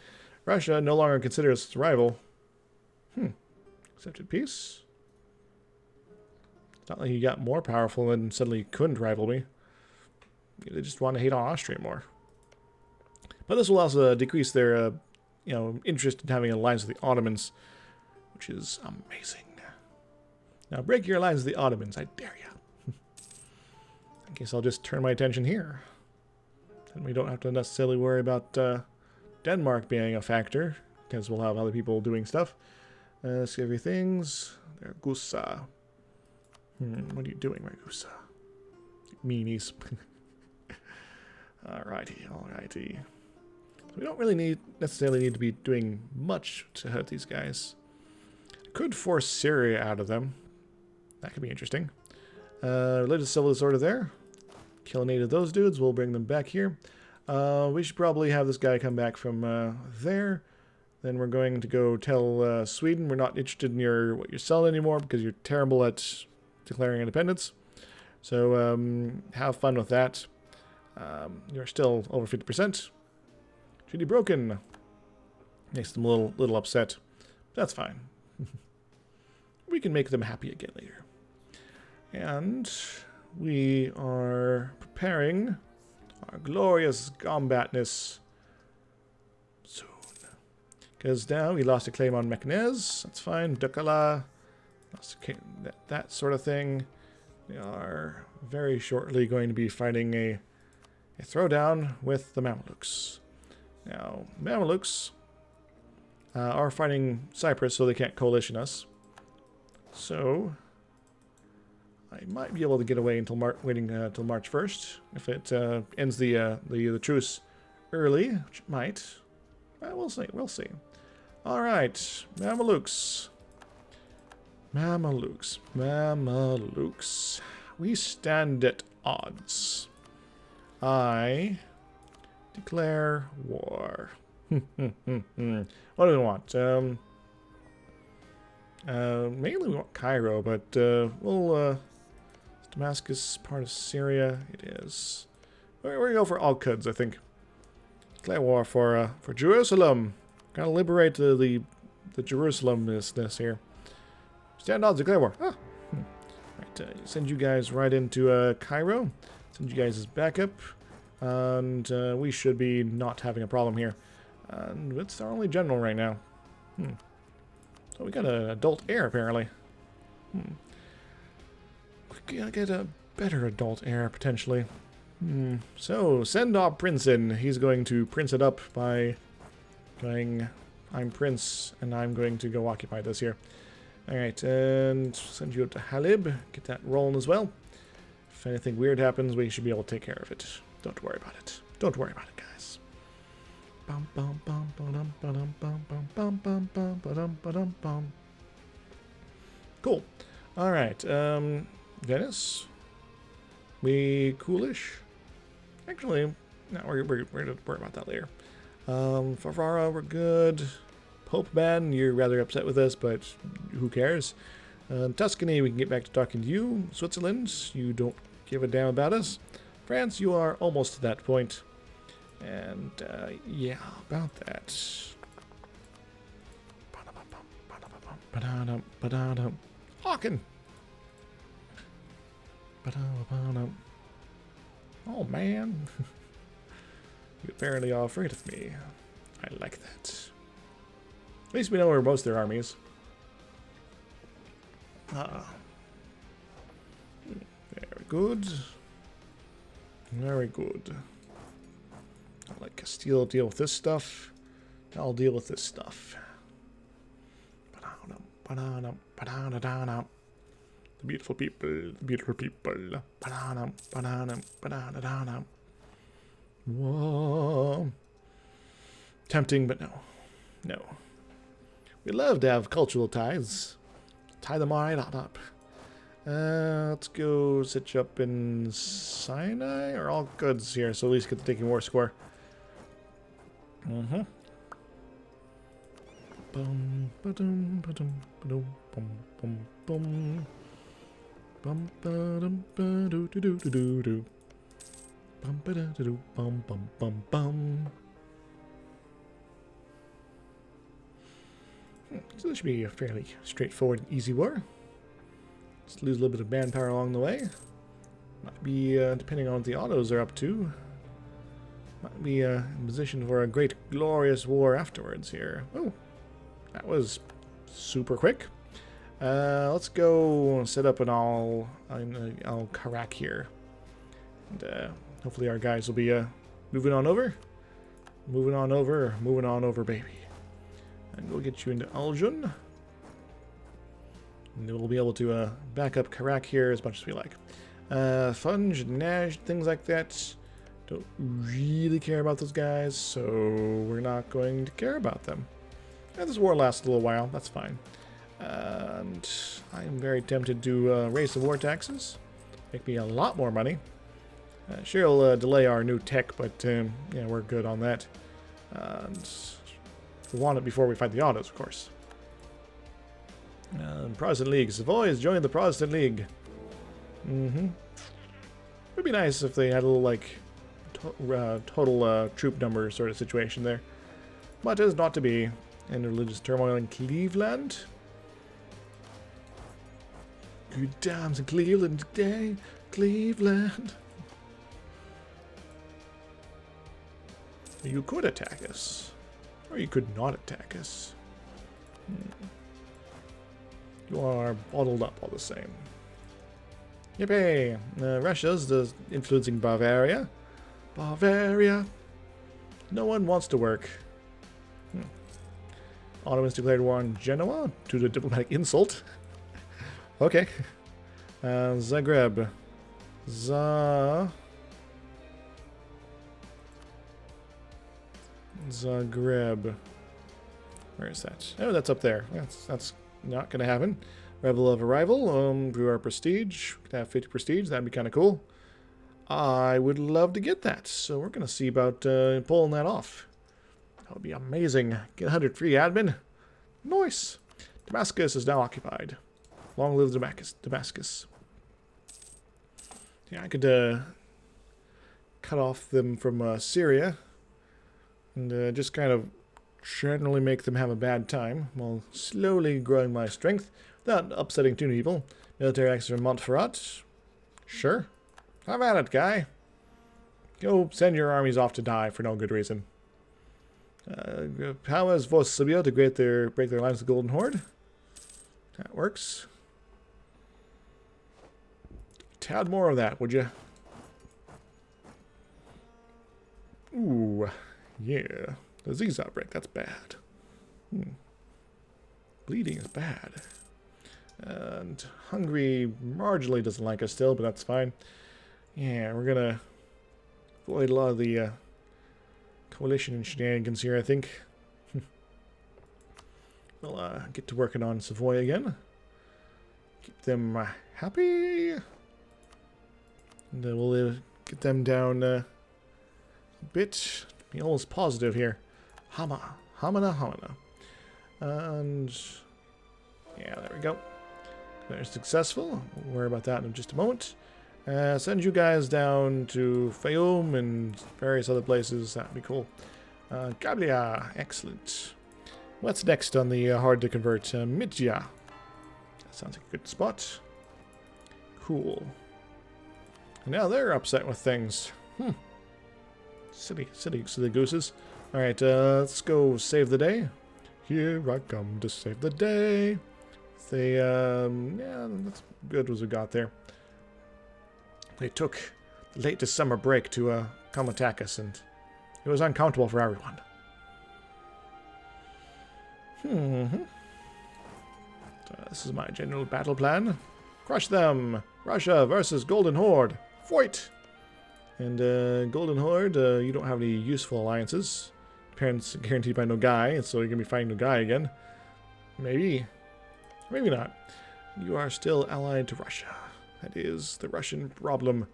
Russia no longer considers its rival. Accepted peace. It's not like he got more powerful and suddenly couldn't rival me. They just want to hate on Austria more. But this will also decrease their, interest in having an alliance with the Ottomans, which is amazing. Now break your alliance with the Ottomans, I dare you. I guess I'll just turn my attention here. Then we don't have to necessarily worry about Denmark being a factor, because we'll have other people doing stuff. Scary things. There, Gusa. What are you doing, Ragusa? Meanies. Alrighty. So we don't really necessarily need to be doing much to hurt these guys. Could force Syria out of them. That could be interesting. Religious civil disorder there. Kill an 8 of those dudes. We'll bring them back here. We should probably have this guy come back from there. Then we're going to go tell Sweden we're not interested in what you're selling anymore because you're terrible at declaring independence. So have fun with that. You're still over 50%. Treaty broken. Makes them a little upset. That's fine. We can make them happy again later. And we are preparing our glorious combatness soon. Because now we lost a claim on Meknez. That's fine. Dukala. That sort of thing. We are very shortly going to be fighting a throwdown with the Mamelukes. Now, Mamelukes are fighting Cyprus, so they can't coalition us. So I might be able to get away until waiting till March 1st if it ends the truce early, which it might. We'll see. We'll see. All right, Mamelukes. We stand at odds. I declare war. What do we want? Mainly we want Cairo, but we'll Damascus part of Syria. It is. We're gonna go for Al-Quds, I think. Declare war for Jerusalem. Gotta liberate the Jerusalem-ness here. Stand odds, declare war. Ah. Right, send you guys right into Cairo. Send you guys as backup. And we should be not having a problem here. And it's our only general right now. So we got an adult heir, apparently. We gotta get a better adult heir, potentially. So, send our prince in. He's going to prince it up by going, I'm prince, and I'm going to go occupy this here. Alright, and send you up to Halib. Get that rolling as well. If anything weird happens, we should be able to take care of it. Don't worry about it. Don't worry about it, guys. Cool. Alright, Venice. We coolish? Actually, no, we're going to worry about that later. Ferrara, we're good. Pope Man, you're rather upset with us, but who cares? Tuscany, we can get back to talking to you. Switzerland, you don't give a damn about us. France, you are almost to that point. And, yeah, about that. Hawken! Oh, man. You apparently are afraid of me. I like that. At least we know where most of their armies. Very good. Very good. I like Castile deal with this stuff. I'll deal with this stuff. The beautiful people, the beautiful people. Whoa. Tempting, but no. No. We love to have cultural ties. Tie them right on up. Let's go sit you up in Sinai, or all goods here, so at least get the taking war score. Mm-hmm. Bum ba-dum ba-dum ba-dum bum bum bum. Bum ba-dum ba-do-do-do-do-do. Bum ba-da-do-do bum bum bum bum. So this should be a fairly straightforward and easy war. Just lose a little bit of manpower along the way. Might be, depending on what the autos are up to, might be in position for a great glorious war afterwards here. Oh, that was super quick. Let's go set up an all Karak here. And hopefully our guys will be moving on over. Moving on over, baby. And we'll get you into Aljun. And we'll be able to back up Karak here as much as we like. Funge, Nash, things like that. Don't really care about those guys, so we're not going to care about them. Yeah, this war lasts a little while, that's fine. And I'm very tempted to raise the war taxes. Make me a lot more money. Sure, it'll delay our new tech, but yeah, we're good on that. And we want it before we fight the autos, of course. Protestant League. Savoy has joined the Protestant League. Mm-hmm. It'd be nice if they had a little, like, total troop number sort of situation there. But it is not to be. And religious turmoil in Cleveland. Good times in Cleveland today. Cleveland. You could attack us. Or you could not attack us. You are bottled up all the same. Yippee! Russia's influencing Bavaria. Bavaria. No one wants to work. Ottomans declared war on Genoa due to diplomatic insult. Okay. Zagreb. Zagreb. Where is that? Oh, that's up there. That's not going to happen. Rebel of Arrival. Grew our prestige. We could have 50 prestige. That'd be kind of cool. I would love to get that. So we're going to see about pulling that off. That would be amazing. Get 100 free admin. Nice. Damascus is now occupied. Long live Damascus. Yeah, I could cut off them from Syria. And just kind of generally make them have a bad time while slowly growing my strength without upsetting too many people. Military access from Montferrat. Sure. Have at it, guy. Go send your armies off to die for no good reason. Powers force Serbia to break their alliance with the Golden Horde. That works. Tad more of that, would you? Ooh, yeah. Disease outbreak, that's bad. Bleeding is bad. And Hungary marginally doesn't like us still, but that's fine. Yeah, we're gonna avoid a lot of the coalition and shenanigans here, I think. We'll get to working on Savoy again. Keep them happy. And we'll get them down a bit. Be almost positive here. Hamana. And yeah, there we go. They're successful. We'll worry about that in just a moment. Send you guys down to Fayoum and various other places. That'd be cool. Gablia, excellent. What's next on the hard to convert? Midja. That sounds like a good spot. Cool. And now they're upset with things. Silly gooses. Alright, let's go save the day. Here I come to save the day. They, yeah, that's good as we got there. They took the late summer break to come attack us, and It was uncomfortable for everyone. So this is my general battle plan. Crush them! Russia versus Golden Horde. Fight! And Golden Horde, you don't have any useful alliances. Parents guaranteed by Nogai, and so you're going to be fighting Nogai again. Maybe. Maybe not. You are still allied to Russia. That is the Russian problem.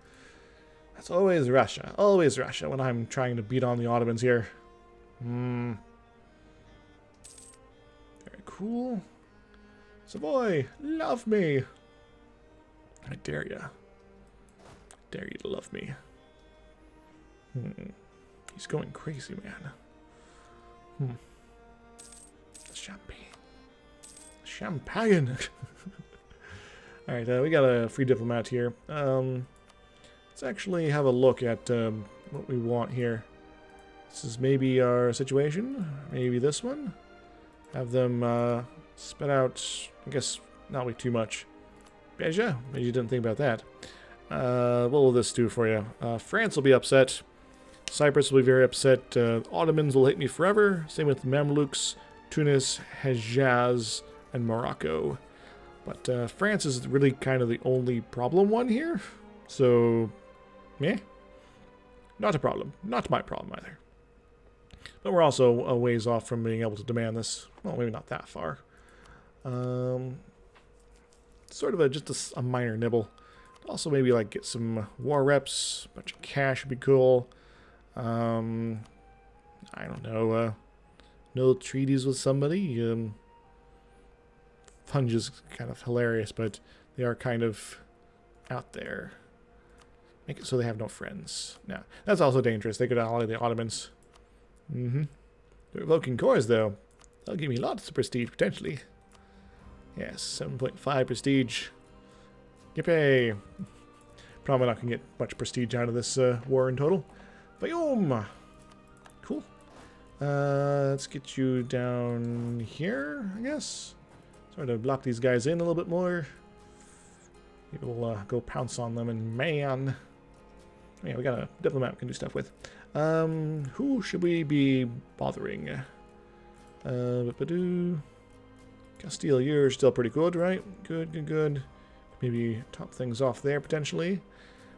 That's always Russia. Always Russia when I'm trying to beat on the Ottomans here. Very cool. Savoy, love me. I dare ya. I dare you to love me. He's going crazy, man. Champagne. Champagne. Alright, we got a free diplomat here. Let's actually have a look at what we want here. This is maybe our situation. Maybe this one. Have them spit out, I guess, not way too much. Beja? Maybe you didn't think about that. What will this do for you? France will be upset. Cyprus will be very upset. Ottomans will hate me forever. Same with Mamluks, Tunis, Hejaz, and Morocco. But France is really kind of the only problem one here. So, meh. Not a problem. Not my problem either. But we're also a ways off from being able to demand this. Well, maybe not that far. Sort of just a minor nibble. Also maybe like get some war reps. A bunch of cash would be cool. I don't know. No treaties with somebody. Funge is kind of hilarious, but they are kind of out there. Make it so they have no friends. No, that's also dangerous. They could ally the Ottomans. They're evoking cores, though. That'll give me lots of prestige, potentially. Yes, 7.5 prestige. Yippee! Probably not going to get much prestige out of this war in total. Boom! Cool. Let's get you down here, I guess. Sort of block these guys in a little bit more. Maybe we'll go pounce on them, and man... Yeah, we got a diplomat we can do stuff with. Who should we be bothering? Castile, you're still pretty good, right? Good, good, good. Maybe top things off there, potentially.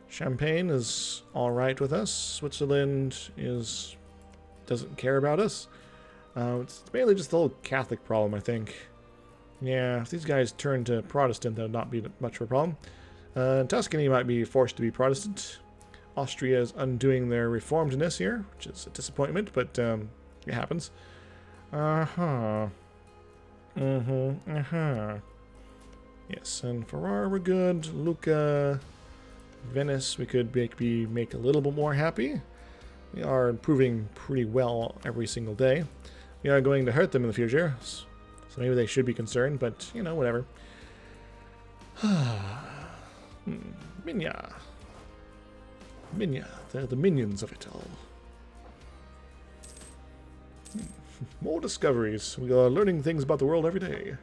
Champagne is alright with us. Switzerland doesn't care about us. It's mainly just the whole Catholic problem, I think. Yeah, if these guys turn to Protestant, that would not be much of a problem. Tuscany might be forced to be Protestant. Austria is undoing their reformedness here, which is a disappointment, but it happens. Yes, and Ferrara we're good. Lucca, Venice we could make a little bit more happy. We are improving pretty well every single day. We are going to hurt them in the future, so maybe they should be concerned, but, you know, whatever. Minya. Minya, they're the minions of it all. More discoveries. We are learning things about the world every day.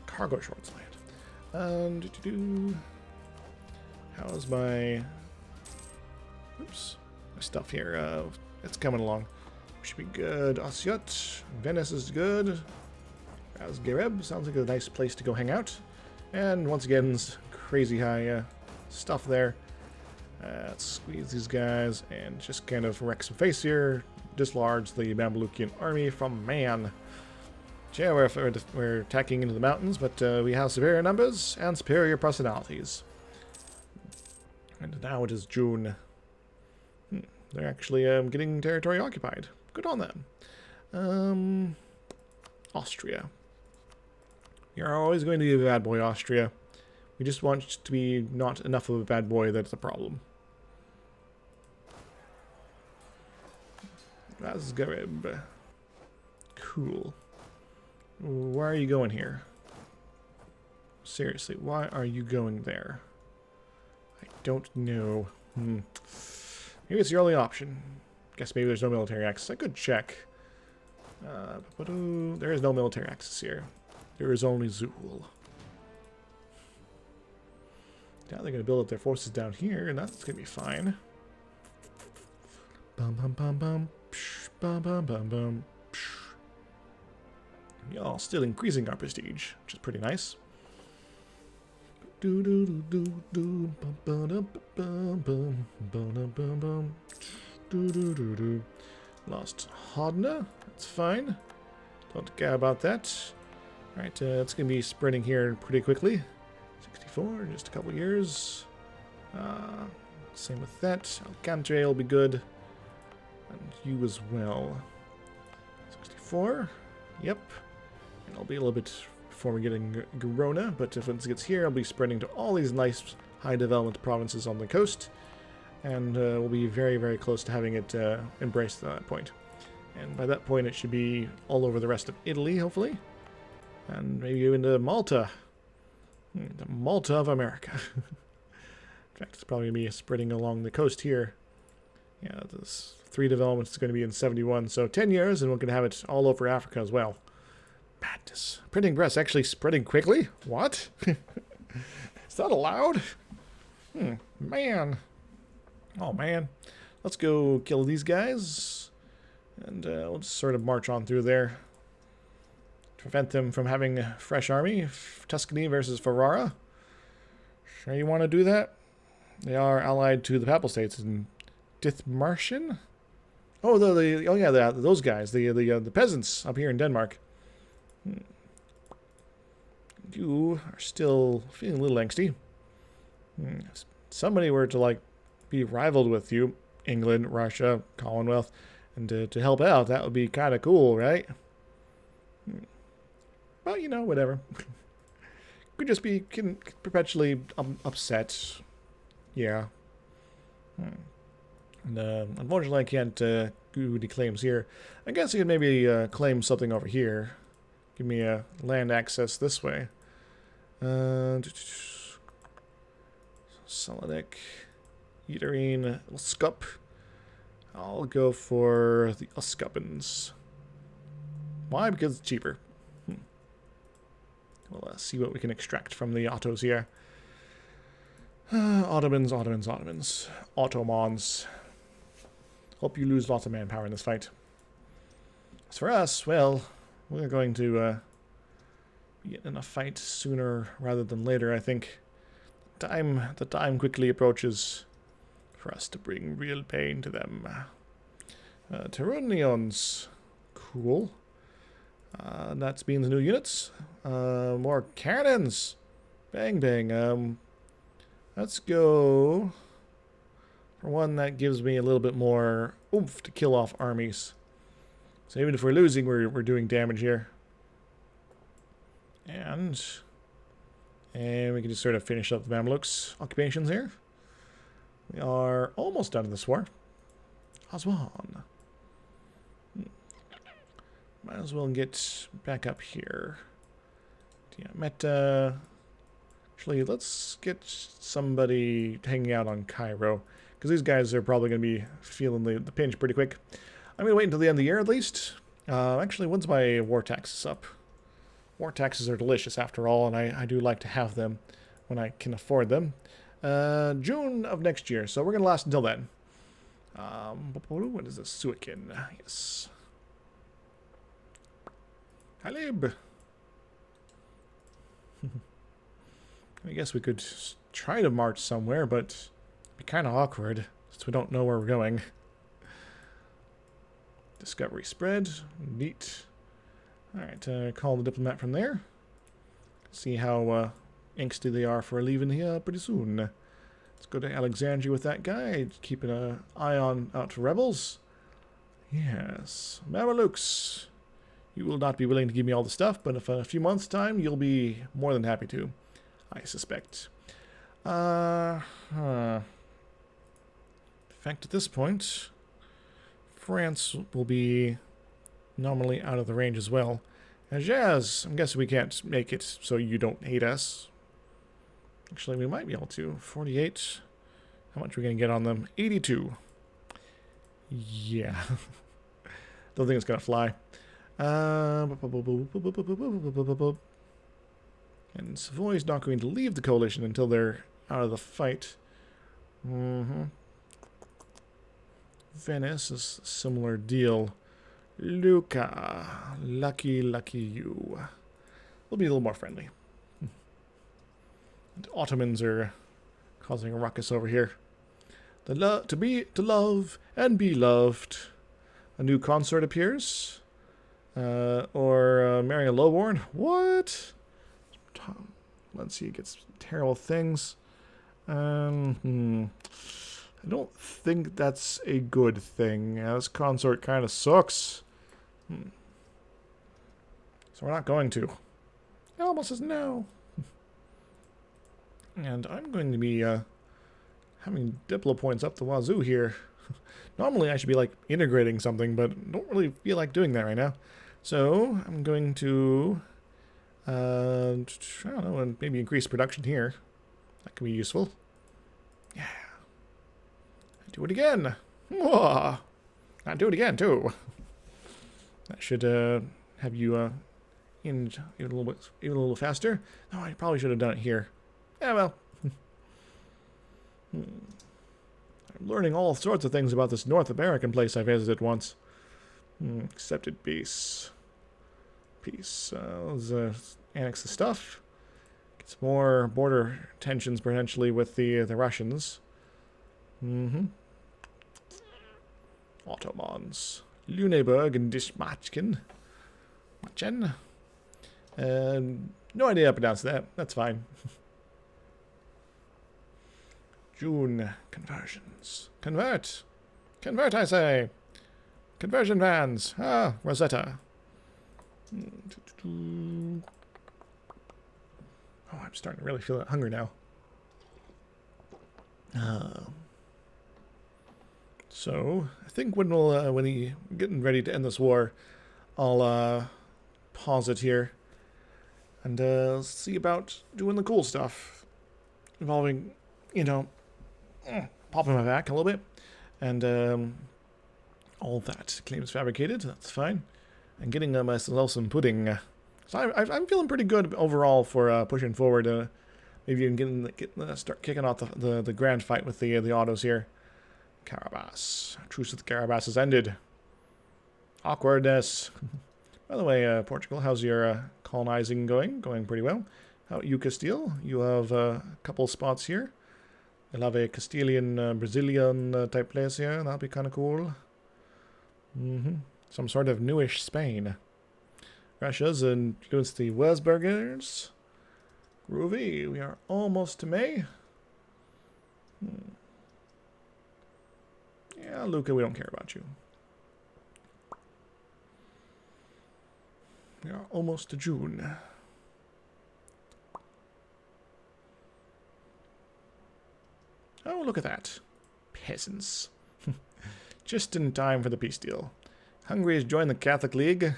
Cargo shorts land. How's my... Oops. My stuff here. It's coming along. Should be good. Asyut. Venice is good. Razgareb sounds like a nice place to go hang out. And once again, crazy high stuff there. Let's squeeze these guys and just kind of wreck some face here. Dislodge the Mamlukian army from man. Yeah, we're attacking into the mountains, but we have superior numbers and superior personalities. And now it is June. They're actually getting territory occupied. Good on them. Austria. You're always going to be a bad boy, Austria. We just want to be not enough of a bad boy that's a problem. Razgareb. Cool. Why are you going here? Seriously, why are you going there? I don't know. Maybe it's your only option. Guess maybe there's no military access. I could check. There is no military access here. There is only Zool. Now they're going to build up their forces down here, and that's going to be fine. Bum bum bum bum. Psh, bum bum bum bum. Psh. Y'all still increasing our prestige, which is pretty nice. Do do do do do bum bum bum bum bum bum bum. Do do do do. Lost Hodna. That's fine. Don't care about that. Alright, it's going to be spreading here pretty quickly. 64, just a couple years. Same with that. Alcantara will be good. And you as well. 64. Yep. And I'll be a little bit before we get in Girona, but if it gets here, I'll be spreading to all these nice high development provinces on the coast. And we'll be very, very close to having it embraced at that point. And by that point, it should be all over the rest of Italy, hopefully. And maybe even to Malta. The Malta of America. In fact, it's probably going to be spreading along the coast here. Yeah, this 3 developments is going to be in 71. So 10 years, and we're going to have it all over Africa as well. Madness. Printing press actually spreading quickly? What? Is that allowed? Man. Oh, man. Let's go kill these guys. And we'll just sort of march on through there. Prevent them from having a fresh army. Tuscany versus Ferrara. Sure you want to do that? They are allied to the Papal States in Dithmarschen. Oh, those guys, the peasants up here in Denmark. You are still feeling a little angsty. If somebody were to like be rivaled with you, England, Russia, Commonwealth, and to help out, that would be kind of cool, right? Well, you know, whatever. Could just be perpetually upset. Yeah. And unfortunately, I can't do any claims here. I guess I could maybe claim something over here. Give me a land access this way. Salonic, Uterine, Uscup. I'll go for the Uscupans. Why? Because it's cheaper. We'll see what we can extract from the Ottos here. Ottomans. Ottomans. Hope you lose lots of manpower in this fight. As for us, well, we're going to be in a fight sooner rather than later, I think. The time quickly approaches for us to bring real pain to them. Terunions. Cool. That's being the new units. More cannons. Bang, bang. Let's go for one that gives me a little bit more oomph to kill off armies. So even if we're losing, we're doing damage here. And we can just sort of finish up the Mamluks occupations here. We are almost done with this war. Aswan. Might as well get back up here. Yeah, Meta. Actually, let's get somebody hanging out on Cairo, because these guys are probably going to be feeling the pinch pretty quick. I'm going to wait until the end of the year at least. Actually, when's my war taxes up? War taxes are delicious after all, and I do like to have them when I can afford them. June of next year, so we're going to last until then. What is this? Suakin. Yes. Halib. I guess we could try to march somewhere, but it'd be kind of awkward since we don't know where we're going. Discovery spread. Neat. Alright, call the diplomat from there. See how angsty they are for leaving here pretty soon. Let's go to Alexandria with that guy, keeping an eye out for rebels. Yes. Mamelukes. You will not be willing to give me all the stuff, but if in a few months' time, you'll be more than happy to, I suspect. In fact, at this point, France will be nominally out of the range as well. And Jazz, I'm guessing we can't make it so you don't hate us. Actually, we might be able to. 48. How much are we going to get on them? 82. Yeah. Don't think it's going to fly. And Savoy's not going to leave the coalition until they're out of the fight. Venice is a similar deal. Lucca, lucky you. We'll be a little more friendly. The Ottomans are causing a ruckus over here. To love and be loved. A new consort appears. Or marrying a lowborn. What? Let's see, it gets terrible things. I don't think that's a good thing. This consort kind of sucks. So we're not going to. It almost says no. And I'm going to be having diplo points up the wazoo here. Normally I should be like integrating something, but I don't really feel like doing that right now. So I'm going to, I don't know, maybe increase production here. That could be useful. Yeah. Do it again. Whoa. I'll do it again too. That should have you in even a little faster. Oh, I probably should have done it here. Yeah, well. I'm learning all sorts of things about this North American place I visited once. Accepted peace. Let's annex the stuff. Get some more border tensions potentially with the Russians. Ottomans. Lüneburg and Dishmachken. Machen. No idea how to pronounce that. That's fine. June conversions. Convert, I say. Conversion vans. Ah, Rosetta. Oh, I'm starting to really feel that hunger now. So I think when we're getting ready to end this war, I'll pause it here and see about doing the cool stuff involving, popping my back a little bit and all that. Claims fabricated, that's fine. And getting myself some pudding. So I'm feeling pretty good overall for pushing forward. Maybe even start kicking off the grand fight with the autos here. Carabas. Truce with the Carabas has ended. Awkwardness. By the way, Portugal, how's your colonizing going? Going pretty well. How about you, Castile? You have a couple spots here. You'll have a Castilian, Brazilian type place here. That'll be kind of cool. Some sort of newish Spain. Russia's influenced the Welsbergers. Groovy. We are almost to May. Yeah, Luca, we don't care about you. We are almost to June. Oh, look at that. Peasants. Just in time for the peace deal. Hungary has joined the Catholic League.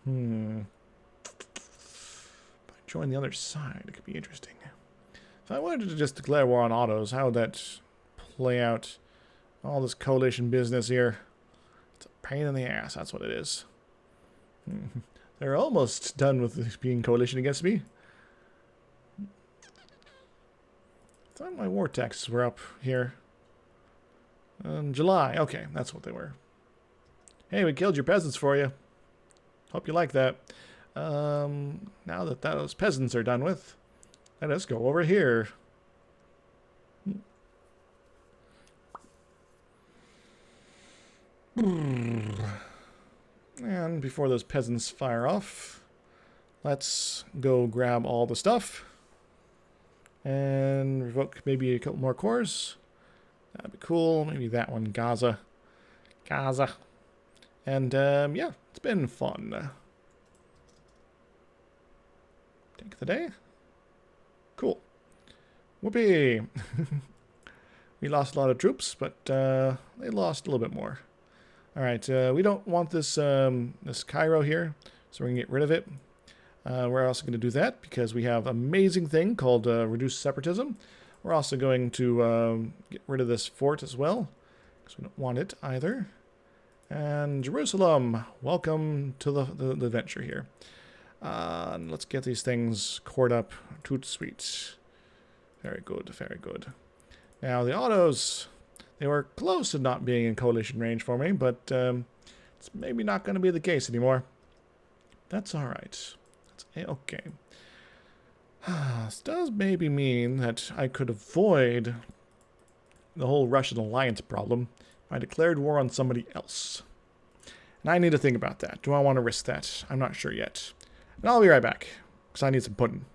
If I join the other side, it could be interesting. If I wanted to just declare war on autos, how would that play out? All this coalition business here. It's a pain in the ass, that's what it is. They're almost done with being coalition against me. I thought my war taxes were up here. July. Okay, that's what they were. Hey, we killed your peasants for you. Hope you like that. Now that those peasants are done with, let us go over here. And before those peasants fire off, let's go grab all the stuff and revoke maybe a couple more cores. That'd be cool. Maybe that one, Gaza. And yeah, it's been fun. Take of the day. Cool. Whoopee. We lost a lot of troops, but they lost a little bit more. All right, we don't want this this Cairo here, so we're gonna get rid of it. We're also gonna do that because we have an amazing thing called reduced separatism. We're also going to get rid of this fort as well, because we don't want it either. And Jerusalem, welcome to the adventure here. And let's get these things cored up. Toot sweet. Very good, very good. Now, the Ottos, they were close to not being in coalition range for me, but it's maybe not going to be the case anymore. That's alright. That's okay. This does maybe mean that I could avoid the whole Russian alliance problem if I declared war on somebody else. And I need to think about that. Do I want to risk that? I'm not sure yet. And I'll be right back, because I need some pudding.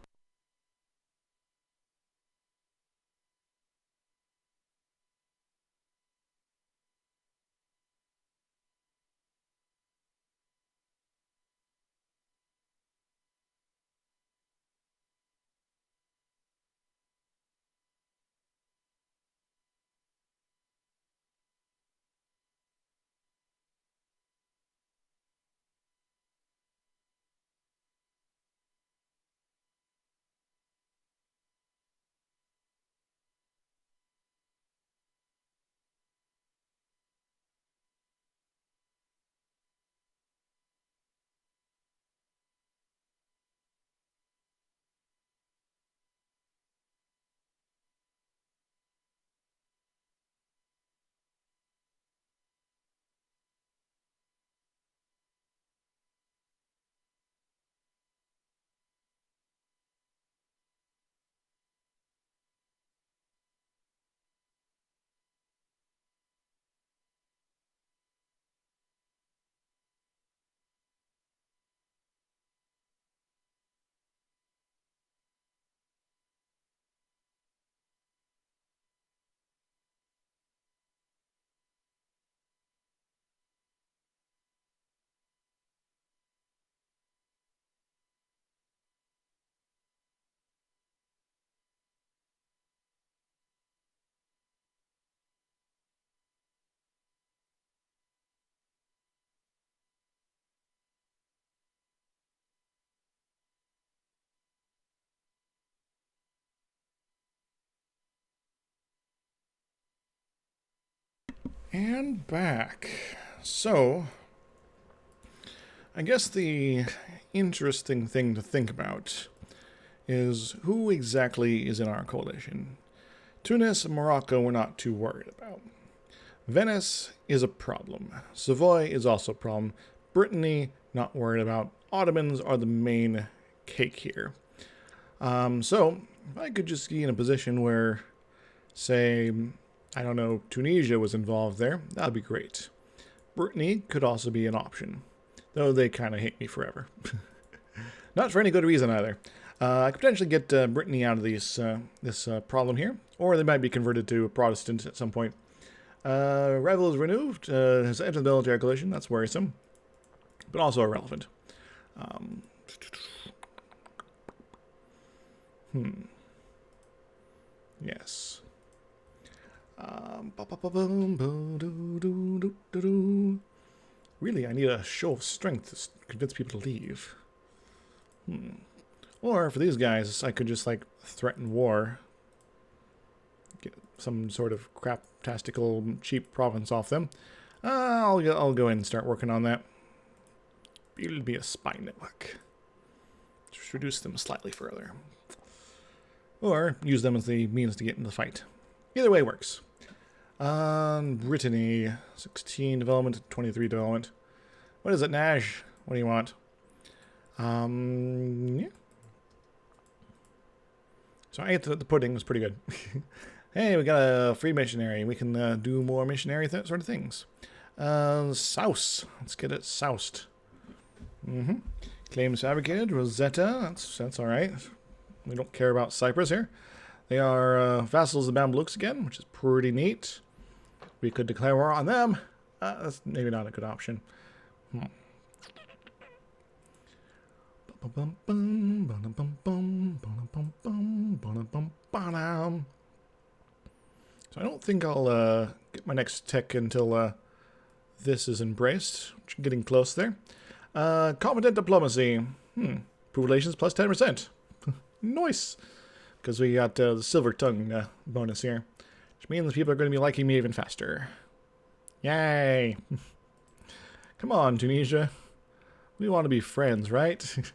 And back. So, I guess the interesting thing to think about is who exactly is in our coalition. Tunis and Morocco we're not too worried about. Venice is a problem. Savoy is also a problem. Brittany, not worried about. Ottomans are the main cake here. So, if I could just be in a position where, say, I don't know, Tunisia was involved there, that would be great. Brittany could also be an option, though they kind of hate me forever. Not for any good reason either. I could potentially get Brittany out of this problem here, or they might be converted to a Protestant at some point. Rival is removed, has entered the military coalition, that's worrisome, but also irrelevant. Yes. Really, I need a show of strength to convince people to leave. Or for these guys, I could just like threaten war, get some sort of crap-tastical cheap province off them. I'll go in and start working on that. It'll be a spy network. Just reduce them slightly further. Or use them as the means to get in the fight. Either way works. Brittany, 16 development, 23 development. What is it, Nash? What do you want? Yeah. So I ate the pudding, was pretty good. Hey, we got a free missionary. We can do more missionary sort of things. Souse. Let's get it soused. Claims fabricated. Rosetta. That's all right. We don't care about Cyprus here. They are vassals of Mamluks again, which is pretty neat. We could declare war on them. That's maybe not a good option. So I don't think I'll get my next tech until this is embraced. Getting close there. Competent diplomacy. Improved relations plus 10%. Nice. Because we got the silver tongue bonus here. Which means people are going to be liking me even faster. Yay. Come on, Tunisia. We want to be friends, right? Let's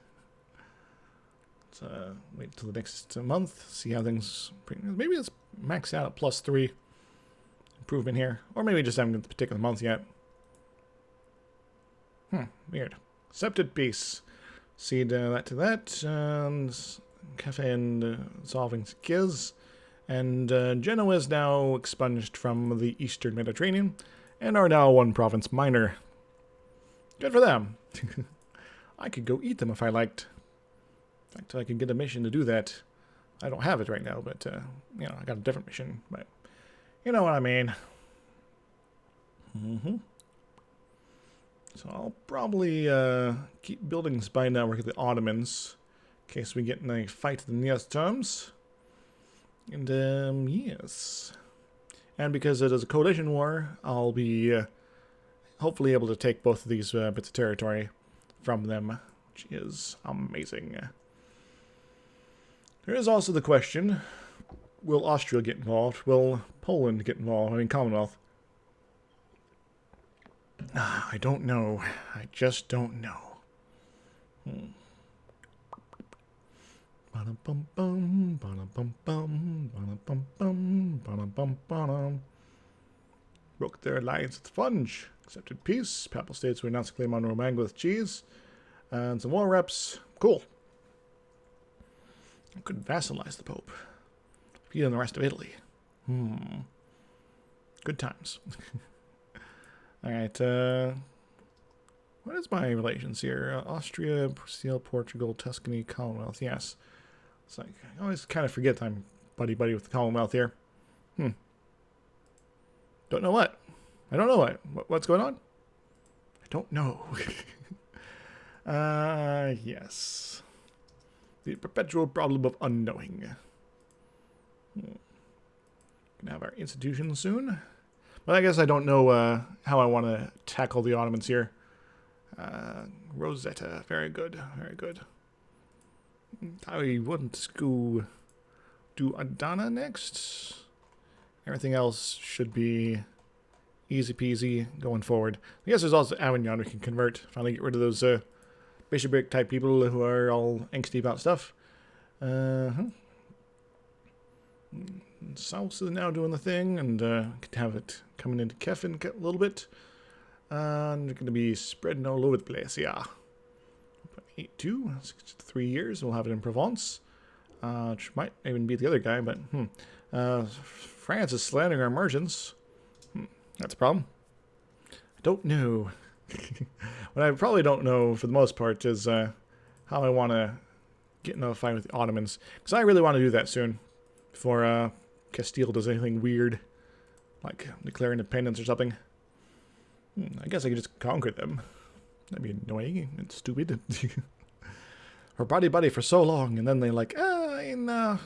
wait till the next month, see how things... Maybe it's max out at +3 improvement here. Or maybe just haven't got the particular month yet. Weird. Accepted peace. Cede that to that. And cafe and solving skills. And Genoa is now expunged from the Eastern Mediterranean and are now one province minor. Good for them. I could go eat them if I liked. In fact, I could get a mission to do that. I don't have it right now, but, you know, I got a different mission. But you know what I mean. So I'll probably keep building spy network of the Ottomans in case we get in a fight in the nearest terms. And, yes. And because it is a coalition war, I'll be hopefully able to take both of these bits of territory from them, which is amazing. There is also the question, will Austria get involved? Will Poland get involved? I mean, Commonwealth. I don't know. I just don't know. Broke their alliance with Funge. Accepted peace. Papal states will announce a claim on Romanga with cheese. And some war reps. Cool. I could vassalize the Pope. He and the rest of Italy. Good times. Alright, what is my relations here? Austria, Brazil, Portugal, Tuscany, Commonwealth. Yes. It's like, I always kind of forget I'm buddy-buddy with the Commonwealth here. Don't know what. I don't know what. What's going on? I don't know. Yes. The perpetual problem of unknowing. Gonna have our institution soon. But I guess I don't know how I want to tackle the Ottomans here. Rosetta. Very good. Very good. I want to go do Adana next. Everything else should be easy peasy going forward. I guess there's also Avignon we can convert. Finally get rid of those bishopric type people who are all angsty about stuff. South is now doing the thing, and could have it coming into Kefin a little bit. And they're going to be spreading all over the place, yeah. 8-2, 3 years, we'll have it in Provence. Which might even be the other guy, but France is slandering our merchants. That's a problem. I don't know. What I probably don't know, for the most part, is how I want to get in a fight with the Ottomans. Because I really want to do that soon. Before Castile does anything weird. Like declare independence or something. I guess I could just conquer them. That'd be annoying and stupid. Or buddy for so long, and then they're like, nah.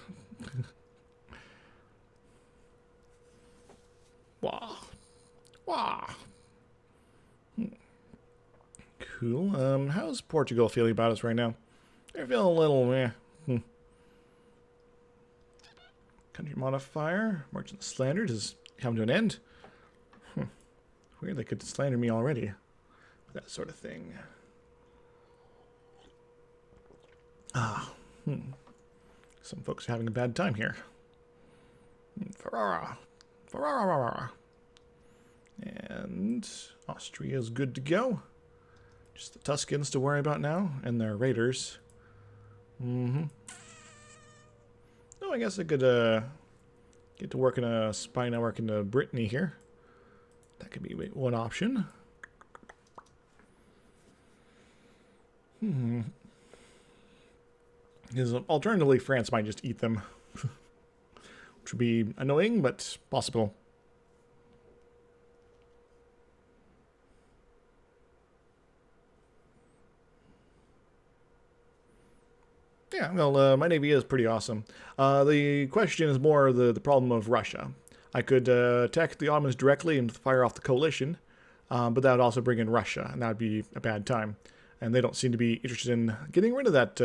Wah. Cool. How's Portugal feeling about us right now? They're feeling a little, Country modifier. Merchant slandered has come to an end. Weird they could slander me already. That sort of thing. Some folks are having a bad time here. Ferrara. And Austria is good to go. Just the Tuscans to worry about now, and their raiders. Oh, I guess I could get to work in a spy network into Brittany here. That could be one option. Because alternatively, France might just eat them. Which would be annoying, but possible. Yeah, well, my navy is pretty awesome. The question is more the problem of Russia. I could attack the Ottomans directly and fire off the coalition, but that would also bring in Russia, and that would be a bad time. And they don't seem to be interested in getting rid of that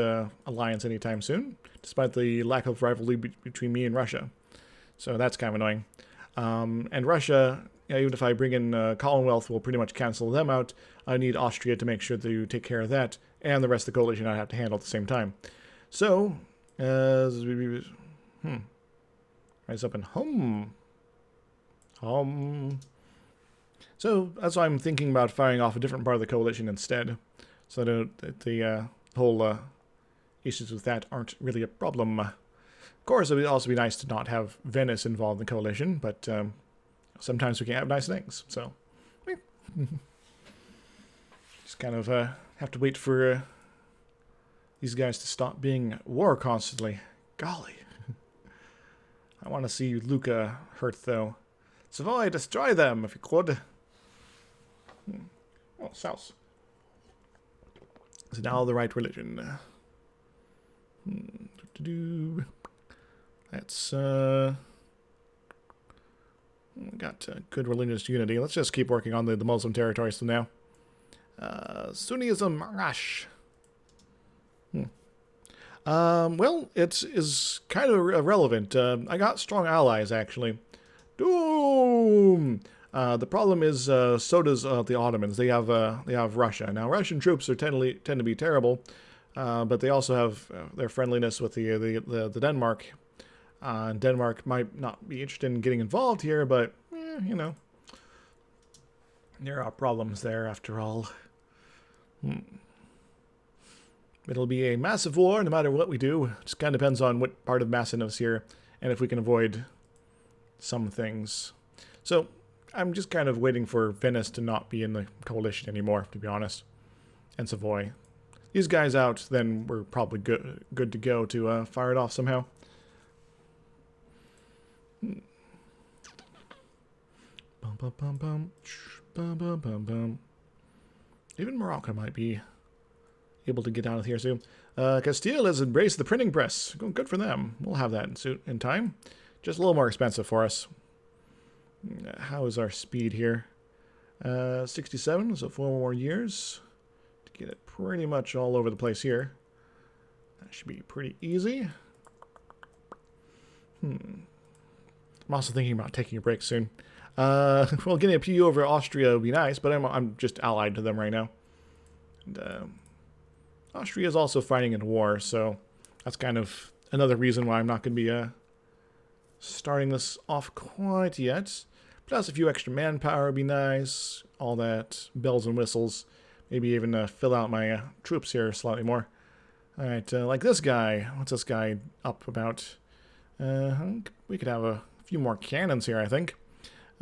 alliance anytime soon, despite the lack of rivalry between me and Russia. So that's kind of annoying. And Russia yeah, even if I bring in Commonwealth, we'll pretty much cancel them out. I need Austria to make sure to take care of that, and the rest of the coalition I have to handle at the same time. So, rise up and hum. So that's why I'm thinking about firing off a different part of the coalition instead, so that the whole issues with that aren't really a problem. Of course, it would also be nice to not have Venice involved in the coalition, but sometimes we can have nice things. So, just kind of have to wait for these guys to stop being at war constantly. Golly. I want to see Luca hurt, though. Savoy, destroy them, if you could. Oh, South. Is now the right religion? That's, got good religious unity. Let's just keep working on the Muslim territories for now. Sunnism, Rash. Well, it is kind of irrelevant. I got strong allies, actually. Doom! The problem is, so does the Ottomans. They have Russia. Now, Russian troops tend to be terrible, but they also have their friendliness with the Denmark. Denmark might not be interested in getting involved here, but, you know, there are problems there after all. It'll be a massive war no matter what we do. It just kind of depends on what part of massiveness here, and if we can avoid some things. So, I'm just kind of waiting for Venice to not be in the coalition anymore, to be honest. And Savoy. These guys out, then we're probably good to go to fire it off somehow. Even Morocco might be able to get out of here soon. Castile has embraced the printing press. Good for them. We'll have that in time. Just a little more expensive for us. How is our speed here? 67, so 4 more years to get it pretty much all over the place here. That should be pretty easy. I'm also thinking about taking a break soon. Well, getting a PU over Austria would be nice, but I'm just allied to them right now. And Austria is also fighting in war, so that's kind of another reason why I'm not going to be starting this off quite yet. Plus, a few extra manpower would be nice. All that bells and whistles. Maybe even fill out my troops here slightly more. Alright, like this guy. What's this guy up about? We could have a few more cannons here, I think.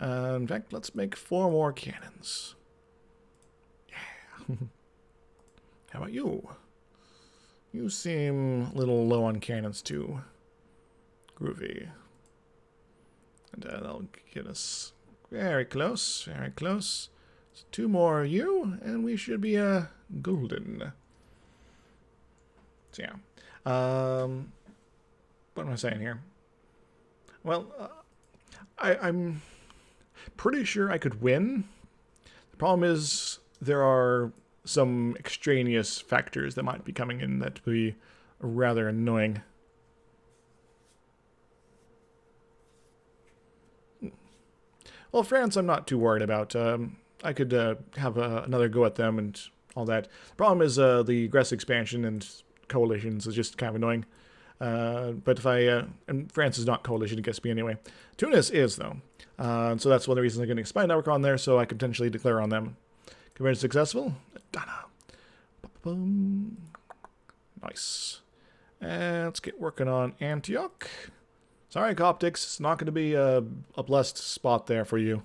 In fact, let's make 4 more cannons. Yeah. How about you? You seem a little low on cannons, too. Groovy. And that'll get us very close, very close. So 2 more of you, and we should be golden. So yeah. What am I saying here? Well, I'm pretty sure I could win. The problem is there are some extraneous factors that might be coming in that would be rather annoying. Well, France, I'm not too worried about. I could have another go at them and all that. The problem is the aggressive expansion and coalitions is just kind of annoying. But if and France is not coalition against me anyway. Tunis is, though. So that's one of the reasons I'm getting a spy network on there, so I can potentially declare on them. Conversion successful. Donna. Nice. And let's get working on Antioch. Sorry, Coptics. It's not going to be a blessed spot there for you.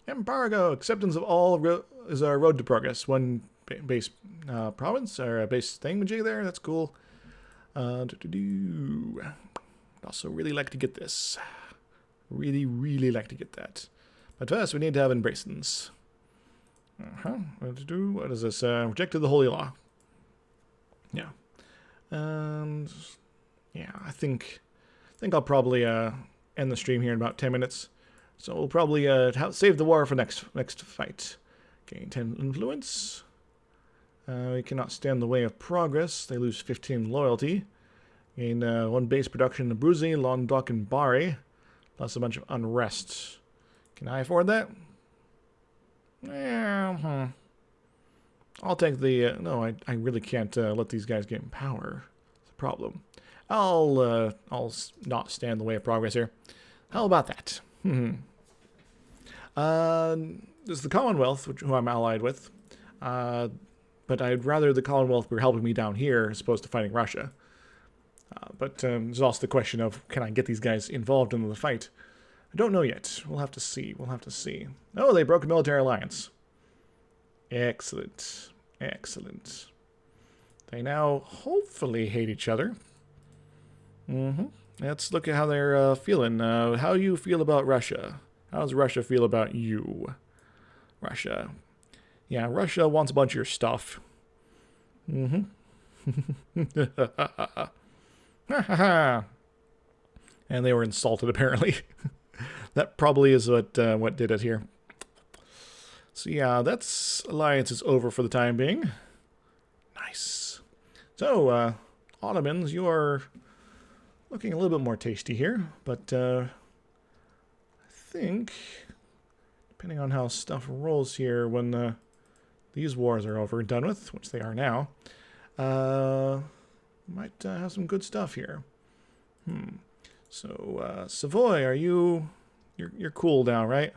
Embargo. Acceptance of all is our road to progress. One base province, or a base thingamajig there. That's cool. I'd also really like to get this. Really, really like to get that. But first, we need to have embracements. What to do? What is this? Rejected the holy law. Yeah. And yeah, I think I'll probably end the stream here in about 10 minutes. So we'll probably save the war for next fight. Gain 10 influence. We cannot stand the way of progress. They lose 15 loyalty. Gain 1 base production in Abruzzi, Languedoc, and Bari. plus a bunch of unrest. Can I afford that? Yeah, I'll take the... no, I really can't let these guys get in power. It's a problem. I'll not stand in the way of progress here. How about that? There's the Commonwealth, who I'm allied with. But I'd rather the Commonwealth were helping me down here as opposed to fighting Russia. But there's also the question of, can I get these guys involved in the fight? I don't know yet. We'll have to see. We'll have to see. Oh, they broke a military alliance. Excellent. Excellent. They now hopefully hate each other. Let's look at how they're feeling. How do you feel about Russia? How does Russia feel about you? Russia. Yeah, Russia wants a bunch of your stuff. And they were insulted, apparently. That probably is what did it here. So yeah, that's alliance is over for the time being. Nice. So, Ottomans, you are looking a little bit more tasty here, but I think, depending on how stuff rolls here when these wars are over and done with, which they are now, might have some good stuff here. So, Savoy, are you... You're cool now, right?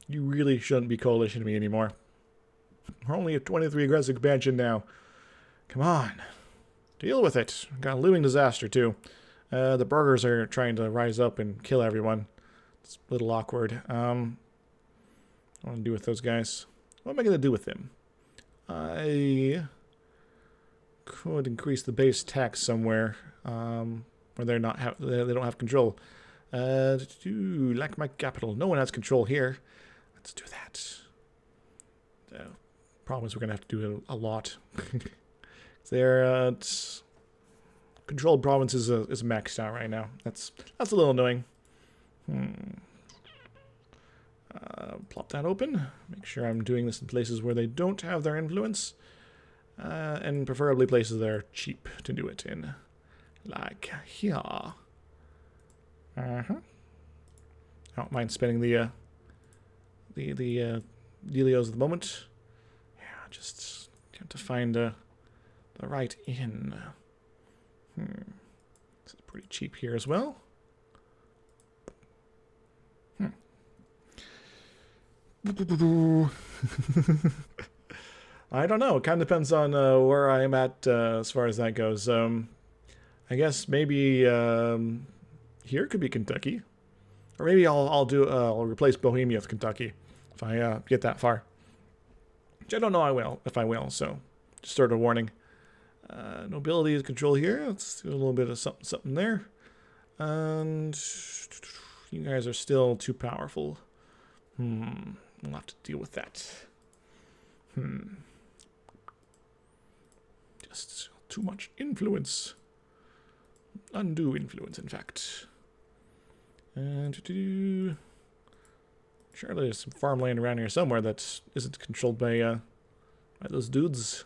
You really shouldn't be coalition to me anymore. We're only at 23 aggressive expansion now. Come on. Deal with it. Got a looming disaster, too. The burgers are trying to rise up and kill everyone. It's a little awkward. What do I want to do with those guys? What am I going to do with them? I could increase the base tax somewhere, where they don't have control. Like my capital. No one has control here. Let's do that. The problem is we're going to have to do a lot. Their controlled province is maxed out right now. That's a little annoying. Plop that open. Make sure I'm doing this in places where they don't have their influence. And preferably places that are cheap to do it in. Like here. I don't mind spending the dealios at the moment. Yeah, just have to find the right inn. This is pretty cheap here as well. I don't know. It kind of depends on where I am at as far as that goes. I guess maybe here could be Kentucky, or maybe I'll replace Bohemia with Kentucky if I get that far. Which I don't know if I will. So just sort of warning. Nobility is control here. Let's do a little bit of something there. And you guys are still too powerful. We'll have to deal with that. Just too much influence. Undue influence, in fact. And sure, there's some farmland around here somewhere that isn't controlled by those dudes.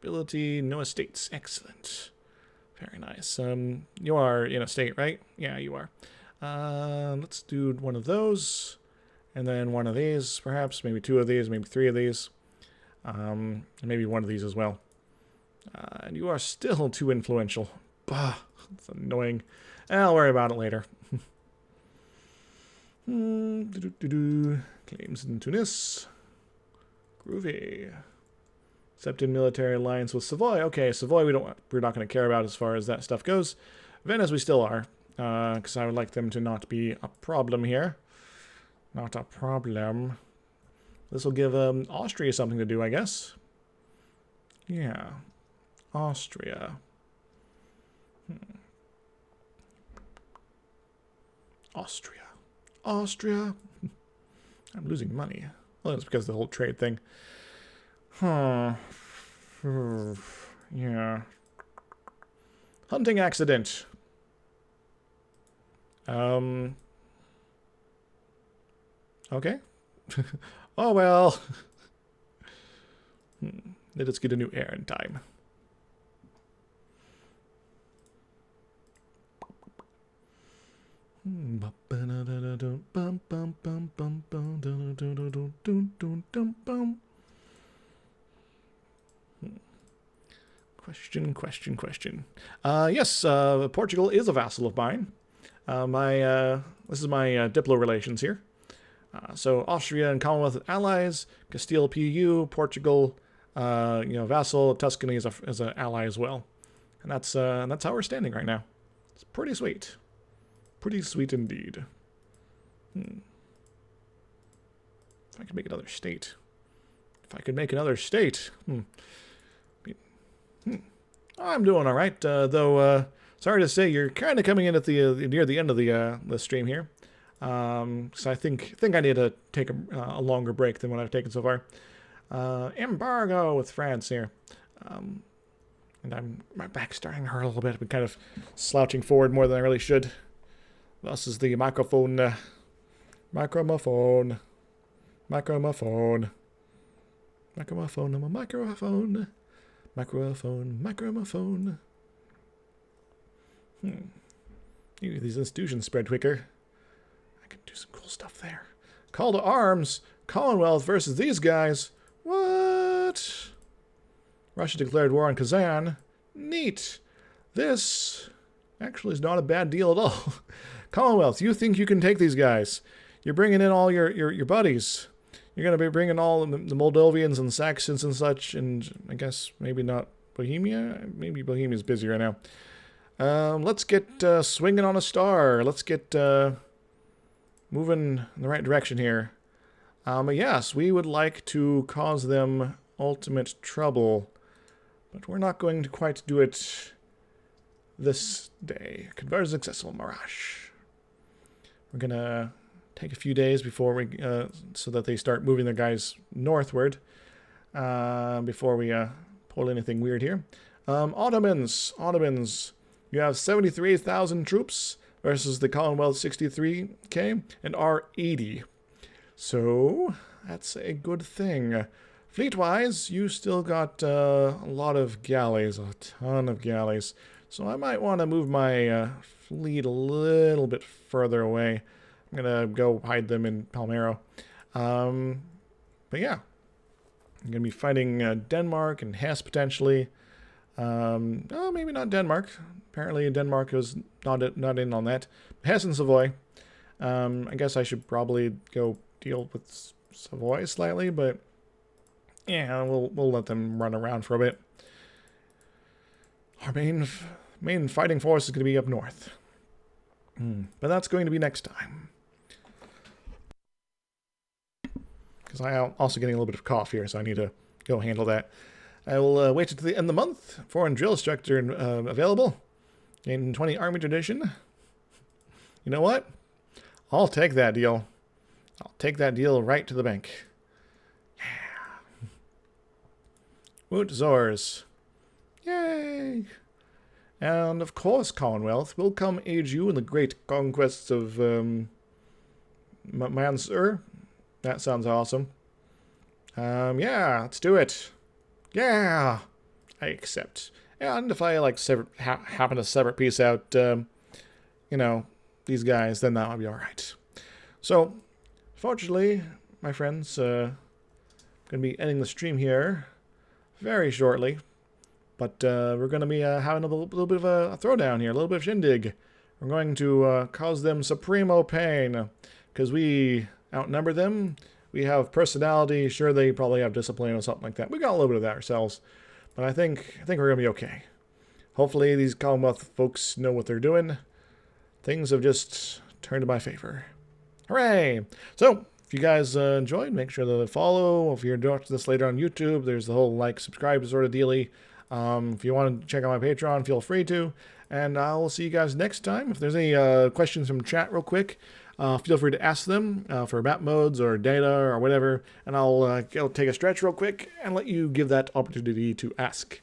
Ability, no estates. Excellent. Very nice. You are in a state, right? Yeah, you are. Let's do one of those. And then one of these, perhaps. Maybe two of these, maybe three of these. And maybe one of these as well. And you are still too influential. Bah, it's annoying. I'll worry about it later. Claims in Tunis. Groovy. Accepted military alliance with Savoy. Okay, Savoy we're not going to care about as far as that stuff goes. Venice we still are. Because I would like them to not be a problem here. Not a problem. This will give Austria something to do, I guess. Yeah. Austria. Austria. Austria. I'm losing money. Well, that's because of the whole trade thing. Huh. Yeah. Hunting accident. Okay. Oh well. Let us get a new heir in time. Question. Yes, Portugal is a vassal of mine. This is my Diplo relations here. So Austria and Commonwealth allies, Castile PU, Portugal, vassal, Tuscany is an ally as well, and that's how we're standing right now. It's pretty sweet, indeed. If I could make another state, I'm doing all right. Though, sorry to say, you're kind of coming in at the near the end of the stream here. So I think I need to take a longer break than what I've taken so far. Embargo with France here. And my back's starting to hurt a little bit. I've been kind of slouching forward more than I really should. This is the microphone. Microphone. I'm a microphone. These institutions spread quicker. I can do some cool stuff there. Call to arms. Commonwealth versus these guys. What? Russia declared war on Kazan. Neat. This actually is not a bad deal at all. Commonwealth, you think you can take these guys. You're bringing in all your buddies. You're going to be bringing all the Moldovians and Saxons and such, and I guess maybe not Bohemia. Maybe Bohemia's busy right now. Let's get swinging on a star. Let's get moving in the right direction here. Yes, we would like to cause them ultimate trouble, but we're not going to quite do it this day. Convert as accessible, Marash. We're going to take a few days before we, so that they start moving their guys northward, before we pull anything weird here. Ottomans, you have 73,000 troops versus the Commonwealth 63k and our 80. So that's a good thing. Fleet-wise, you still got a lot of galleys, a ton of galleys. So I might want to move my fleet a little bit further away. I'm going to go hide them in Palmero. But yeah, I'm going to be fighting Denmark and Hesse potentially. Oh, maybe not Denmark. Apparently Denmark was not in on that. Hesse and Savoy. I guess I should probably go deal with Savoy slightly, but yeah, we'll let them run around for a bit. Our main fighting force is going to be up north. But that's going to be next time. Because I'm also getting a little bit of cough here, so I need to go handle that. I will wait until the end of the month. Foreign drill instructor available. In 20 army tradition. You know what? I'll take that deal. I'll take that deal right to the bank. Yeah. Woot Zors. Yay! And of course, Commonwealth will come aid you in the great conquests of Mansur. That sounds awesome. Yeah, let's do it. Yeah, I accept. And if I happen to separate piece out, these guys, then that would be all right. So, fortunately, my friends, going to be ending the stream here very shortly. But we're going to be having a little bit of a throwdown here, a little bit of shindig. We're going to cause them supremo pain because we outnumber them. We have personality. Sure, they probably have discipline or something like that. We got a little bit of that ourselves. But I think we're going to be okay. Hopefully these Commonwealth folks know what they're doing. Things have just turned in my favor. Hooray! So, if you guys enjoyed, make sure to follow. If you're watching this later on YouTube, there's the whole subscribe sort of dealie. If you want to check out my Patreon, feel free to. And I will see you guys next time. If there's any questions from chat real quick, feel free to ask them for map modes or data or whatever. And I'll take a stretch real quick and let you give that opportunity to ask.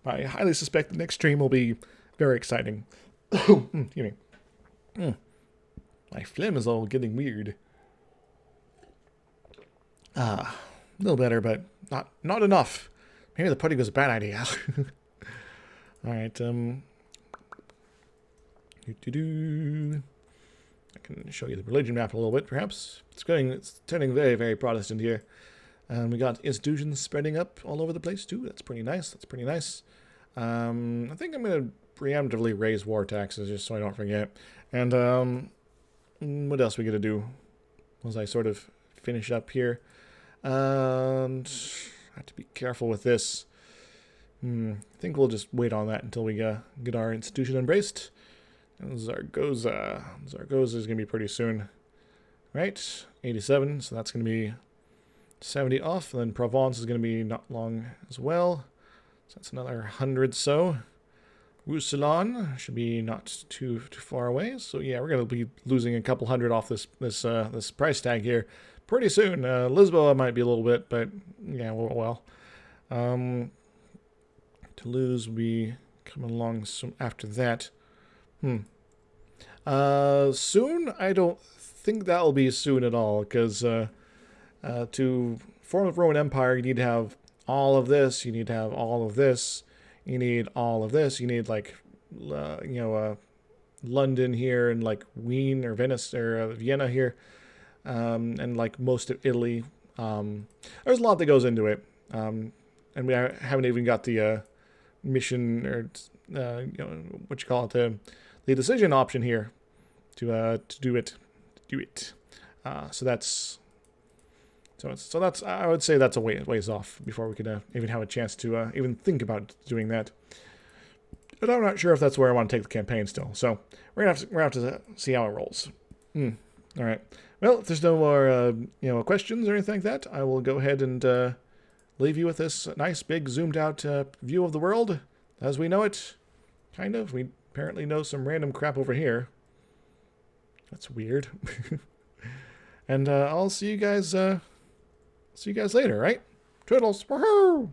I highly suspect the next stream will be very exciting. Excuse me. My phlegm is all getting weird. A little better, but not enough. Maybe the pudding was a bad idea. Alright, I can show you the religion map a little bit, perhaps. It's turning very, very Protestant here. We got institutions spreading up all over the place, too. That's pretty nice. That's pretty nice. I think I'm going to preemptively raise war taxes, just so I don't forget. And, what else we going to do? As I sort of finish up here. And I have to be careful with this. I think we'll just wait on that until we get our institution embraced. Zaragoza. Zaragoza is going to be pretty soon. Right? 87, so that's going to be 70 off. And then Provence is going to be not long as well. So that's another 100 so. Roussillon should be not too far away. So yeah, we're going to be losing a couple hundred off this price tag here pretty soon. Lisboa might be a little bit, but yeah, well. Toulouse will be coming along soon after that. Soon? I don't think that'll be soon at all, because to form the Roman Empire, you need to have all of this, you need to have all of this, you need all of this, you need, like, London here, and, like, Wien, or Venice, or Vienna here, and, like, most of Italy. There's a lot that goes into it, and we haven't even got the mission, or, what you call it, the decision option here to do it. So that's I would say that's a ways off before we could even have a chance to even think about doing that. But I'm not sure if that's where I want to take the campaign still. So we're gonna have to see how it rolls. All right. Well, if there's no more questions or anything like that, I will go ahead and leave you with this nice big zoomed out view of the world as we know it. Kind of. We apparently know some random crap over here. That's weird. And I'll see you guys later, right? Toodles. Woohoo!